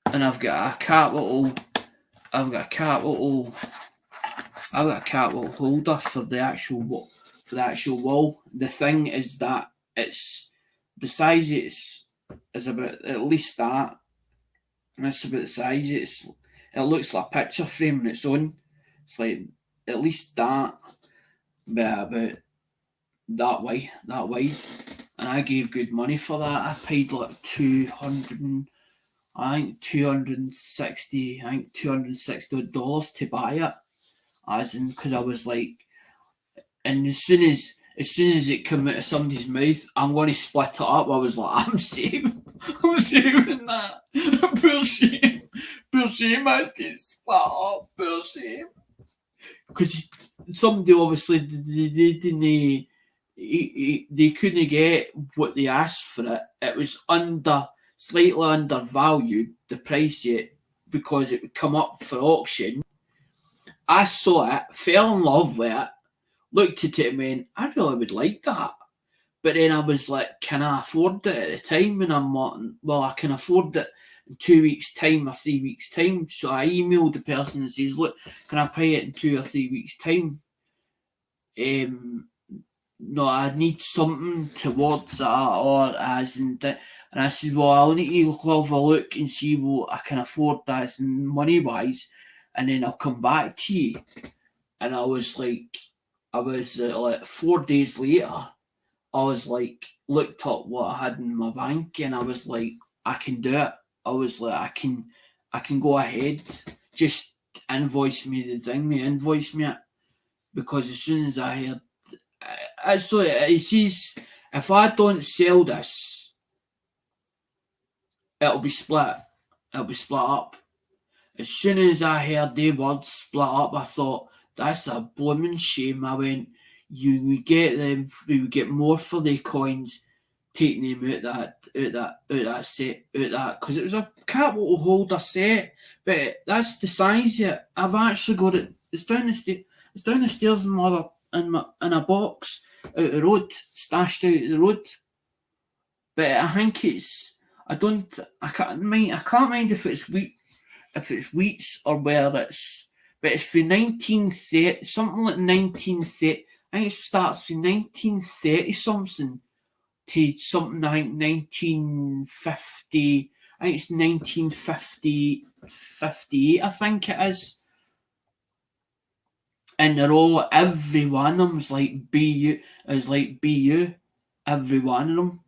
and I've got a capital holder for the actual wall. The thing is that it's the size is about at least that, and that's about the size. It looks like a picture frame on its own. It's like at least that, but about that wide, and I gave good money for that. I paid like $260 to buy it, as in, because I was like, and as soon as it came out of somebody's mouth, I'm going to split it up. I was like, I'm saving that. Poor shame, I was getting split up. Poor shame. Because somebody obviously they didn't. They couldn't get what they asked for it. It was slightly undervalued, the price yet, because it would come up for auction. I saw it, fell in love with it, looked at it and went, I really would like that. But then I was like, can I afford it at the time? And I'm like, well, I can afford it in 2 weeks' time or 3 weeks' time. So I emailed the person and says, look, can I pay it in 2 or 3 weeks' time? No, I need something towards that, or as in that. And I said, well, I'll need to have a look and see what I can afford as in money wise, and then I'll come back to you. And I was like 4 days later, I was like, looked up what I had in my bank, and I was like, I can do it. I was like, I can go ahead, just invoice me it, because as soon as I heard, so he says, if I don't sell this, it'll be split up. as soon as I heard they words split up, I thought, that's a blooming shame. I went, you would get them, we would get more for the coins taking them out that set, out that, because it was a capital holder set, but that's the size yet. I've actually got it. It's down the stairs in a box out the road, stashed out the road. But I think it's. I can't mind if it's wheats or where it's. But it's for 1930, something like 1930. I think it starts from 1930 something to something like 1950. I think it's 1950, 58, I think it is. And they're all, every one of them's like BU, every one of them.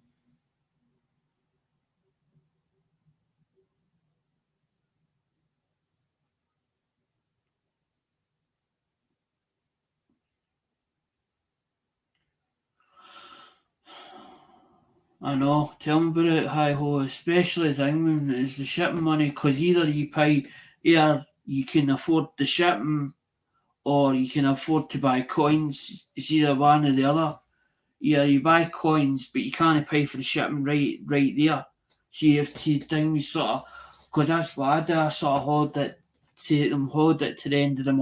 I know, tell me about it, hi ho, especially the thing when it's the shipping money, because either you can afford the shipping or you can afford to buy coins. It's either one or the other. Yeah, you buy coins, but you can't pay for the shipping right there. So you have to thing sort of, because that's what I do. I sort of hold it to the end of the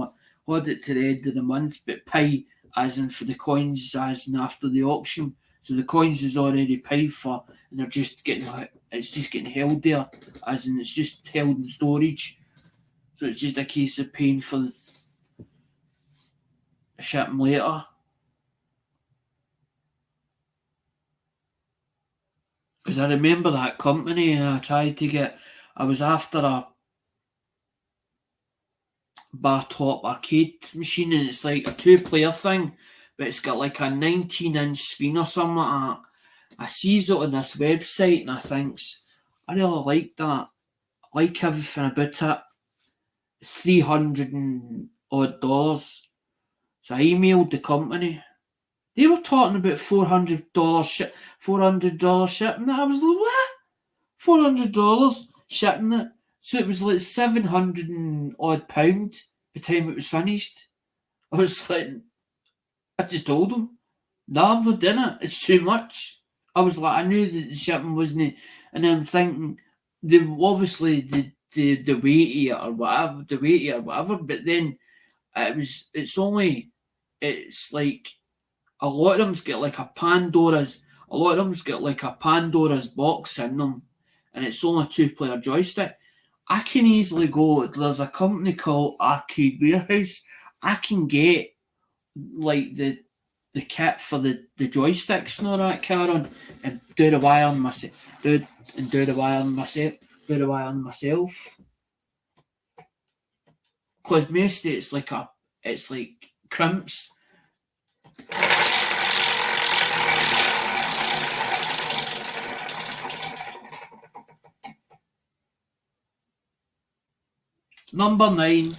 month, but pay as in for the coins as in after the auction. So the coins is already paid for, and it's just getting held there, as in it's just held in storage. So it's just a case of paying for the shipping later. Because I remember that company, I was after a bar top arcade machine, and it's like a 2-player thing, but it's got like a 19-inch screen or something like that. I sees it on this website and I thinks, I really like that. I like everything about it. $300 and odd dollars. So I emailed the company. They were talking about $400 shipping it. I was like, what? $400 shipping it. So it was like 700 and odd pound by the time it was finished. I was like, I just told them, no, I'm not doing it. It's too much. I was like, I knew that the shipping wasn't, and I'm thinking, they obviously the weighty or whatever, but then it's like a lot of them's got like a lot of them's got like a Pandora's box in them, and it's only a 2-player joystick. I can easily go, there's a company called Arcade Warehouse. I can get like the kit for the joysticks and all that Karen, and do the wiring myself. Do the wiring myself. Because mostly it's like crimps. Number 9.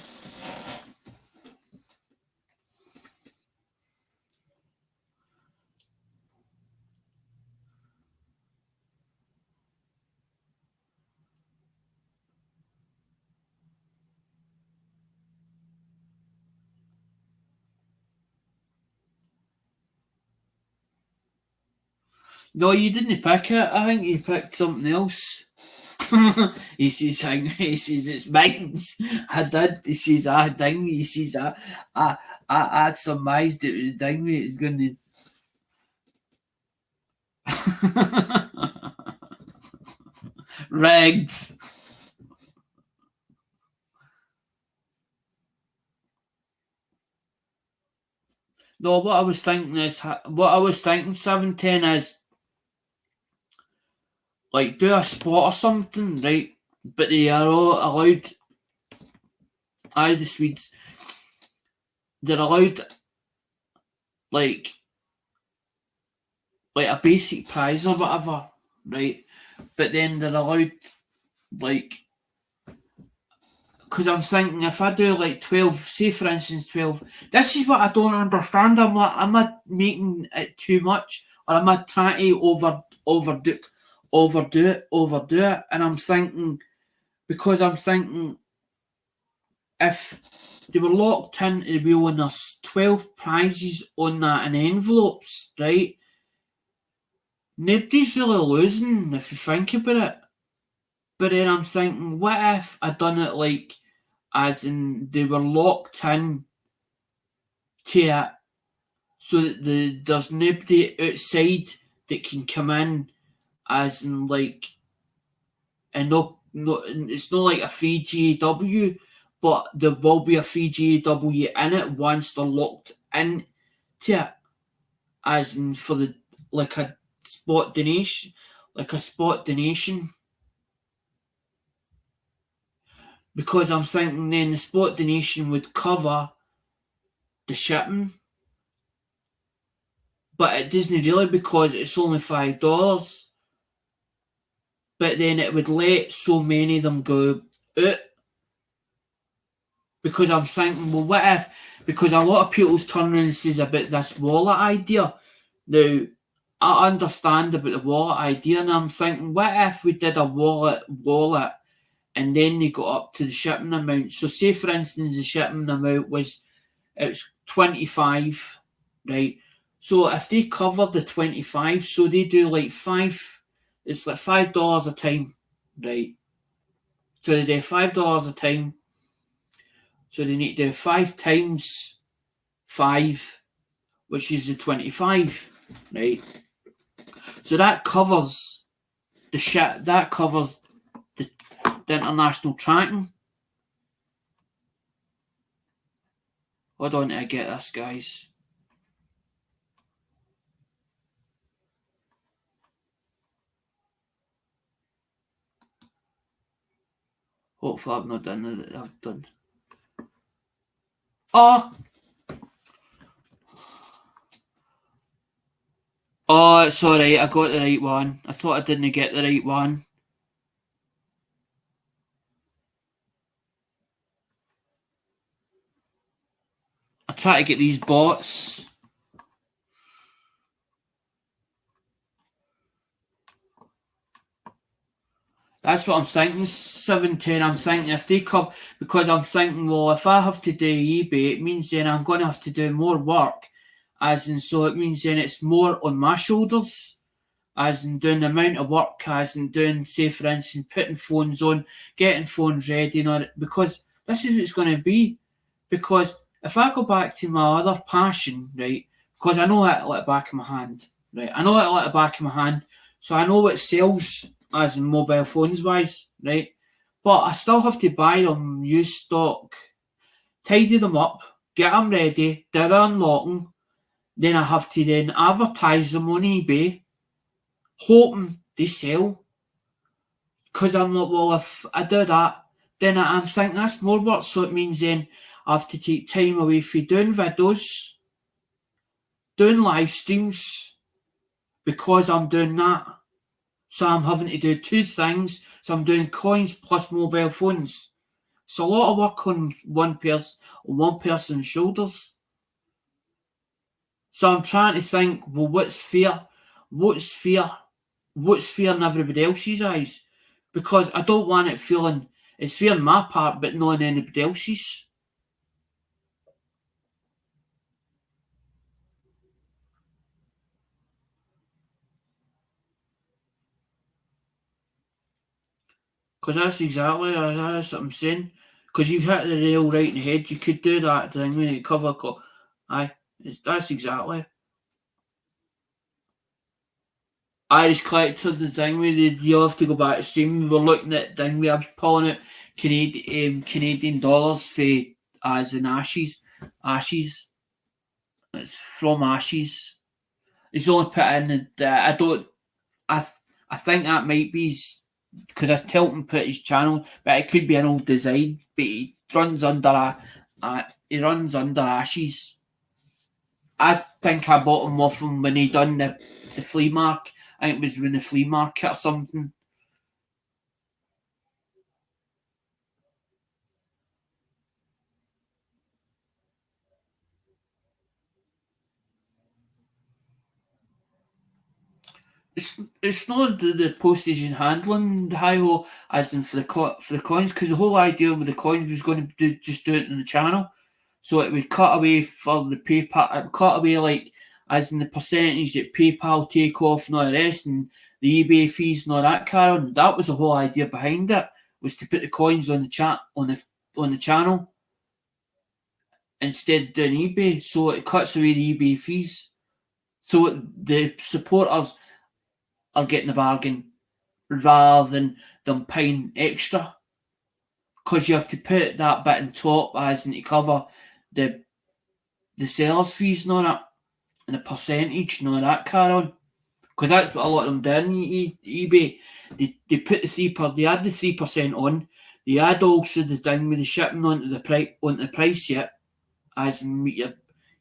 No, you didn't pick it. I think you picked something else. he says, it's mine. I did. He says, I ding. He says, I surmised it was ding. It was going to. Rigged. No, what I was thinking 710 is like do a spot or something, right? But they are all allowed. The Swedes, they're allowed like a basic prize or whatever, right? But then they're allowed like, because I'm thinking if I do like 12, say for instance 12, this is what I don't understand. I'm like, am I making it too much, or am I trying to overdo it? And I'm thinking, because I'm thinking if they were locked into the wheel and there's 12 prizes on that in envelopes, right? Nobody's really losing if you think about it. But then I'm thinking, what if I done it like, as in they were locked in to it, so that there's nobody outside that can come in, as in like, and it's not like a free GAW, but there will be a free GAW in it once they're locked in to it, as in for the like a spot donation, because I'm thinking then the spot donation would cover the shipping, but it doesn't really because it's only $5. But then it would let so many of them go out, because I'm thinking, well, what if? Because a lot of people's turn around and says about this wallet idea. Now, I understand about the wallet idea, and I'm thinking, what if we did a wallet, and then they got up to the shipping amount? So, say for instance, the shipping amount was 25, right? So if they cover the 25, so they do like it's like $5 a time, right? So they do $5 a time. So they need to do 5 times 5, which is the 25, right? So that covers that covers the international tracking. Hold on to get this, guys. Hopefully I've not done it. I've done. Oh, it's alright. I got the right one. I thought I didn't get the right one. I try to get these bots. That's what I'm thinking, 710. I'm thinking if they come, because I'm thinking, well, if I have to do eBay, it means then I'm going to have to do more work, as in, so it means then it's more on my shoulders, as in doing the amount of work, as in doing, say, for instance, putting phones on, getting phones ready, because this is what it's going to be. Because if I go back to my other passion, right, because I know it like the back of my hand, right, I know it like the back of my hand, so I know what sells, as in mobile phones wise, right, but I still have to buy them used stock, tidy them up, get them ready, do the unlocking, then I have to then advertise them on eBay, hoping they sell. Because I'm like, well, if I do that, then I'm thinking that's more work. So it means then I have to take time away from doing videos, doing live streams, because I'm doing that. So I'm having to do two things. So I'm doing coins plus mobile phones. It's a lot of work on one person's shoulders. So I'm trying to think, well, what's fair? What's fair? What's fair in everybody else's eyes? Because I don't want it feeling it's fair on my part, but not on anybody else's. Because that's what I'm saying. Because you hit the nail right in the head. You could do that thing when you cover. Aye, that's exactly. Irish collector, the thing where you have to go back to stream. We were looking at the thing we are pulling out Canadian dollars for as in ashes. It's from ashes. He's only put in the. I don't. I think that might be because I Tilton put his channel, but it could be an old design. But he runs under ashes. I think I bought him off him when he done the flea market. I think it was when the flea market or something. it's not the postage and handling high ho as in for the coins, because the whole idea with the coins was going to just do it in the channel, so it would cut away for the PayPal. It would cut away like as in the percentage that PayPal take off and all the rest, and the eBay fees and all that carry on. That was the whole idea behind it, was to put the coins on the chat on the channel instead of doing eBay, so it cuts away the eBay fees. So the supporters are getting the bargain rather than them paying extra, because you have to put that bit on top as in to cover the the sellers fees and all that, and the percentage and all that carry on. Because that's what a lot of them did in eBay. They put the they add the 3% on. They add also the thing with the shipping onto the price yet, as in what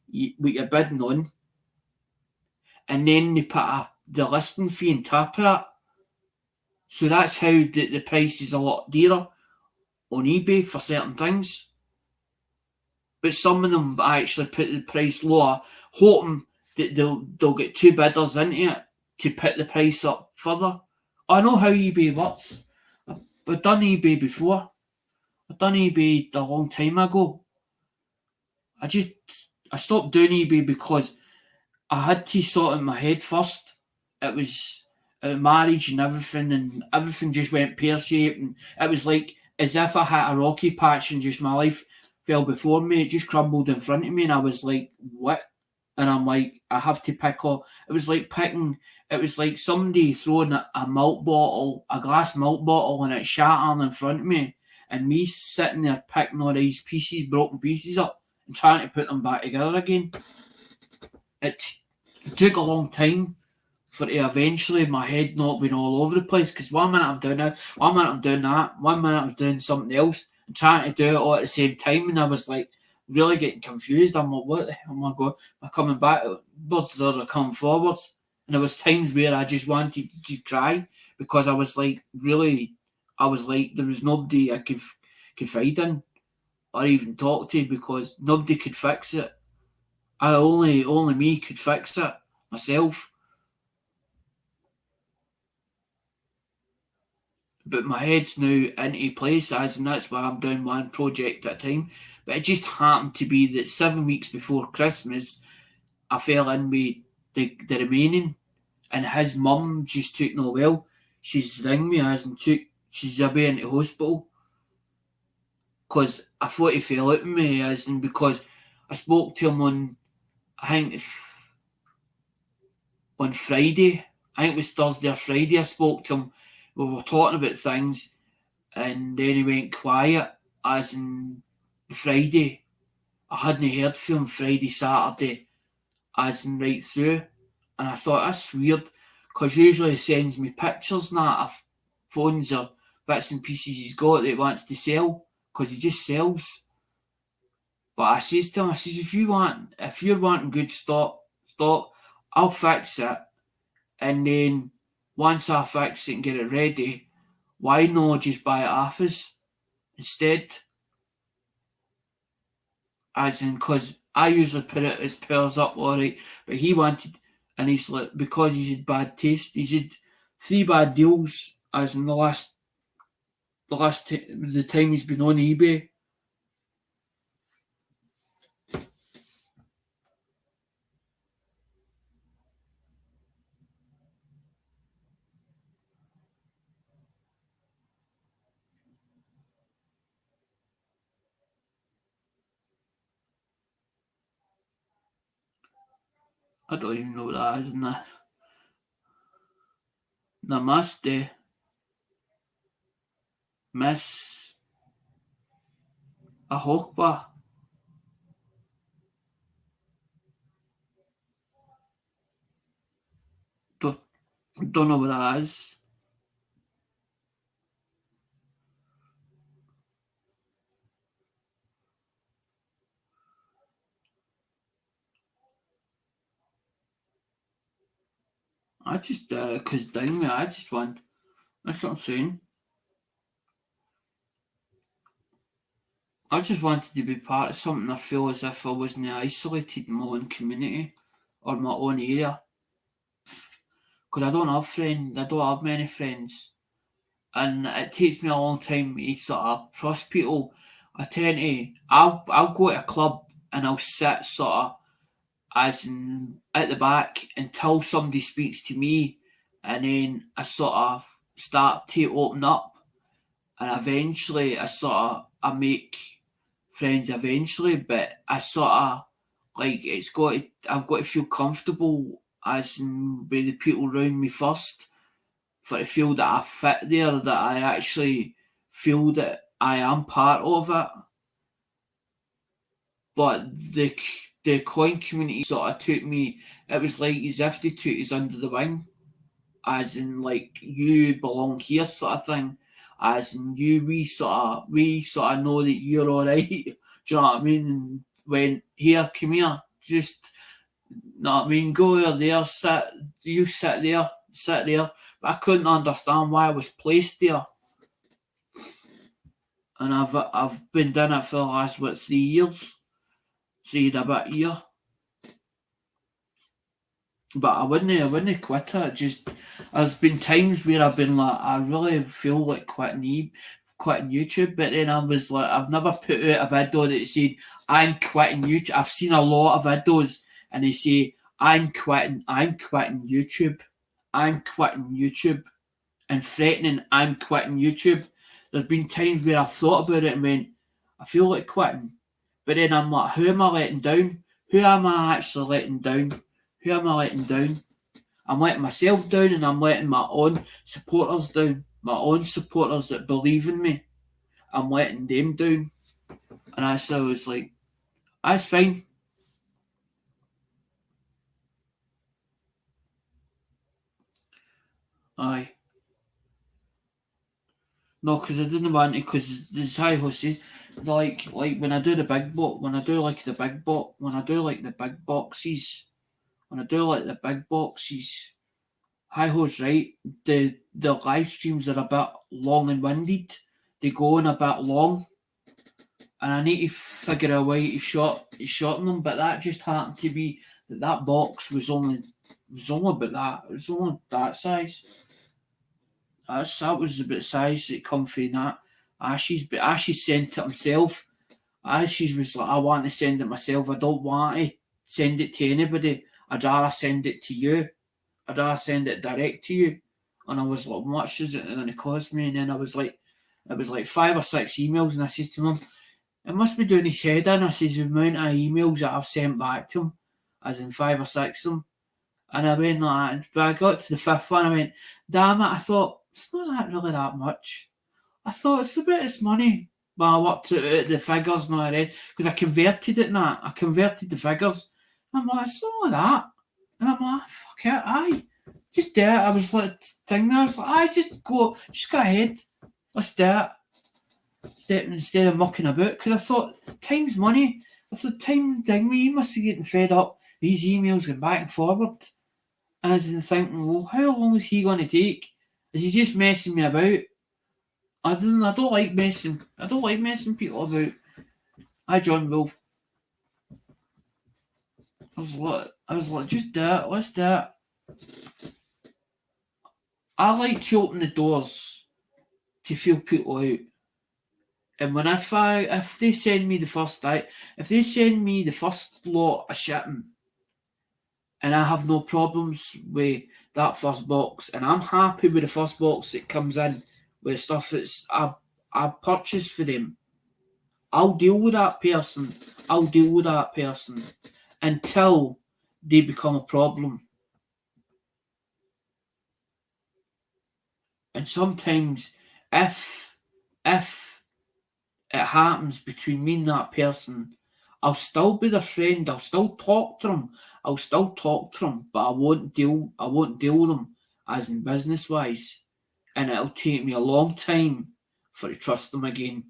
you're bidding on, and then they put the listing fee on top of that. So that's how the price is a lot dearer on eBay for certain things. But some of them actually put the price lower, hoping that they'll get two bidders into it to put the price up further. I know how eBay works. I've done eBay before. I've done eBay a long time ago. I stopped doing eBay because I had to sort in my head first. It was marriage and everything just went pear shaped, and it was like as if I had a rocky patch and just my life fell before me. It just crumbled in front of me, and I was like, "What?" And I'm like, I have to pick up. It was like picking. It was like somebody throwing a milk bottle, a glass milk bottle, and it shattering in front of me, and me sitting there picking all these broken pieces up, and trying to put them back together again. It took a long time for it eventually my head not being all over the place, because one minute I'm doing it, one minute I'm doing that, one minute I'm doing something else and trying to do it all at the same time, and I was like really getting confused. I'm like, what the hell am I going? Am I coming back? Birds are coming forwards, and there was times where I just wanted to cry because I was like really, I was like there was nobody I could confide in or even talk to, because nobody could fix it. I only me could fix it myself. But my head's now into place, as and that's why I'm doing one project at a time. But it just happened to be that 7 weeks before Christmas, I fell in with the remaining, and his mum just took no well. She's ringed me as and she's away into hospital because I thought he fell out with me, as in because I spoke to him on, I think on Friday. I think it was Thursday or Friday. I spoke to him. We were talking about things, and then he went quiet, as in the Friday. I hadn't heard from him Friday, Saturday, as in right through. And I thought, that's weird, because usually he sends me pictures and that of phones or bits and pieces he's got that he wants to sell, because he just sells. But I says to him, I says, if you're wanting good stock, I'll fix it. And then once I fix it and get it ready, why not just buy it off us instead? As in, because I usually put it as pairs up, alright, but he wanted, and he's like, because he's had bad taste, he's had three bad deals, as in the time he's been on eBay. I don't even know what that is. Namaste, Miss Ahokba. Don't, don't know what that is. I just, because down me, I just want, that's what I'm saying. I just wanted to be part of something. I feel as if I wasn't isolated in my own community or my own area. because I don't have many friends, and it takes me a long time to sort of trust people. I tend to, I'll go to a club and I'll sit sort of as in at the back until somebody speaks to me, and then I sort of start to open up, and eventually I make friends eventually, but I sort of like I've got to feel comfortable as in with the people around me first for to feel that I fit there, that I actually feel that I am part of it. But the coin community sort of took me. It was like as if they took us under the wing, as in like you belong here sort of thing. As in we sort of know that you're all right. Do you know what I mean? And when here, come here, just know what I mean. Go over there, sit. You sit there, sit there. But I couldn't understand why I was placed there. And I've been doing it for the last 3 years, 3 and a bit year. But I wouldn't quit it. Just there's been times where I've been like, I really feel like quitting YouTube. But then I was like, I've never put out a video that said I'm quitting YouTube. I've seen a lot of videos and they say I'm quitting YouTube, I'm quitting YouTube, and threatening I'm quitting YouTube. There's been times where I've thought about it and went, I feel like quitting. But then I'm like, who am I letting down? Who am I actually letting down? Who am I letting down? I'm letting myself down and I'm letting my own supporters down. My own supporters that believe in me. I'm letting them down. And I so was like, that's fine. Aye. No, because I didn't want to, because the high horses, like when I do the big box, when I do like the big box, when I do like the big boxes, when I do like the big boxes, high horse, right? The live streams are a bit long and winded. They go on a bit long, and I need to figure a way to shorten them. But that just happened to be that box was only about that. It was only that size. That was about the size that come from that. But Ashes sent it himself. Ashes was like, I want to send it myself. I don't want to send it to anybody. I'd rather send it to you. I'd rather send it direct to you. And I was like, how much is it going to cost me? And then it was like 5 or 6 emails. And I says to him, it must be doing his head in. I says, the amount of emails that I've sent back to him, as in 5 or 6 of them. And I went like that. But I got to the fifth one. I went, damn it. I thought, it's not really that much. I thought it's a bit of money. But I worked out the figures now already because I converted it now. I converted the figures. I'm like, it's not like that. And I'm like, fuck it, aye. Just do it. I was like, I was like, aye, just go ahead. Let's do it. Instead of mucking about. Because I thought, time's money. I thought, time ding me, you must be getting fed up. These emails going back and forward. And I was thinking, well, how long is he going to take? Is he just messing me about? I don't like messing people about. Hi John Wolf. I was like, just do it, let's do it. I like to open the doors to feel people out. And when if they send me the first night, if they send me the first lot of shipping and I have no problems with that first box and I'm happy with the first box that comes in with stuff I've purchased for them, I'll deal with that person. I'll deal with that person until they become a problem. And sometimes if it happens between me and that person, I'll still be their friend, I'll still talk to them, but I won't deal with them as in business wise. And it'll take me a long time for to trust them again.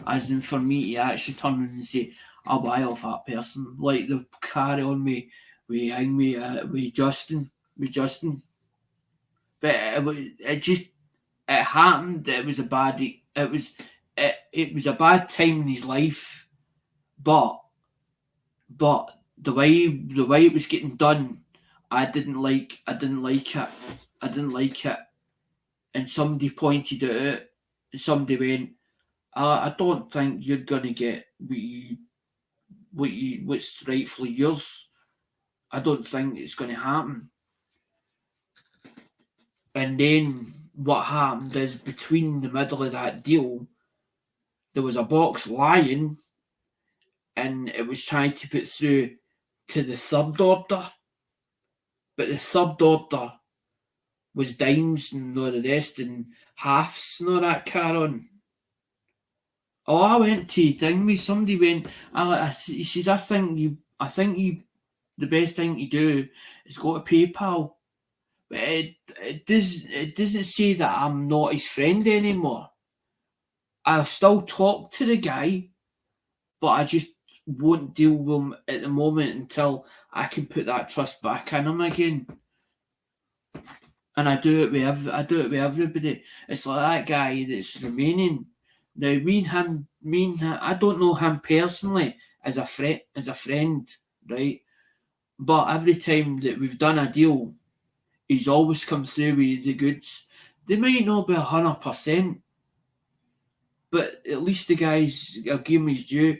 As in for me to actually turn around and say, I'll buy off that person. Like the carry on me with Justin. But it just it happened. It was a bad. It was a bad time in his life, but the way it was getting done, I didn't like it. I didn't like it. And somebody pointed it out. And somebody went, I don't think you're gonna get what's rightfully yours. I don't think it's gonna happen. And then what happened is between the middle of that deal, there was a box lying and it was trying to put through to the third order. But the third order was dimes and all the rest and halves and all that car on. Oh, I went to ding me. Somebody went. He says, I think you, the best thing to do is go to PayPal. But it doesn't say that I'm not his friend anymore. I'll still talk to the guy, but I just won't deal with him at the moment until I can put that trust back in him again. And I do it with everybody. It's like that guy that's remaining. Now, I don't know him personally as a friend, right? But every time that we've done a deal, he's always come through with the goods. They might not be 100%, but at least the guys, I'll give him his due.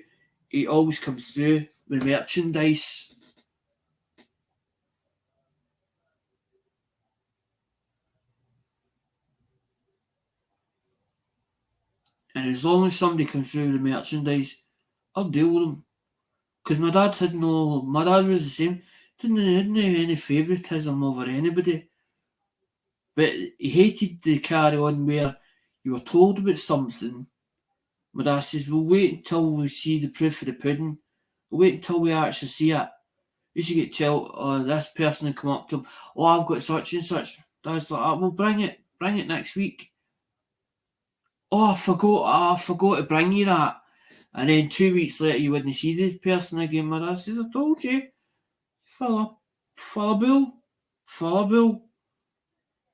He always comes through with merchandise. And as long as somebody comes through with merchandise, I'll deal with them. Because my dad was the same. Didn't have any favouritism over anybody. But he hated to carry on where you were told about something. My dad says, we'll wait until we see the proof of the pudding. We'll wait until we actually see it. You should get told, oh, this person had come up to him, oh, I've got such and such. Dad's like, oh, well, bring it next week. Oh, I forgot to bring you that. And then 2 weeks later, you wouldn't see the person again. My dad says, I told you. Fella, fella bill.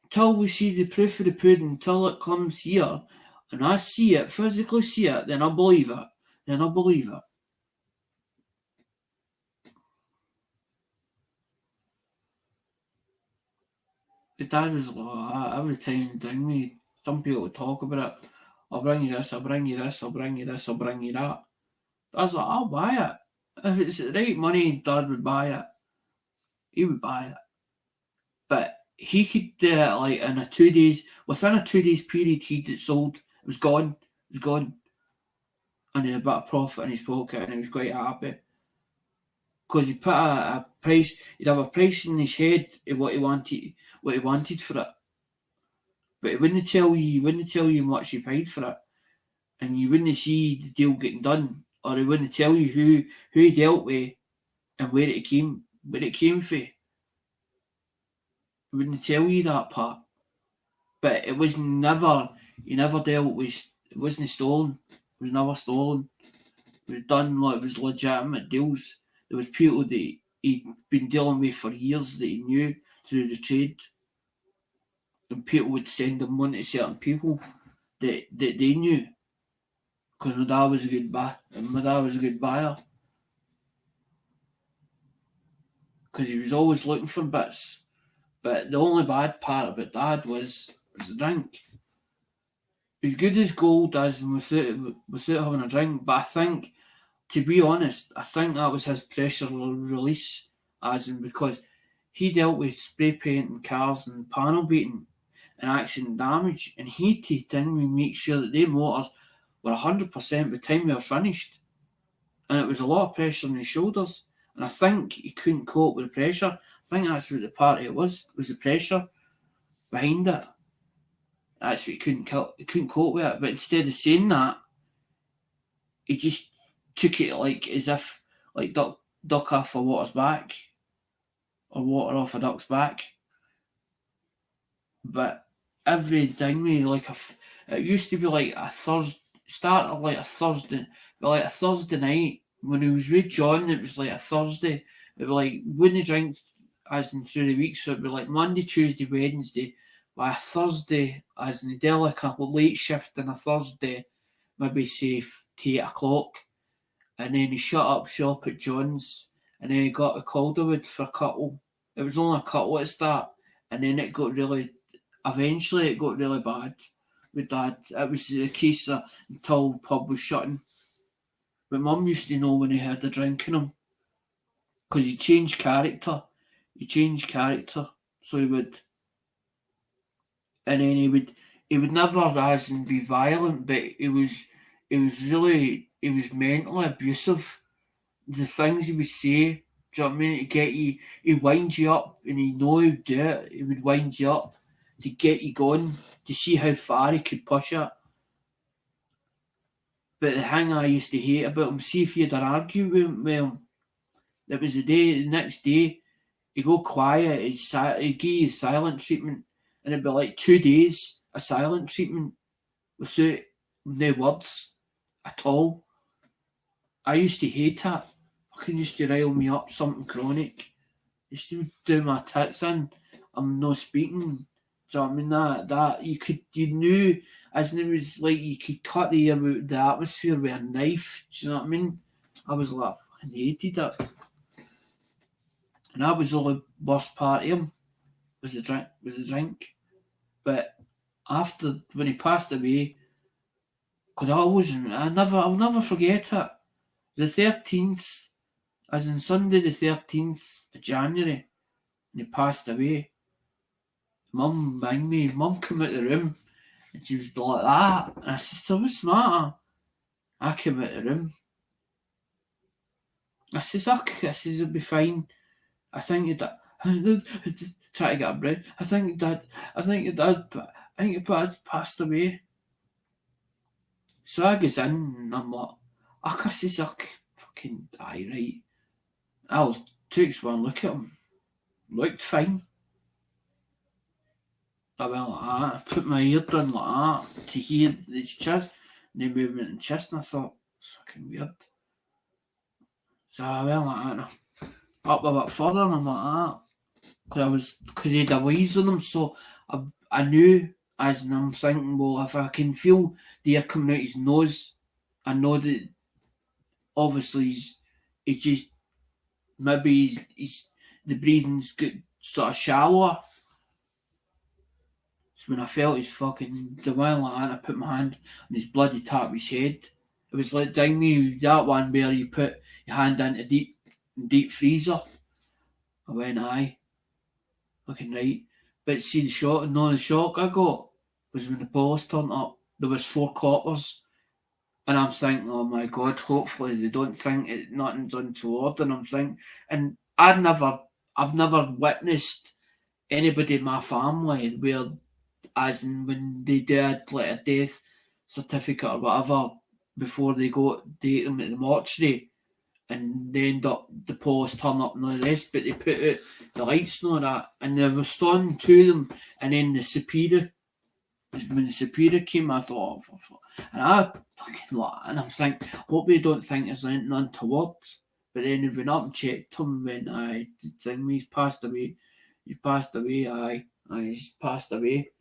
Till we see the proof of the pudding, till it comes here, and I see it, physically see it, then I believe it. His dad was like that every time, didn't he? Some people would talk about it. I'll bring you this, I'll bring you this, I'll bring you this, I'll bring you that. Dad's like, I'll buy it. If it's the right money, Dad would buy it. He would buy it. But he could do it like within a 2 days period, he'd sold. It was gone. It was gone. And he had a bit of profit in his pocket and he was quite happy. Because he put a price, he'd have a price in his head of what he wanted for it. But he wouldn't tell you how much he paid for it. And you wouldn't see the deal getting done. Or he wouldn't tell you who he dealt with and where it came from. He wouldn't tell you that part. But it was never, he never dealt with, it wasn't stolen. It was never stolen. It was done like it was legitimate deals. There was people that he'd been dealing with for years that he knew through the trade. And people would send him money to certain people that they knew. Because my dad was a good buyer. Because he was always looking for bits. But the only bad part about Dad was the drink. As good as gold as without having a drink, but I think, to be honest, I think that was his pressure release, as in because he dealt with spray painting cars and panel beating and accident damage, and he had to make sure that their motors were 100% by the time they were finished. And it was a lot of pressure on his shoulders. And I think he couldn't cope with the pressure. I think that's what the part of it was the pressure behind it. That's what he couldn't cope with it. But instead of saying that, he just took it like as if like duck off a water's back. Or water off a duck's back. But every dinghy, it used to be like a Thursday, started like a Thursday, but like a Thursday night. When he was with John, it was like a Thursday. It was like, wouldn't drink as in through the week, so it'd be like Monday, Tuesday, Wednesday. By a Thursday, as in he did like a late shift on a Thursday, maybe say to 8 o'clock. And then he shut up shop at John's, and then he got to Calderwood for a couple. It was only a couple at the start, and then eventually it got really bad with Dad. It was the case of until the pub was shutting. But Mum used to know when he had a drink in him, because he changed character. He changed character, so he would, and then he would never as in be violent, but he was mentally abusive. The things he would say, do you know what I mean? To get you, he wind you up, and he know he'd do it. He would wind you up to get you going, to see how far he could push it. But the thing I used to hate about him, see if you had an argument with him, it was the next day, he'd go quiet, he'd give you silent treatment, and it'd be like 2 days of silent treatment without no words at all. I used to hate it. Fucking used to rile me up, something chronic. Used to do my tits in. I'm not speaking. Do you know what I mean? That you knew, as in it was like you could cut the atmosphere with a knife. Do you know what I mean? I was like, I fucking hated it. And that was the only worst part of him, was the drink. But after, when he passed away, because I'll never forget it. The 13th, as in Sunday the 13th of January, and he passed away. Mum rang me, Mum came out the room, and she was like that. And I said, what's the matter? I came out the room. I says, it'll be fine. I think your dad, try to get a bread. I think your dad's passed away. So I goes in, and I'm like, I says, fucking die, right? I took one look at him. Looked fine. I went like that. I put my ear down like that to hear his chest, and then movement in chest, and I thought, it's fucking weird. So I went like that, and up a bit further, and I'm like that. Because he had a wheeze on him, so I knew, as in I'm thinking, well, if I can feel the air coming out his nose, I know that obviously he's just, maybe he's the breathing's good, sort of shallower. So when I felt his fucking the one like that, I put my hand on his bloody top of his head. It was like dang me that one where you put your hand into deep freezer. I went aye, fucking right. But see the shock I got was when the police turned up. There was 4 coppers, and I'm thinking, oh my god, hopefully they don't think nothing's untoward. And I'm thinking, and I've never witnessed anybody in my family where, as in when they did like a death certificate or whatever before they go take them at the mortuary, and they end up the police turn up and all the rest, but they put out the lights and all that, and they were standing to them, and then when the superior came, I thought, and I fucking like, and I'm thinking, hope they don't think there's anything untoward. But then they went up and checked him and went, aye, the thing, he's passed away. He passed away, aye, he's passed away.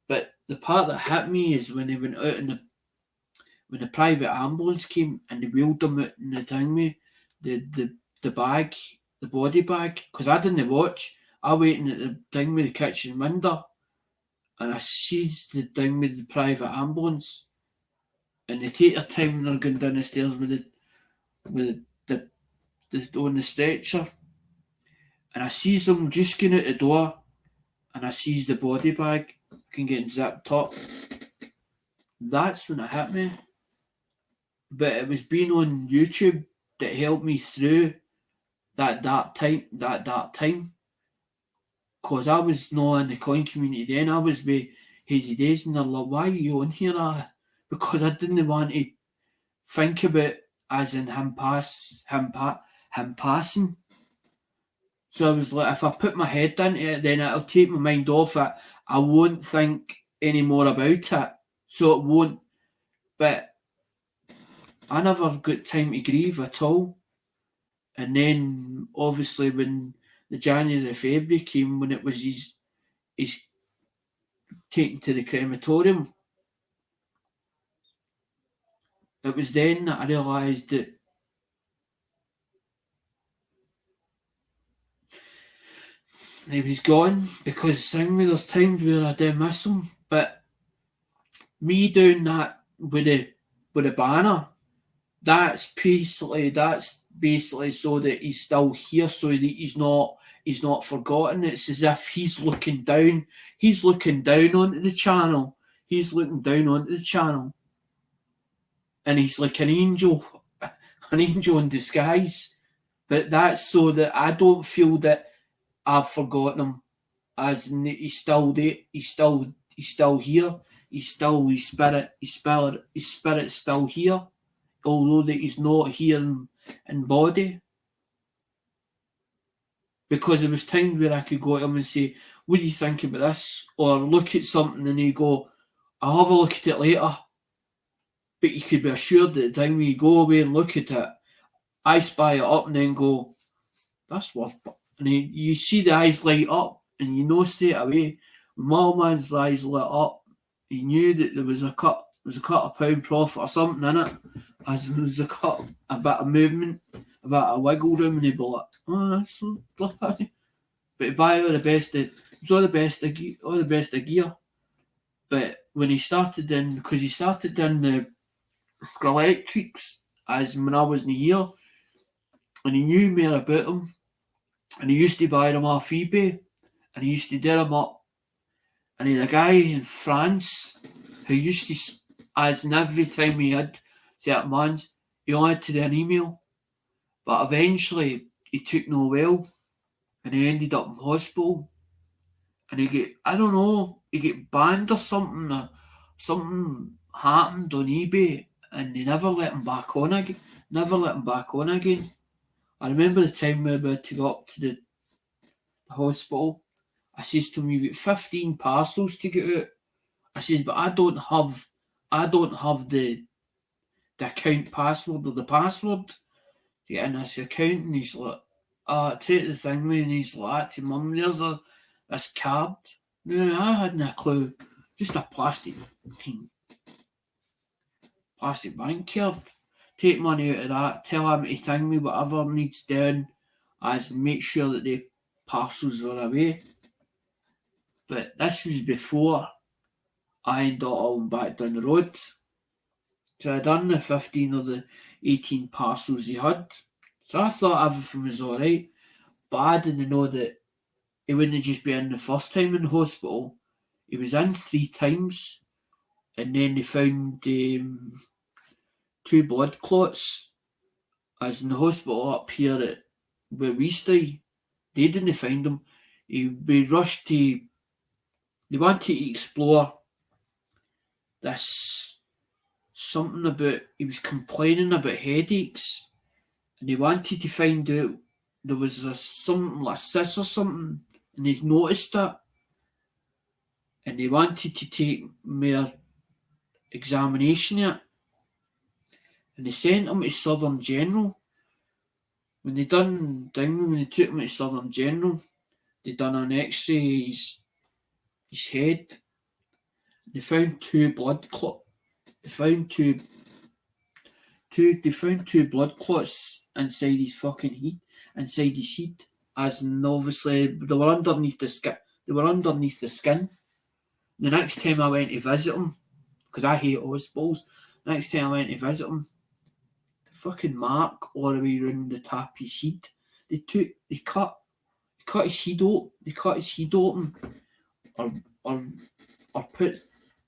But the part that hit me is when they went out when the private ambulance came and they wheeled him out in the thing me, the bag, the body bag, because I didn't watch. I waiting at the thing with the kitchen window, and I sees the thing with the private ambulance, and they take their time when they're going down the stairs on the stretcher, and I sees them just going out the door, and I sees the body bag getting zipped up. That's when it hit me. But it was being on YouTube that helped me through that dark time. Because I was not in the coin community then. I was with Hazy Days, and they're like, why are you on here? Because I didn't want to think about as in him passing. So I was like, if I put my head into it, then it'll take my mind off it. I won't think any more about it. So it won't. But I never got time to grieve at all. And then obviously when the January February came, when it was his taken to the crematorium, it was then that I realised he was gone because there's times where I do miss him, but me doing that with the banner, that's basically so that he's still here, so that he's not forgotten. It's as if he's looking down onto the channel. He's looking down onto the channel. And he's like an angel in disguise. But that's so that I don't feel that I've forgotten him, as in he's still there, he's still here, he's still his spirit's still here, although that he's not here in body. Because there was times where I could go to him and say, "What do you think about this?" Or look at something and he'd go, "I'll have a look at it later." But you could be assured that the time we go away and look at it, I spy it up and then go, "That's worth it." And you see the eyes light up and you know straight away. When my old man's eyes lit up, he knew that there was a cut of pound profit or something in it. As there was a bit of movement, a bit of wiggle room, and he'd be like, "Oh, that's so bloody." But he'd buy all the best of gear. But when he started in the Scalextrics, as when I wasn't here, and he knew more about them, and he used to buy them off eBay, and he used to do them up, and he had a guy in France who used to, as in every time he had certain ones, he only had to do an email, but eventually he took no well, and he ended up in hospital, and he get banned or something, something happened on eBay, and they never let him back on again. I remember the time we were about to go up to the hospital. I says to him, "You got 15 parcels to get out." I says, "But I don't have the account password or the password to get in this account." And he's like, "Take the thing with," and he's like, "To mum, there's this card." No, I hadn't a clue. Just a plastic bank card. Take money out of that, tell him to thing me whatever needs doing, as make sure that the parcels were away. But this was before I ended up back down the road. So I done the 15 or the 18 parcels he had. So I thought everything was alright. But I didn't know that he wouldn't just be in the first time in the hospital. He was in 3 times. And then they found 2 blood clots. As in the hospital up here at where we stay, they didn't find him. We rushed to. They wanted to explore this something about. He was complaining about headaches, and they wanted to find out there was something like cyst or something, and they noticed it, and they wanted to take more examination of it, and they sent him to Southern General. When they took him to Southern General, they done an X-ray of his head. They found 2 blood clots. They found two blood clots inside his fucking head, inside his head. As in, obviously they were underneath the skin. The next time I went to visit him, because I hate hospitals. Next time I went to visit him, the fucking mark all the way around the top of his head. They cut his head open. They cut his head open, or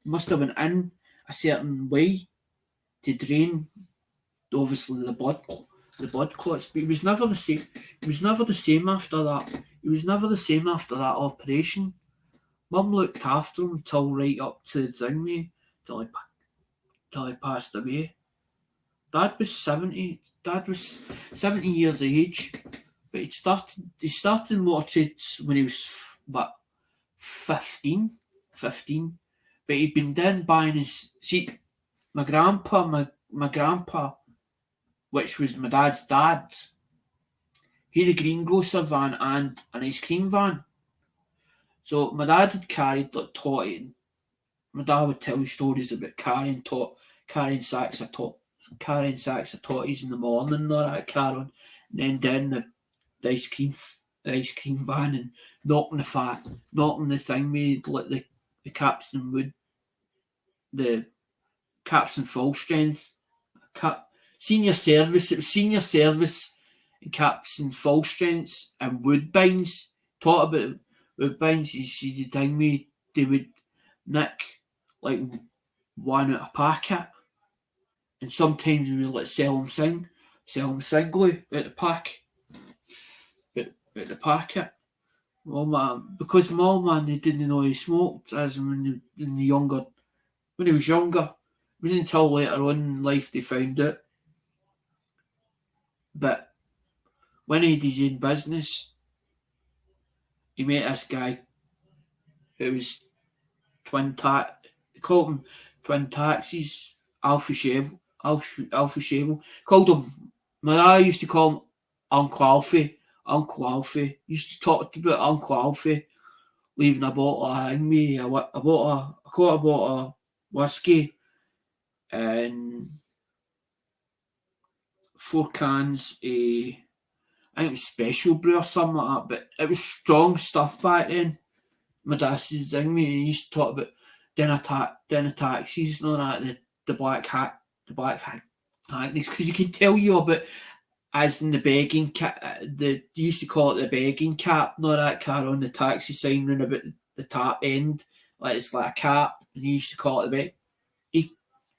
must have went in a certain way to drain, obviously, the blood clots. But he was never the same. He was never the same after that operation. Mum looked after him till right up to the thing, till he passed away. Dad was 70 years of age, but he started motor trades when he was 15. But he'd been down buying his. See, my grandpa, which was my dad's dad, he had a greengrocer van and an ice cream van. So my dad had taught it. My dad would tell you stories about carrying sacks of totties in the morning, and all that carrying, and then down the ice cream ice cream van and knocking the thing with like the Capstan wood, the Capstan full strength, senior service. It was senior service and Capstan full strengths and Woodbines. Taught about Woodbines. You see the thing with they would nick like one out of packet, and sometimes we would like sell them singly out the pack, out the packet. Well, man, because my old man they didn't know he smoked as when he was younger. It wasn't until later on in life they found out. But when he had his own business, he met this guy who was they called him twin taxis, Alfie Shavel. Called him, my dad used to call him Uncle Alfie. Uncle Alfie. Used to talk about Uncle Alfie leaving a bottle of Hangme, a quarter bottle of whiskey, and 4 cans of, I think it was special brew or something like that, but it was strong stuff back then. My dad says, he used to talk about dinner taxis and all that, the black hat, because you could tell you about, as in the begging cap, they used to call it the begging cap, and all that car on the taxi sign round about the top end, like it's like a cap, and he used to call it the beg.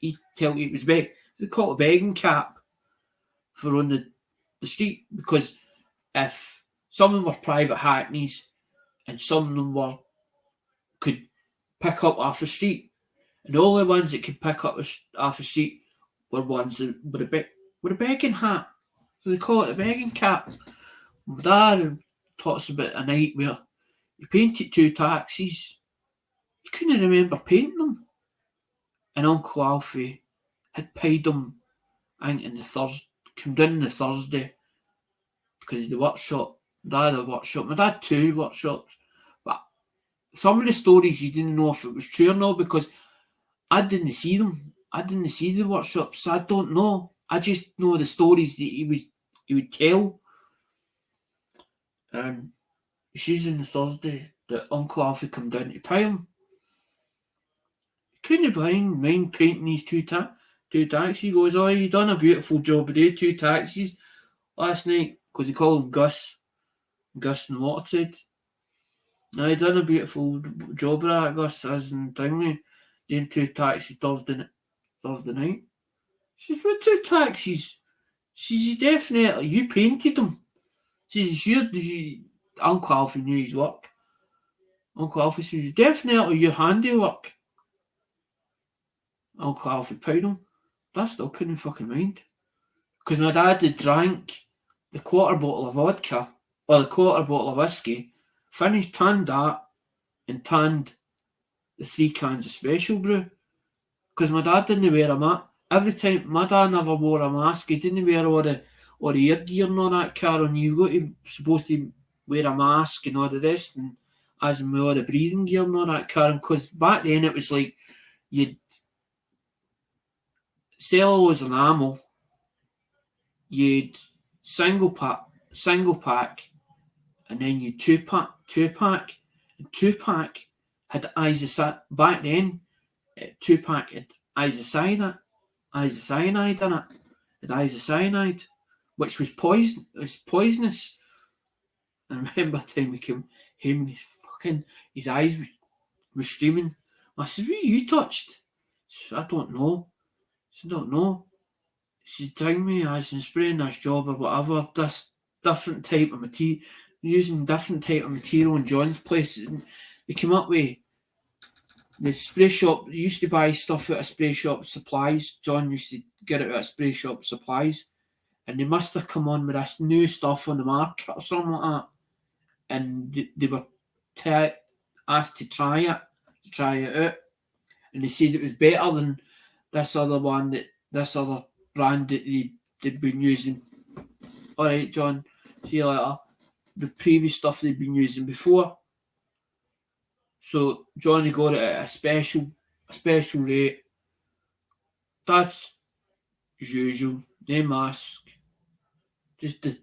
He'd tell you it was beg. They call it a begging cap for on the street, because if some of them were private hackneys and some of them could pick up off the street, and the only ones that could pick up off the street were ones that with a begging hat. So they call it a begging cap. My dad talks about a night where he painted 2 taxis. He couldn't remember painting them. And Uncle Alfie had paid them, I think, come down on the Thursday because of the workshop. My dad had a workshop. My dad 2 workshops. But some of the stories you didn't know if it was true or not because I didn't see them. I didn't see the workshops. So I don't know. I just know the stories that he would tell. And she's on the Thursday that Uncle Alfie come down to pay him. He couldn't mind painting these 2 taxis. He goes, oh, you done a beautiful job of 2 taxis last night, because he called him Gus and Waterside. Now, he done a beautiful job of that, Gus, as in thing, doing 2 taxis Thursday night. She says, what 2 taxis? She says, definitely, you painted them. She says, Uncle Alfie knew his work. Uncle Alfie says, definitely your handiwork. Uncle Alfie paid him. That still couldn't fucking mind. Because my dad had drank the quarter bottle of vodka, or the quarter bottle of whiskey, tanned that, and tanned the 3 cans of special brew. Because my dad didn't wear a mask. Every time, my dad never wore a mask. He didn't wear all the ear gear and all that car, and you've supposed to wear a mask and all the rest, and as in with all the breathing gear and all that car. Because back then it was like you'd cellulose and ammo, you'd single pack, and then you two pack, and 2-pack had back then. 2-pack had isocyanide in it. Had isocyanide, which was poison. It was poisonous. I remember the time we came home, his eyes was streaming. I said, "What you touched?" She said, I don't know. She's telling me I was spraying this job or whatever, this different type of material, using different type of material in John's place. And they came up with the spray shop. They used to buy stuff out of spray shop supplies. John used to get it out of spray shop supplies. And they must have come on with this new stuff on the market or something like that. And they were asked to try it out. And they said it was better than this other brand that they'd been using. Alright, John, see you later. The previous stuff they'd been using before. So Johnny got it at a special rate. That's as usual. No mask. Just the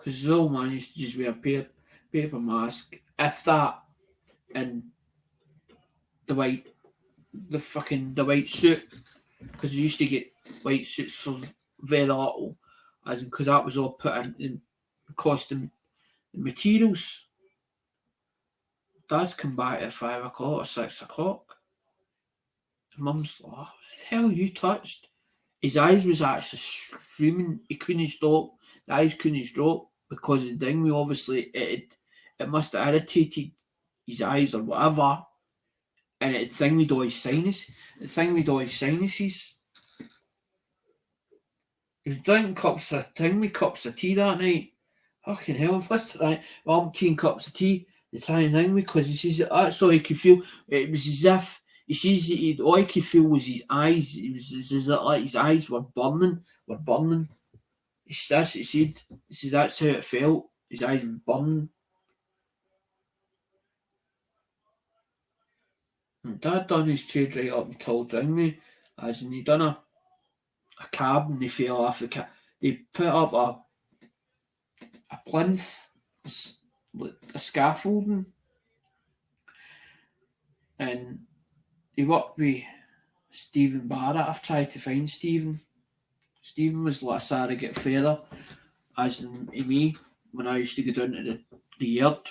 Because the old man used to just wear a paper mask, if that, and the white, the white suit. Because he used to get white suits for very little, as in because that was all put in costing the materials. Dad's come back at 5 o'clock or 6 o'clock. And Mum's like, what the hell are you touched? His eyes was actually streaming. He couldn't stop. The eyes couldn't stop because the dinghy obviously it must have irritated his eyes or whatever. And it thingied all his sinus. It thingied all his sinuses. He was drinking cups of tea that night. Fucking hell, what's that? 18 cups of tea. They try and hang me because he says that's all he could feel. It was as if he says all he could feel was his eyes. It was as if like his eyes were burning. That's what he said. He says that's how it felt. His eyes were burning. And Dad done his trade right up until Dringme, as in he done a cab and they fell off the cab. They put up a plinth, a scaffolding, and he worked with Stephen Barrett. I've tried to find Stephen. Stephen was like a surrogate father, as in me, when I used to go down to the yard.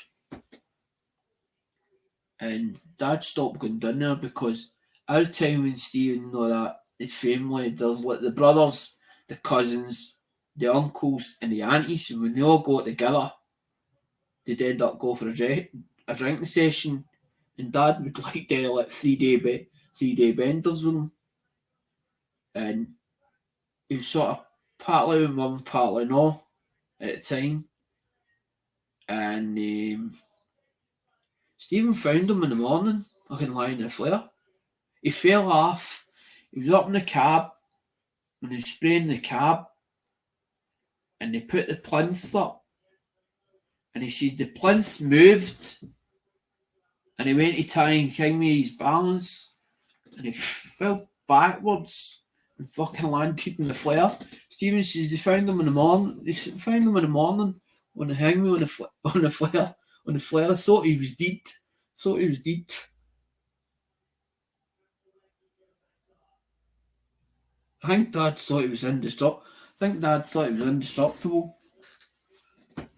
And Dad stopped going down there because every time when Stephen know that his family, there's like the brothers, the cousins, the uncles, and the aunties, and when they all go together, they'd end up go for a drinking session, and Dad would like do like 3 day benders with them, and he was sort of partly with Mum, partly no at the time, and Stephen found him in the morning, fucking lying in the flare. He fell off. He was up in the cab, and they was spraying the cab, and they put the plinth up, and he said the plinth moved, and he went to try and king me his balance, and he fell backwards and fucking landed in the flare. Stephen says they found him in the morning. They found him in the morning when they hung me on the flare. On the flare, I thought he was dead. I think Dad thought he was indestructible.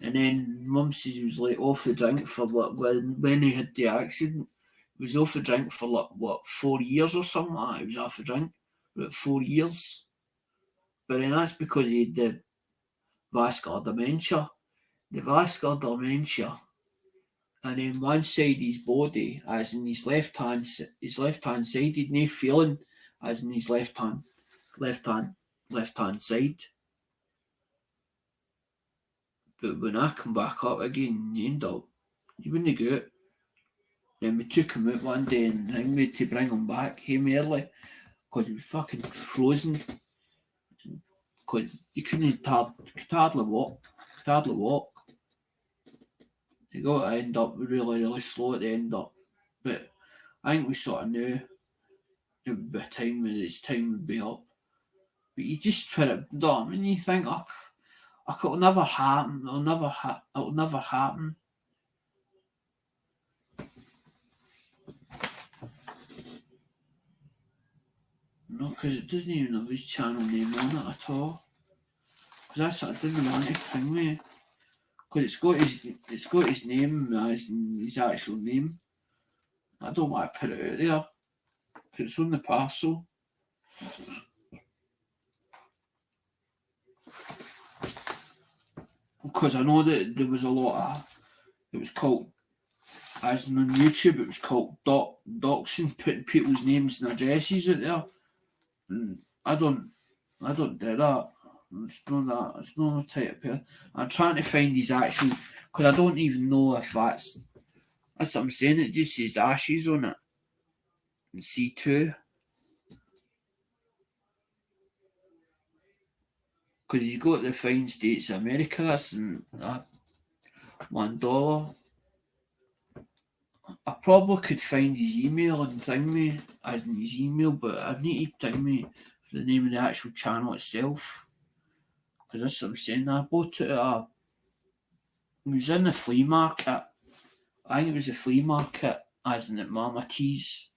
And then Mum says he was like off the drink for like when he had the accident. He was off the drink for like what 4 years or something like that. He was off the drink about 4 years. But then that's because he had the vascular dementia. And then one side of his body, as in his left hand side, he'd no feeling, as in his left hand side. But when I come back up again, he wouldn't go out. Then we took him out one day and we had to bring him back home early because he was fucking frozen. Because you could hardly walk. He got to end up really, really slow at the end up. But I think we sort of knew it would be time when his time would be up. But you just put it down and you think, it'll never happen. It'll never happen. No, because it doesn't even have his channel name on it at all. Because I didn't want to ping me. Because it's got his name as his actual name. I don't want to put it out there. Because it's on the parcel. Because I know that there was a lot of, it was called, as on YouTube, it was called doxing, putting people's names and addresses out there. And I don't do that. It's not a type of person. I'm trying to find his actual, because I don't even know if that's what I'm saying. It just says Ashes on it. And C2. Because he's got the fine states of America, that's $1. I probably could find his email and thing me as in his email, but I need to thing me for the name of the actual channel itself. Because that's what I'm saying. I bought it at It was in the flea market. I think it was the flea market, as in at Mama T's,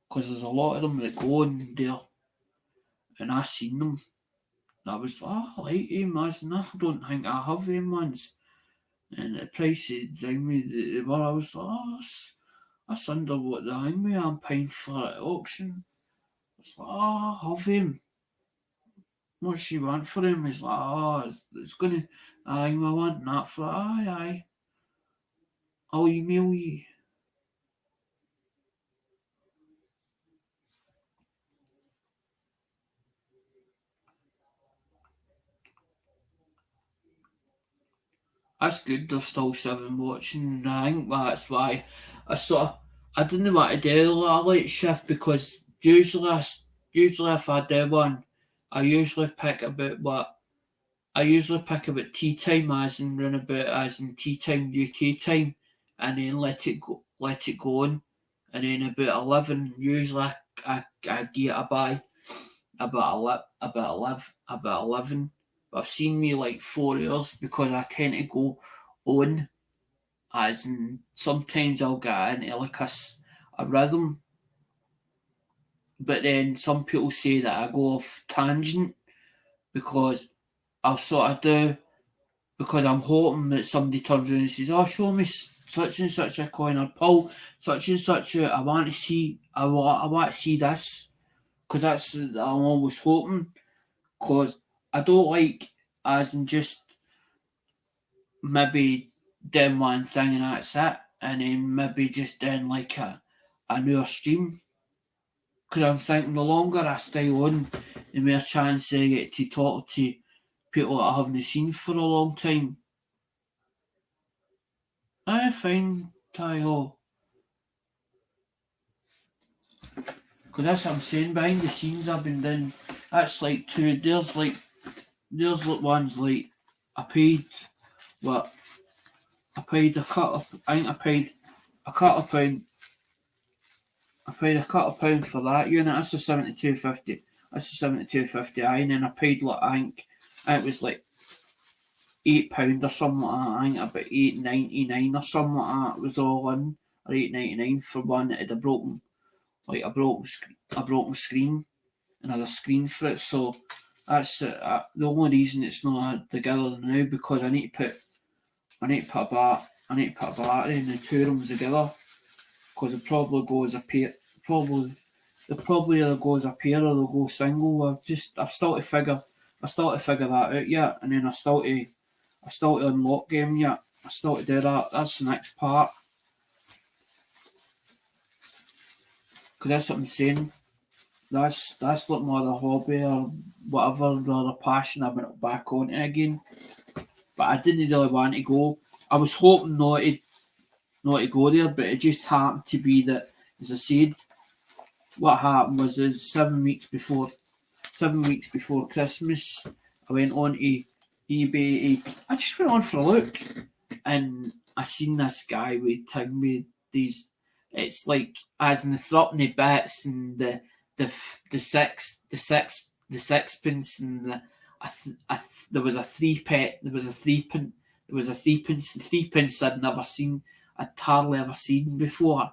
because there's a lot of them that go in there, and I seen them. And I was like, oh, I like them, as in I don't think I have them ones. And the price they me they were, I was like, oh, that's under what the hang me I'm paying for at auction. It's like, oh, I have him. What she want for him? He's like, oh, it's gonna, I want that for, aye. I'll email you. That's good. They're still 7 watching. I think that's why I sort of I didn't want to do a late shift because usually if I do one, I usually pick about what I usually pick about tea time as in run about as in tea time UK time, and then let it go on, and then about 11 usually I get a buy about 11. But I've seen me like 4 hours because I tend to go on, as in sometimes I'll get into like a rhythm, but then some people say that I go off tangent because I'll sort of do because I'm hoping that somebody turns around and says, "Oh, show me such and such a coin," or "Pull such and such a. I want to see. I want to see this," because that's I'm always hoping. Because I don't like as in just maybe doing one thing and that's it, and then maybe just doing like a new stream. Because I'm thinking the longer I stay on, the more chance I get to talk to people that I haven't seen for a long time. I find Tayo. Because that's what I'm saying, behind the scenes I've been doing, that's like there's like ones like, I paid, what, I paid a cut of, I think I paid a cut of pound, I paid a cut of pound for that unit, that's a 72.50, that's a 72.50, and then I paid like, I think it was like £8 or something like that, I think about 8.99 or something like that, it was all in, or 8.99 for one that had a broken, like a broken screen, and had a screen for it. So that's the only reason it's not together now, because I need to put a I need to put a battery in the two rooms together, because it probably goes a pair probably they probably either goes a pair or they'll go single. I still to figure that out yet, and then I still to unlock game yet. I still to do that. That's the next part, because that's what I'm saying. That's like more the hobby or whatever, or the passion I went back on it again. But I didn't really want to go. I was hoping not to go there, but it just happened to be that, as I said, what happened was is 7 weeks before Christmas, I went on to eBay. I just went on for a look, and I seen this guy with these. It's like as in the threepenny bits and the sixpence and there was a threepence I'd never seen. I'd hardly ever seen before,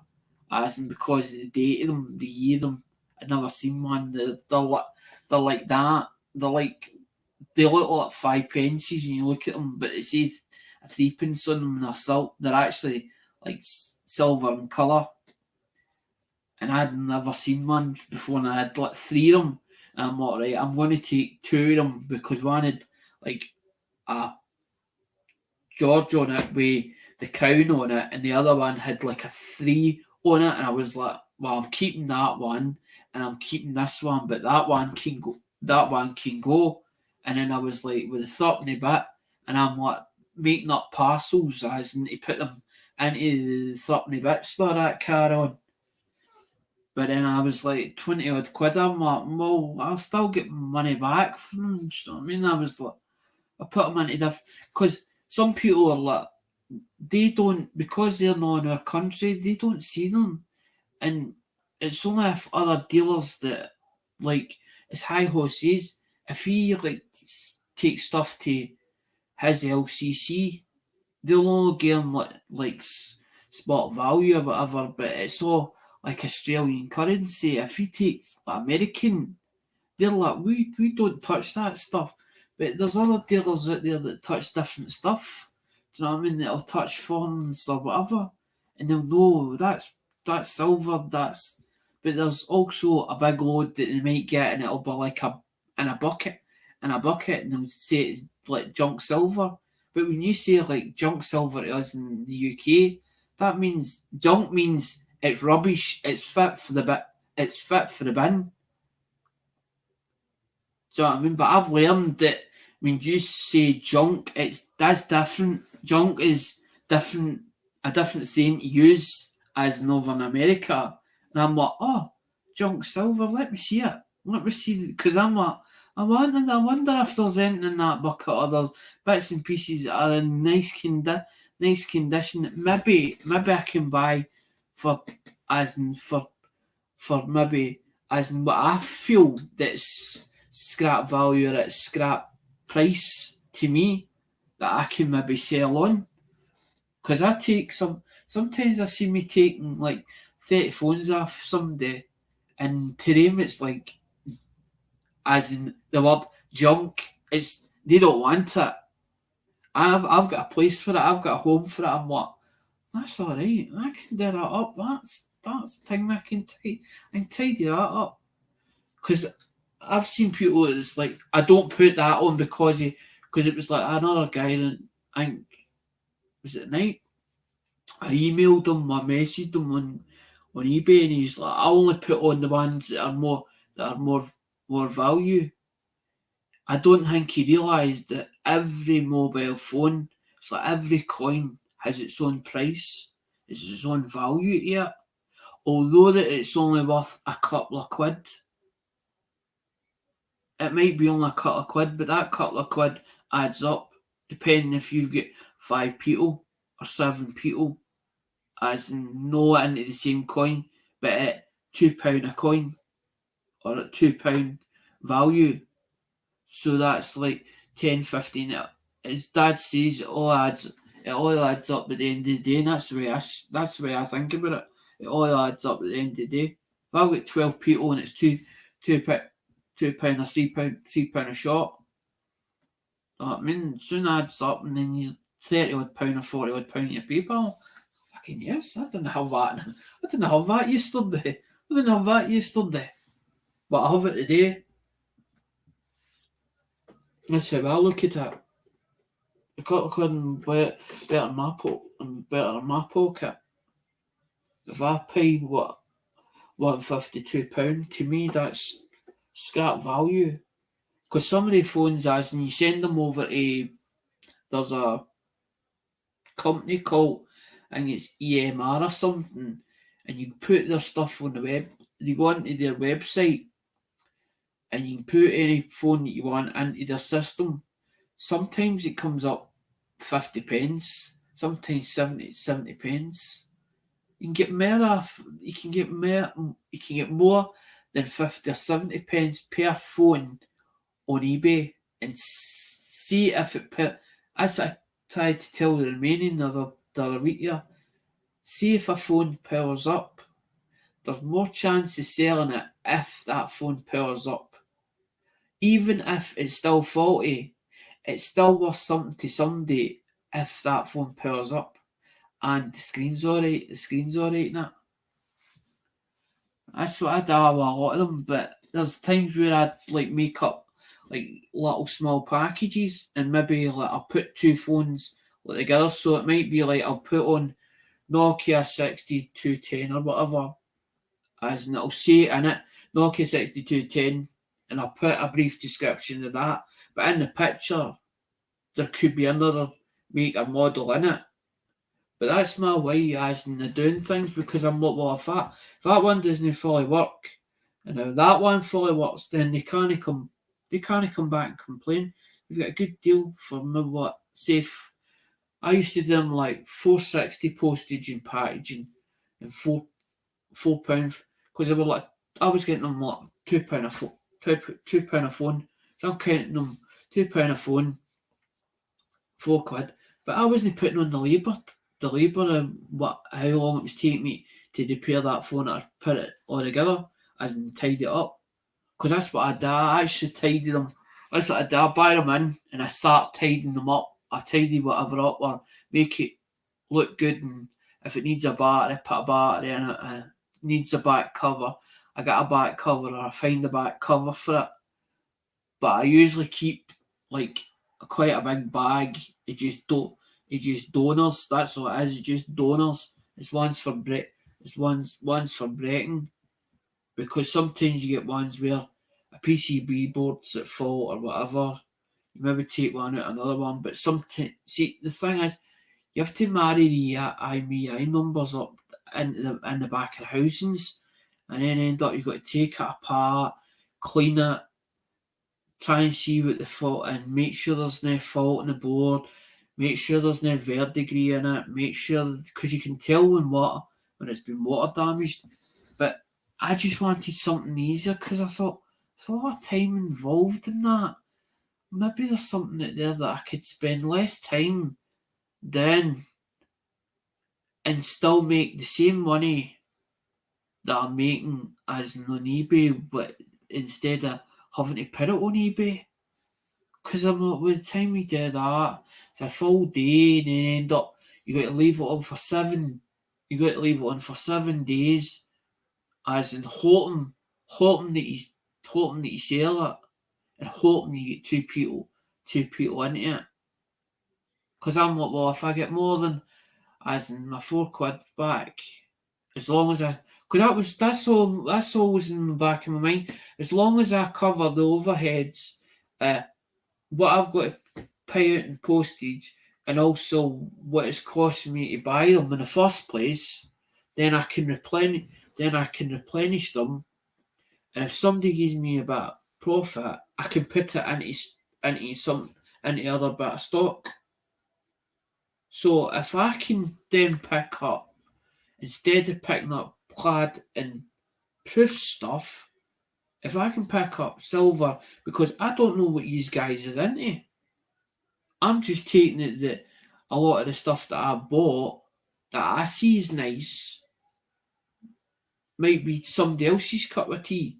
as in because of the date of them, the year of them. I'd never seen one. They're like that. They're like they look like 5 pences when you look at them, but it says a threepence on them and they're actually like silver in colour. And I'd never seen one before, and I had like three of them. And I'm like, right, I'm going to take two of them because one had like a George on it with the crown on it, and the other one had like a three on it. And I was like, well, I'm keeping that one, and I'm keeping this one, but that one can go. That one can go. And then I was like, with the threepenny bit, and I'm like making up parcels as in to put them into the threepenny bits for that car on. But then I was like 20 odd quid. I'm like, well, I'll still get my money back from them. Do you know what I mean? I was like, I put them into because some people are like, they don't, because they're not in our country, they don't see them. And it's only if other dealers that, like, as High Ho says, if he, like, takes stuff to his LCC, they'll only give him like spot value or whatever, but it's all like Australian currency. If he takes American, they're like, we don't touch that stuff. But there's other dealers out there that touch different stuff. Do you know what I mean? That'll touch foreigners or whatever, and they'll know that's silver. That's but there's also a big load that they might get, and it'll be like in a bucket, and they'll say it's like junk silver. But when you say like junk silver to us in the UK, that means junk means it's rubbish. It's fit for the bit. It's fit for the bin. Do you know what I mean? But I've learned that when you say junk, that's different. Junk is different, a different saying to use as in over in America. And I'm like, oh, junk silver. Let me see it. Let me see, because I'm like, I wonder if there's anything in that bucket or there's bits and pieces that are in nice condition. Maybe I can buy for as in for maybe as in what I feel that's scrap value or it's scrap price to me that I can maybe sell on. Because I take sometimes I see me taking like 30 phones off somebody, and to them it's like, as in the word junk, it's they don't want it. I've got a place for it, I've got a home for it. I'm like, that's alright, I can do that up. That's the thing I can tidy that up. Because I've seen people that's like, I don't put that on because it was like another guy, and I think was it night. I emailed him, I messaged him on eBay, and he's like, I only put on the ones that are more value. I don't think he realised that every mobile phone, it's like every coin has its own price, it's its own value to it. Although that it's only worth a couple of quid, it might be only a couple of quid, but that couple of quid adds up, depending if you've got 5 people or 7 people, as in no into the same coin, but at £2 a coin or at £2 value. So that's like 10, 15. As Dad says, it all adds up at the end of the day, and that's the way I think about it. It all adds up at the end of the day. If I've got 12 people and it's £2 or £3 a shot, I mean, soon adds up, and then you £30 or £40 in your PayPal. Fucking yes, I didn't have that. I didn't have that yesterday. But I have it today. That's how I look at it. I couldn't better in my pocket. If I pay £152, to me that's scrap value. Because some of the phones, as and you send them over to, there's a company called, I think it's EMR or something, and you put their stuff on the web. You go onto their website, and you can put any phone that you want into their system. Sometimes it comes up 50 pence, sometimes 70 pence. You can get more than 50 or 70 pence per phone on eBay, and see if it as I tried to tell the remaining the other week here, see if a phone powers up. There's more chance of selling it if that phone powers up. Even if it's still faulty, it's still worth something to somebody if that phone powers up and the screen's alright in it. That's what I do with a lot of them, but there's times where I'd like make up like little small packages, and maybe like I'll put 2 phones like together, so it might be like I'll put on Nokia 6210 or whatever, as in it'll say in it Nokia 6210, and I'll put a brief description of that, but in the picture there could be another make or model in it. But that's my way as in the doing things, because I'm like, well, if that one doesn't fully work, and if that one fully works, then they can't come back and complain. You've got a good deal for maybe what, safe. I used to do them like £4.60 postage and packaging, and £4 because they were like, I was getting them like £2 a phone, £2 a phone. So I'm counting them £2 a phone, £4, But I wasn't putting on the labour of how long it was taking me to repair that phone or put it all together, as in tidy it up. Because that's what I do. I actually tidy them. That's what I do. I buy them in and I start tidying them up. I tidy whatever up or make it look good. And if it needs a battery, put a battery in it. Needs a back cover, I get a back cover or I find a back cover for it. But I usually keep like quite a big bag. It's just donors. That's all it is. It's just donors. It's ones for It's ones for breaking, because sometimes you get ones where a PCB board's at fault or whatever. You maybe take one out another one, but sometimes, see, the thing is, you have to marry the IMEI numbers up in the back of the housings, and then end up you've got to take it apart, clean it, try and see what the fault, and make sure there's no fault in the board, make sure there's no verdigris in it, make sure, because you can tell when it's been water damaged. But I just wanted something easier because I thought there's a lot of time involved in that. Maybe there's something out there that I could spend less time doing and still make the same money that I'm making as on eBay, but instead of having to put it on eBay. Because I'm not, by the time we do that, it's a full day and then end up, you got to leave it on for 7 days, as in hoping that you sell it, and hoping you get two people into it. Because I'm like, well, if I get more than, as in my £4 back, as long as because that's always in the back of my mind. As long as I cover the overheads, what I've got to pay out in postage, and also what it's costing me to buy them in the first place, then I can replenish them. And if somebody gives me a bit of profit, I can put it into other bit of stock. So if I can then pick up, instead of picking up plaid and proof stuff, if I can pick up silver, because I don't know what these guys is into. I'm just taking it that a lot of the stuff that I bought that I see is nice might be somebody else's cup of tea.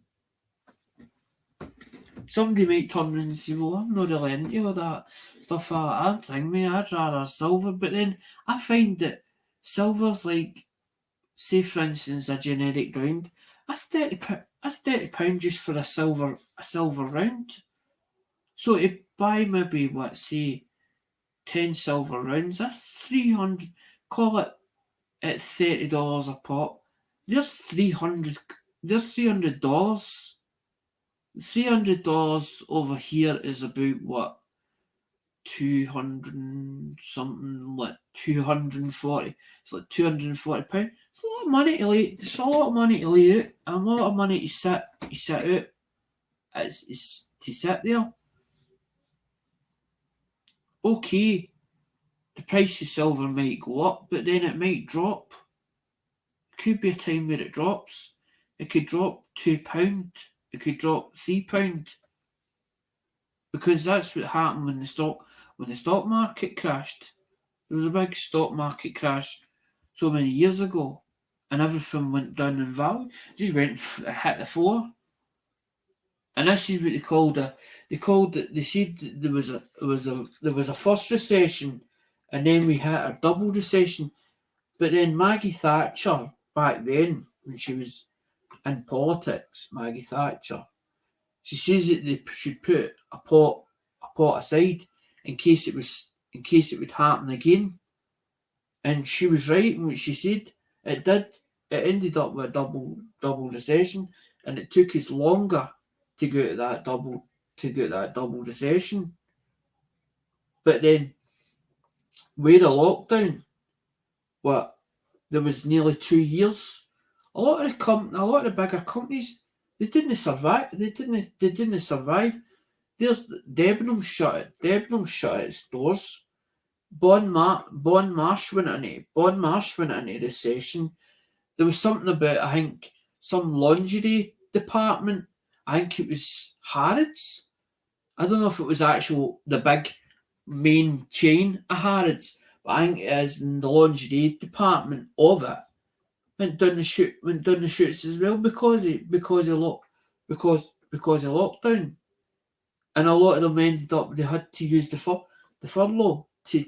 Somebody might turn around and say, well, I'm not really into all that stuff. I'd think me, I'd rather silver. But then I find that silver's like, say for instance, a generic round. That's £30 just for a silver round. So to buy maybe say 10 silver rounds, that's 300. Call it at $30 a pop. There's $300. $300 over here is about what, 200 something, like 240. It's like £240. It's a lot of money to lay. It's a lot of money to lay out, and a lot of money to sit out. It's to sit there. Okay, the price of silver might go up, but then it might drop. Could be a time where it drops. It could drop £2. It could drop £3. Because that's what happened when the stock market crashed. There was a big stock market crash so many years ago, and everything went down in value. It just hit the floor. And this is what they said there was a first recession, and then we hit a double recession. But then Maggie Thatcher, back then, when she was in politics, Maggie Thatcher, she says that they should put a pot aside in case it would happen again. And she was right in what she said. It did. It ended up with a double recession, and it took us longer to go to that double recession. But then, with a lockdown, there was nearly 2 years. A lot of the bigger companies, they didn't survive. They didn't survive. There's Debenham shut its doors. Bon Marsh went into recession. There was something about, I think, some lingerie department. I think it was Harrods. I don't know if it was the main chain of Harrods, but I think it is in the lingerie department of it. Went down the chutes as well because of lockdown, and a lot of them ended up they had to use the furlough to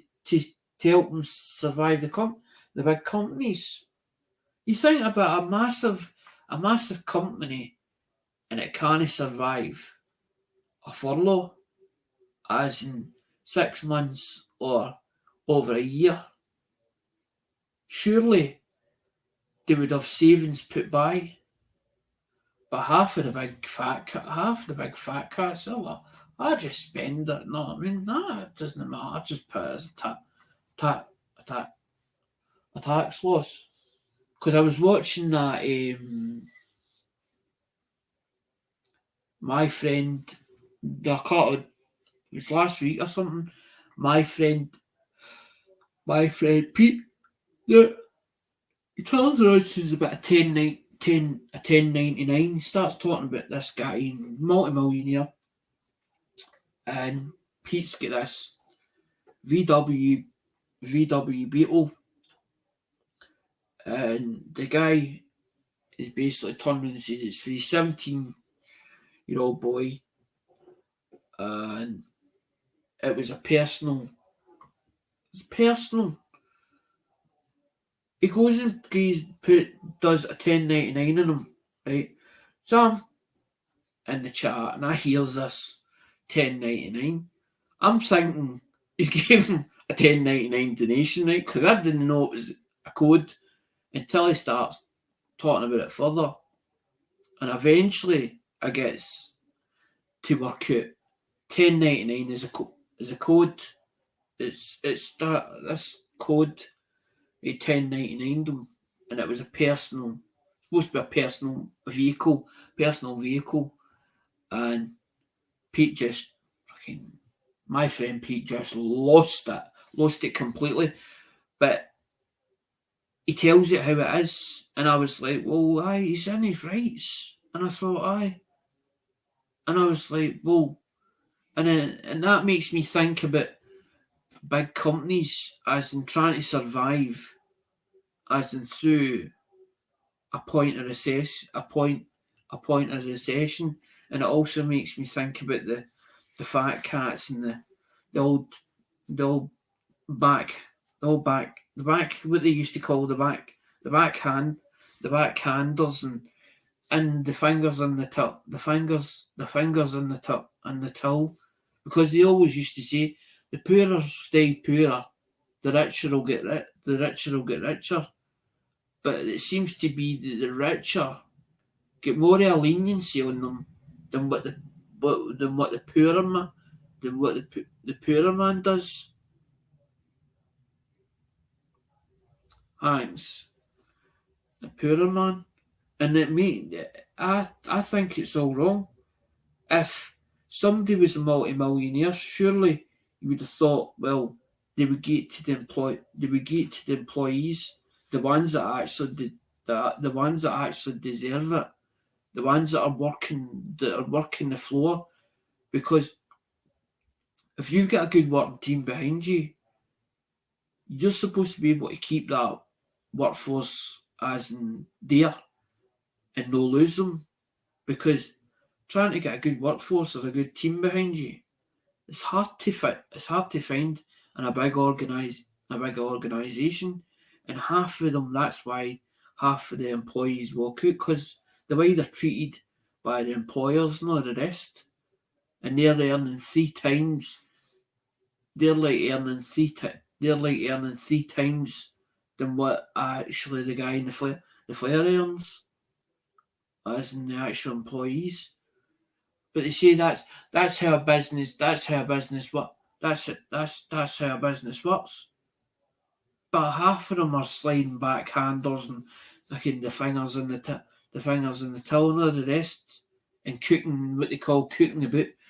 help them survive the big companies. You think about a massive company, and it can't survive a furlough, as in 6 months or over a year. Surely they would have savings put by. But half of the big fat cats are like, I just spend it. No, I mean, nah, it doesn't matter. I just put it as a tax loss. Because I was watching that, my friend, it was last week or something. My friend Pete, yeah, he tells us he's about a 1099. He starts talking about this guy, multi-millionaire, and Pete's got this VW Beetle, and the guy is basically turned around and says it's for his 17-year-old boy, and it was personal. He goes and does a 1099 on him, right? So I'm in the chat and I hears this 1099. I'm thinking he's giving a 1099 donation, right? Because I didn't know it was a code until he starts talking about it further. And eventually I gets to work out 1099 is a code. It's this code. He 1099 them, and it was supposed to be a personal vehicle, and Pete just my friend Pete just lost it completely. But he tells it how it is, and I was like, well, aye, he's in his rights, and I thought, aye, and I was like, well, and that makes me think about big companies as in trying to survive, as in through a point of recession, and it also makes me think about the fat cats and the old back what they used to call the backhanders and the fingers in the till, because they always used to say the poorer stay poorer, the richer will get richer. But it seems to be that the richer get more of a leniency on them than what the poorer man does. Thanks, the poorer man, and I think it's all wrong. If somebody was a multi-millionaire, surely you would have thought, well, they would get to the employees, the ones that actually the ones that actually deserve it, the ones that are working the floor, because if you've got a good working team behind you, you're supposed to be able to keep that workforce as in there and no lose them, because trying to get a good workforce or a good team behind you, it's hard to find in a big organisation, and half of them, that's why half of the employees walk out, because the way they're treated by the employers and all the rest, and they're earning three times. They're like earning three times than what actually the guy in the flare earns, as in the actual employees. But they say that's how a business works. That's how a business works. But half of them are sliding backhanders and looking the fingers in the till and all the rest, and cooking what they call cooking the books,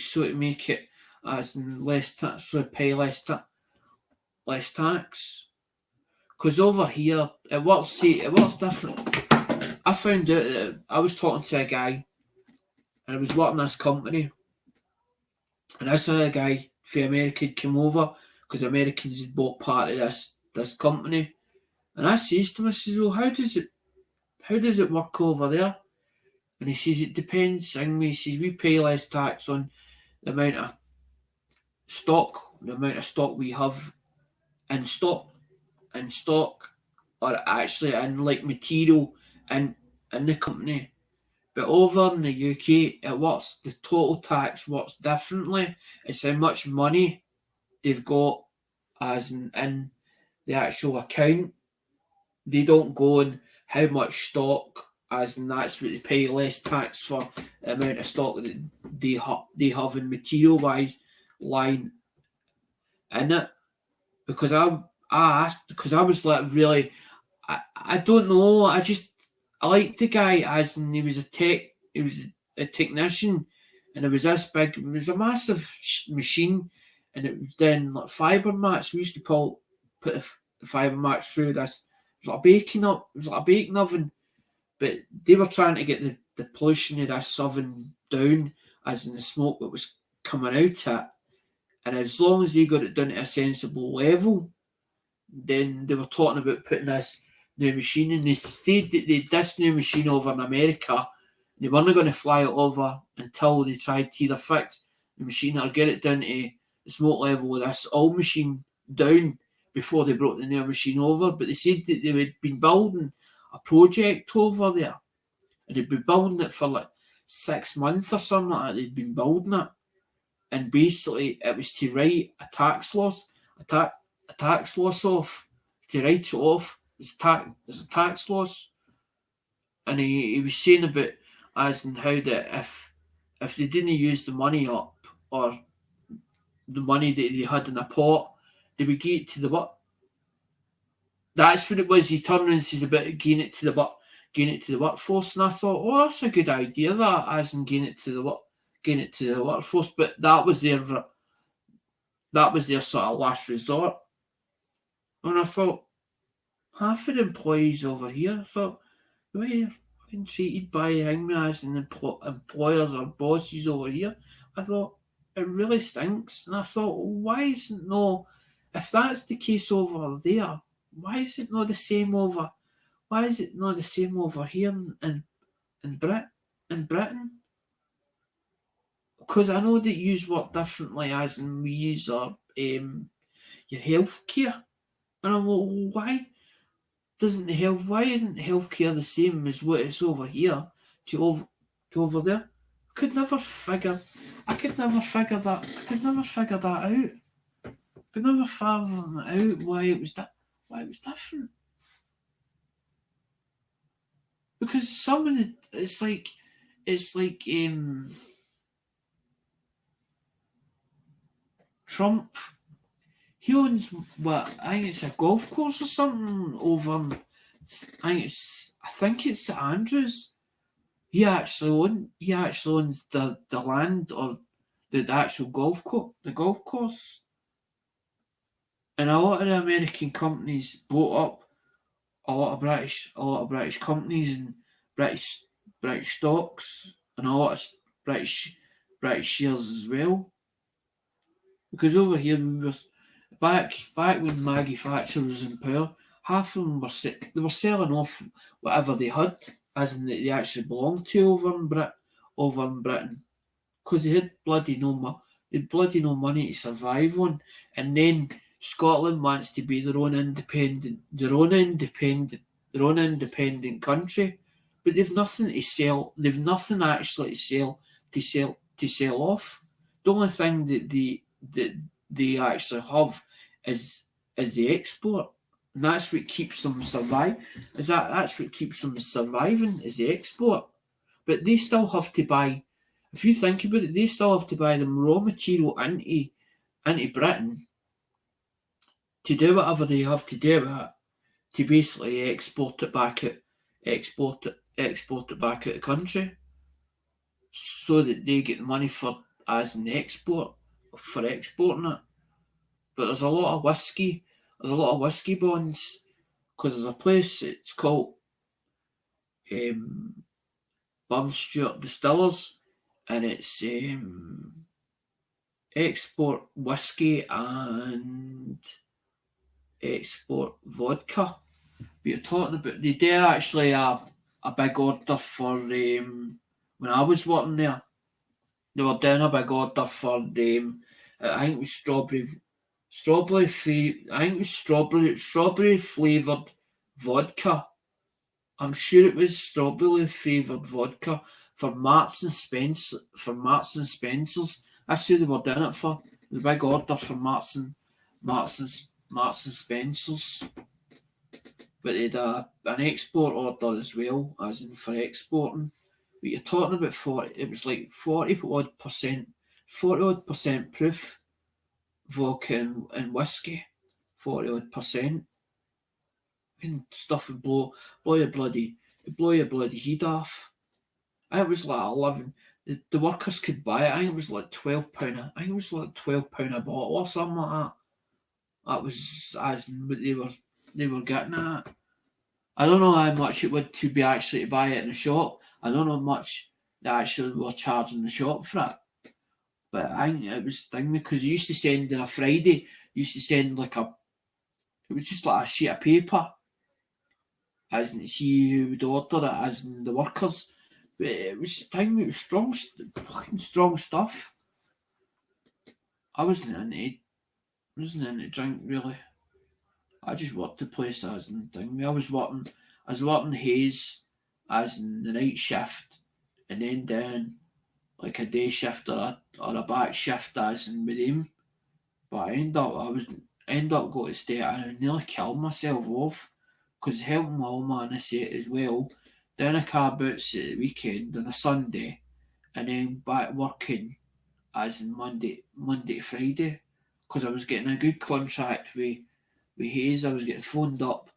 so to make it as in less tax, so pay less tax. Because over here it works different. I found out that I was talking to a guy and I was working this company, and this other guy from America came over because Americans had bought part of this company, and I says to him, I says, well, how does it work over there? And he says it depends. And he says we pay less tax on the amount of stock we have in stock, or actually in like material in the company. But over in the UK, it works. The total tax works differently. It's how much money they've got as in the actual account. They don't go on how much stock, as in that's what they pay less tax for the amount of stock that they have in material wise lying in it. Because I asked, because I was like really, I don't know. I liked the guy, as in he was a technician, and it was this big, it was a massive machine, and it was then like fibre mats. We used to put the fibre mats through this. It was like it was like a baking oven, but they were trying to get the pollution of this oven down, as in the smoke that was coming out it. And as long as they got it done at a sensible level, then they were talking about putting this new machine in. This new machine over in America. They weren't going to fly it over until they tried to either fix the machine or get it down to the smoke level of this old machine down before they brought the new machine over. But they said that they had been building a project over there, and they'd been building it for like 6 months or something like that. They'd been building it, and basically it was to write a tax loss, a tax loss off, to write it off as a tax loss. And he was saying about as in how that if they didn't use the money up, or the money that they had in a pot, they would give it to the work. That's what it was. He turned and says about giving it to the workforce, and I thought, oh, that's a good idea. That as in giving it to the workforce, but that was their sort of last resort. And I thought, half of the employees over here, I thought, the way you're being treated by as in employers or bosses over here, I thought, it really stinks. And I thought, why isn't no, if that's the case over there, why is it not the same over? Why is it not the same over here in Britain? Because I know that you work differently, as in we use our your healthcare, and I'm like, why isn't healthcare the same as what it's over here to over there? I could never figure that. I could never figure that out. I could never fathom out why it was different. Because some of the it's like Trump. He owns what, I think it's a golf course or something over. I think it's St Andrews. He actually owns the land, or the actual the golf course. And a lot of the American companies bought up a lot of British companies, and British stocks, and a lot of British shares as well. Because over here we were back when Maggie Thatcher was in power, half of them were selling off whatever they had, as in that they actually belonged to over in Britain, because they had bloody no money to survive on. And then Scotland wants to be their own independent country, but they've nothing to sell. They've nothing actually to sell off. The only thing that they actually have is the export, and that's what keeps them That's what keeps them surviving, is the export. But they still have to buy. If you think about it, they still have to buy them raw material into Britain to do whatever they have to do with it, to basically export it back at the country, so that they get the money for as in the export for exporting it. But there's a lot of whiskey. There's a lot of whiskey bonds, because there's a place, it's called Burn Stewart Distillers, and it's export whiskey and export vodka. But you're talking about they did actually a big order for when I was working there. They were doing a big order for I think it was I think it was strawberry flavoured vodka. I'm sure it was strawberry flavoured vodka for Marks and Spencers. That's who they were doing it for. The big order for Marks and Spencers. But they had an export order as well, as in for exporting. But you're talking about 40, it was like 40 odd percent proof vodka and whiskey. 40 odd percent. And stuff would blow your bloody head off. It was like 11. The workers could buy it. I think it was like £12. I think it was like £12 a bottle or something like that. That was as what they were getting at. I don't know how much it would to be actually to buy it in the shop. I don't know how much they actually were charging the shop for it. But I think it was thing because you used to send on a Friday, you used to send like it was just like a sheet of paper. As in see who would order it, as in the workers. But it was fucking strong stuff. I wasn't into drink really. I just worked the place as in thing. I was working Hayes as in the night shift, and then down like a day shift or a back shift as in with him. But I ended up going to stay. I nearly killed myself off because helping my mum on the set as well. Down a car boots at the weekend on a Sunday, and then back working as in Monday to Friday, because I was getting a good contract with Hayes. I was getting phoned up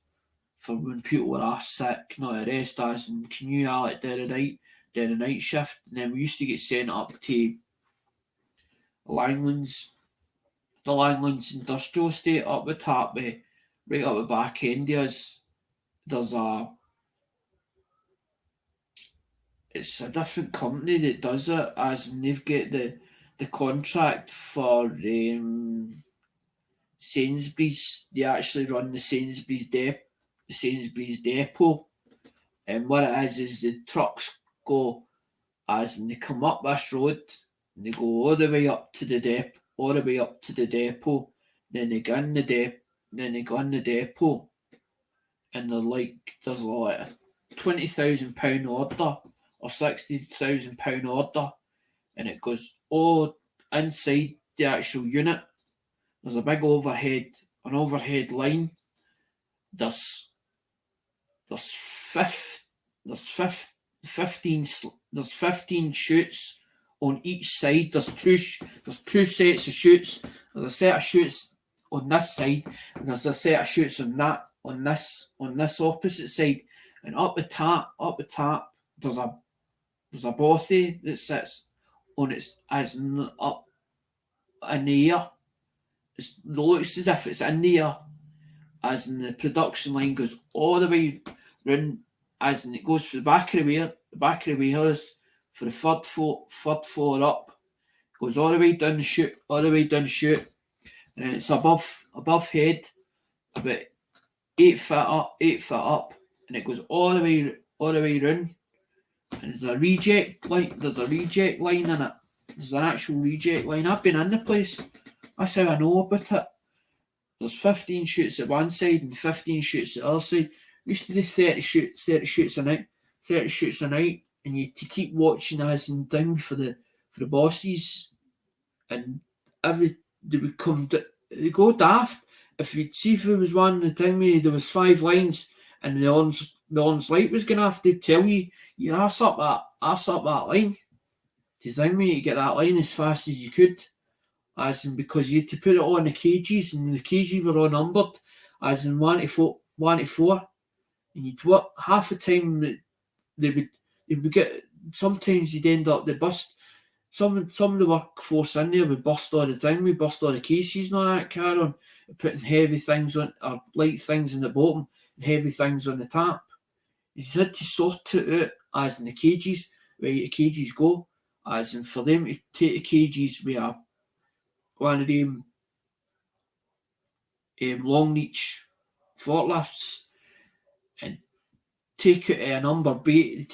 for when people were asked sick, not the rest as in can you Alec do the night shift, and then we used to get sent up to Langlands, the Langlands Industrial Estate up the top, right up the back end. There's it's a different company that does it, as in they've got the contract for Sainsbury's. They actually run the Sainsbury's depot, and what it is the trucks go as in they come up this road and they go all the way up to the depot, then they go in the depot, and they're like there's like a £20,000 order or £60,000 order, and it goes all inside the actual unit. There's a big an overhead line. There's there's fifth, there's 15 there's 15 chutes on each side. There's two sets of chutes. There's a set of chutes on this side, and there's a set of chutes on this opposite side. And up the top, there's a bothy that sits on its as up in the air. It looks as if it's in the air, as in the production line goes all the way round, as in it goes for the back of the warehouse for the third floor up, goes all the way down the chute, and then it's above head, about 8 foot up, and it goes all the way round. And there's a reject line. There's a reject line in it. There's an actual reject line. I've been in the place. That's how I know about it. There's 15 shoots at one side and 15 shoots at the other side. We used to do 30 shoots a night, and you to keep watching as and down for the bosses, and they would they go daft. If you'd see if there was one the time there was 5 lines and the orange light was going off, they'd tell you, you ass up that line. To think me to get that line as fast as you could, as in because you had to put it on the cages, and the cages were all numbered, as in 1 to 4, and you'd work half the time. They would get, sometimes you'd end up the bust. Some of the workforce in there would bust all the time. We bust all the cases and all that car on, putting heavy things on or light things in the bottom and heavy things on the top. You had to sort it out as in the cages, where the cages go. as in for them to take the cages with one of them long reach forklifts and take it to a number bay,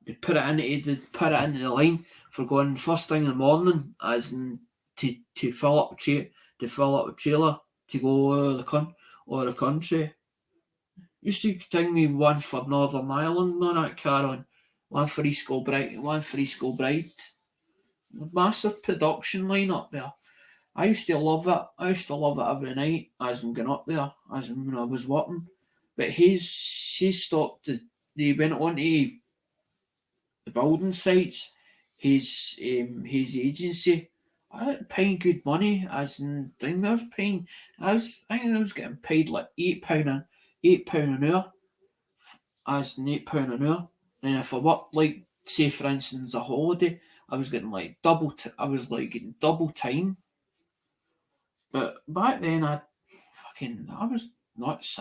they put it into the line for going first thing in the morning, as in to fill up a trailer to go over the country. Used to take me one for Northern Ireland on that car on, one for East Kilbride. Massive production line up there. I used to love it. I used to love it every night as I'm going up there, as when I was working. But she stopped. They went on to the building sites. His agency. I was paying good money, as in thing. I think I was getting paid like £8 an hour, as in £8 an hour. And if I worked like, say for instance, a holiday, I was getting like I was like getting double time. But back then, I was nuts.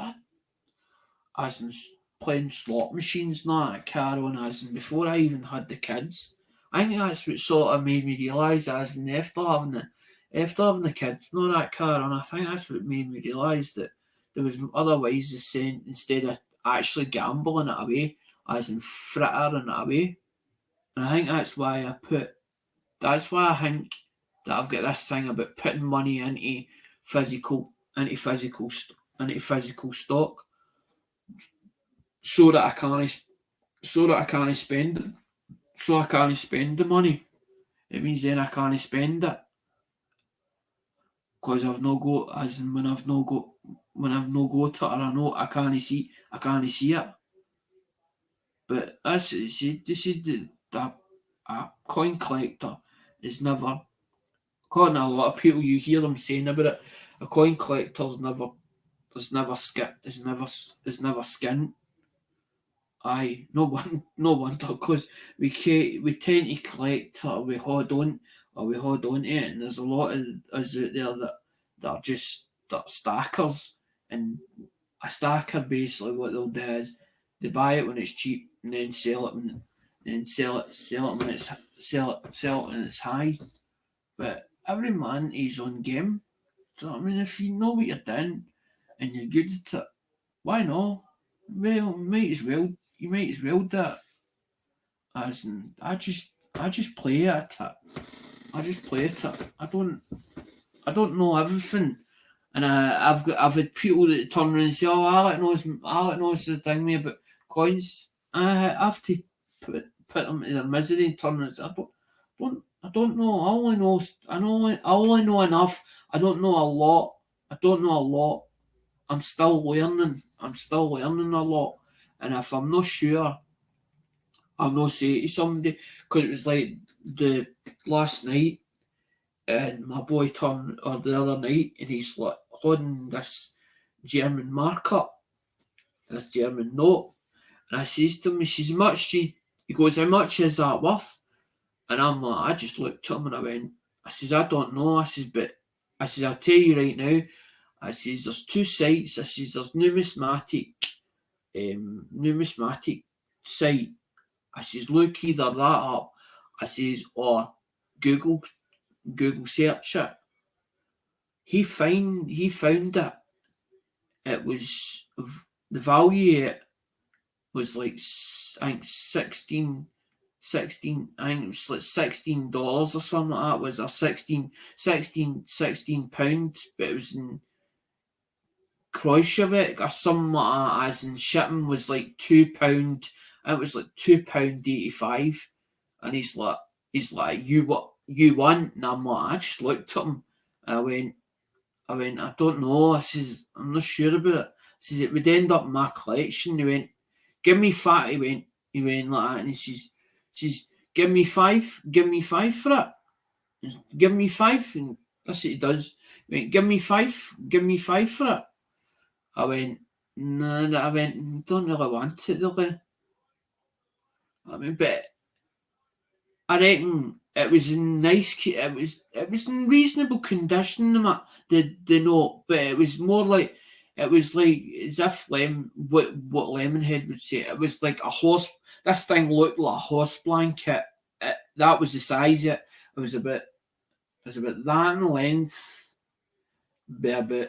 As in playing slot machines and all that car on, as in before I even had the kids. I think that's what sort of made me realise, as in after having the kids and all that car on, I think that's what made me realise that there was other ways of saying, instead of actually gambling it away, as in frittering it away. And I think that's why I think that I've got this thing about putting money physical into physical stock, so that I can't spend the money. It means then I can't spend it because I've no go, as in when I've no go to it, or I know I can't see it. But that's that a coin collector is never, according to a lot of people, you hear them saying about it, a coin collector's never skint. Aye, no wonder, because we tend to collect, or we hold on to it, and there's a lot of us out there that are just stackers. And a stacker, basically what they'll do is they buy it when it's cheap and then sell it when it's high. But every man is on game. So I mean, if you know what you're doing and you're good at it, why not? Well, you might as well do it. As in, I just play at it. I just play at it. I don't know everything. And I've had people that turn around and say, "Oh, Alec knows the thing me about coins." I have to put them in their misery and turn around and say, I don't know. I only know enough. I don't know a lot. I'm still learning. A lot. And if I'm not sure, I'll not say to somebody, because it was like the last night, and my boy turned, or the other night, and he's like holding this German markup, this German note, and I says to him, he goes, "How much is that worth?" And I'm like, I just looked at him and I says, "I don't know." I says, "I'll tell you right now." I says, "There's two sites." I says, "There's numismatic site." I says, "Look either that up." I says, "Or Google search it." He found it. It was, the value, it was like, I think 16. I think it was like $16 or something like that. Was a 16 pound, but it was in Kreuzvik or something like that, as in shipping was like £2. It was like £2.85. And he's like, what you want? And I'm like, I just looked at him. And I went, I don't know. I says, I'm not sure about it. I says, it would end up in my collection. He went, give me five. He went like that, and he says, give me five for it. Give me five, and that's what he does. He went, give me five for it. I went, no, I went, don't really want it, really. I mean, but I reckon it was in nice. It was in reasonable condition. The note, but it was more like, it was like as if what Lemonhead would say. It was like a horse. This thing looked like a horse blanket. that was the size of it. It was about that in length, be about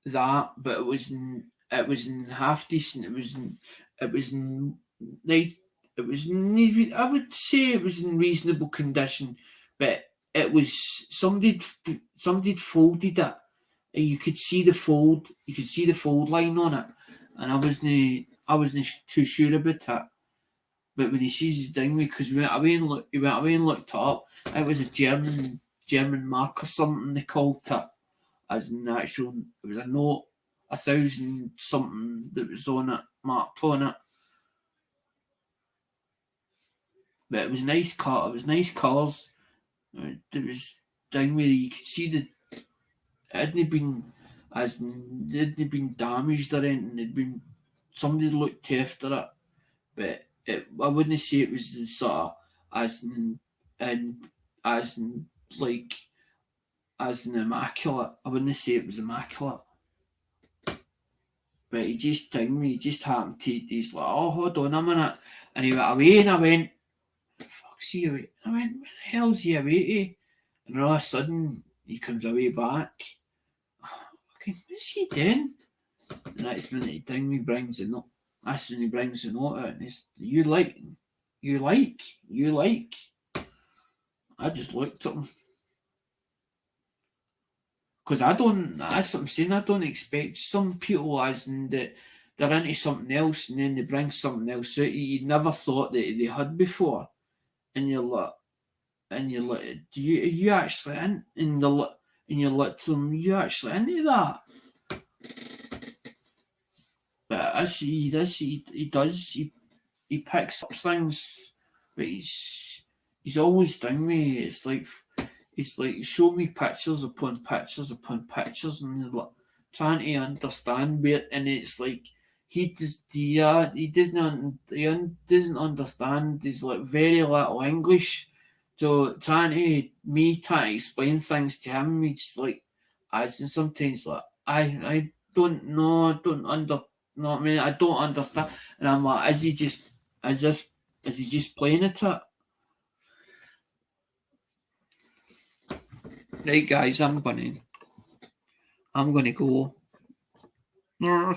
that, but it was in half decent. It was in nice. It was in, I would say it was in reasonable condition, but it was somebody'd folded it. You could see the fold. You could see the fold line on it, and I wasn't too sure about it. But when he sees his dinghy, because he went away and looked it up. It was a German mark or something they called it, as an actual. It was a note, 1,000 something that was on it, marked on it. But it was nice cut. It was nice colours. There was down where you could see the it hadn't been it hadn't been damaged or anything. It'd been somebody looked after it, but I wouldn't say it was the sort of as in and as in like as in immaculate. I wouldn't say it was immaculate. But he just dinged me. He just happened to. He's like, "Oh, hold on a minute," and he went away, and I went, "Fuck's he away?" I went, "Where the hell's he away to?" And all of a sudden, he comes away back. Okay, what's he doing? And that's when he ding me brings the note. That's when he brings the note out, and he's, you like. I just looked at him. Because I don't, that's what I'm saying, I don't expect some people as in that they're into something else and then they bring something else out you never thought that they had before. And you're like, are you actually in? And you're like to them, you actually into that? But as he picks up things, but he's always done me. It's like show me pictures upon pictures upon pictures, and you're like trying to understand where, and it's like he doesn't understand. There's like very little English, so trying to explain things to him, it's like as in sometimes like I don't know, I don't under, know what I mean, I don't understand, and I'm like, is this is he just playing at it? Right, guys, I'm gonna go. No,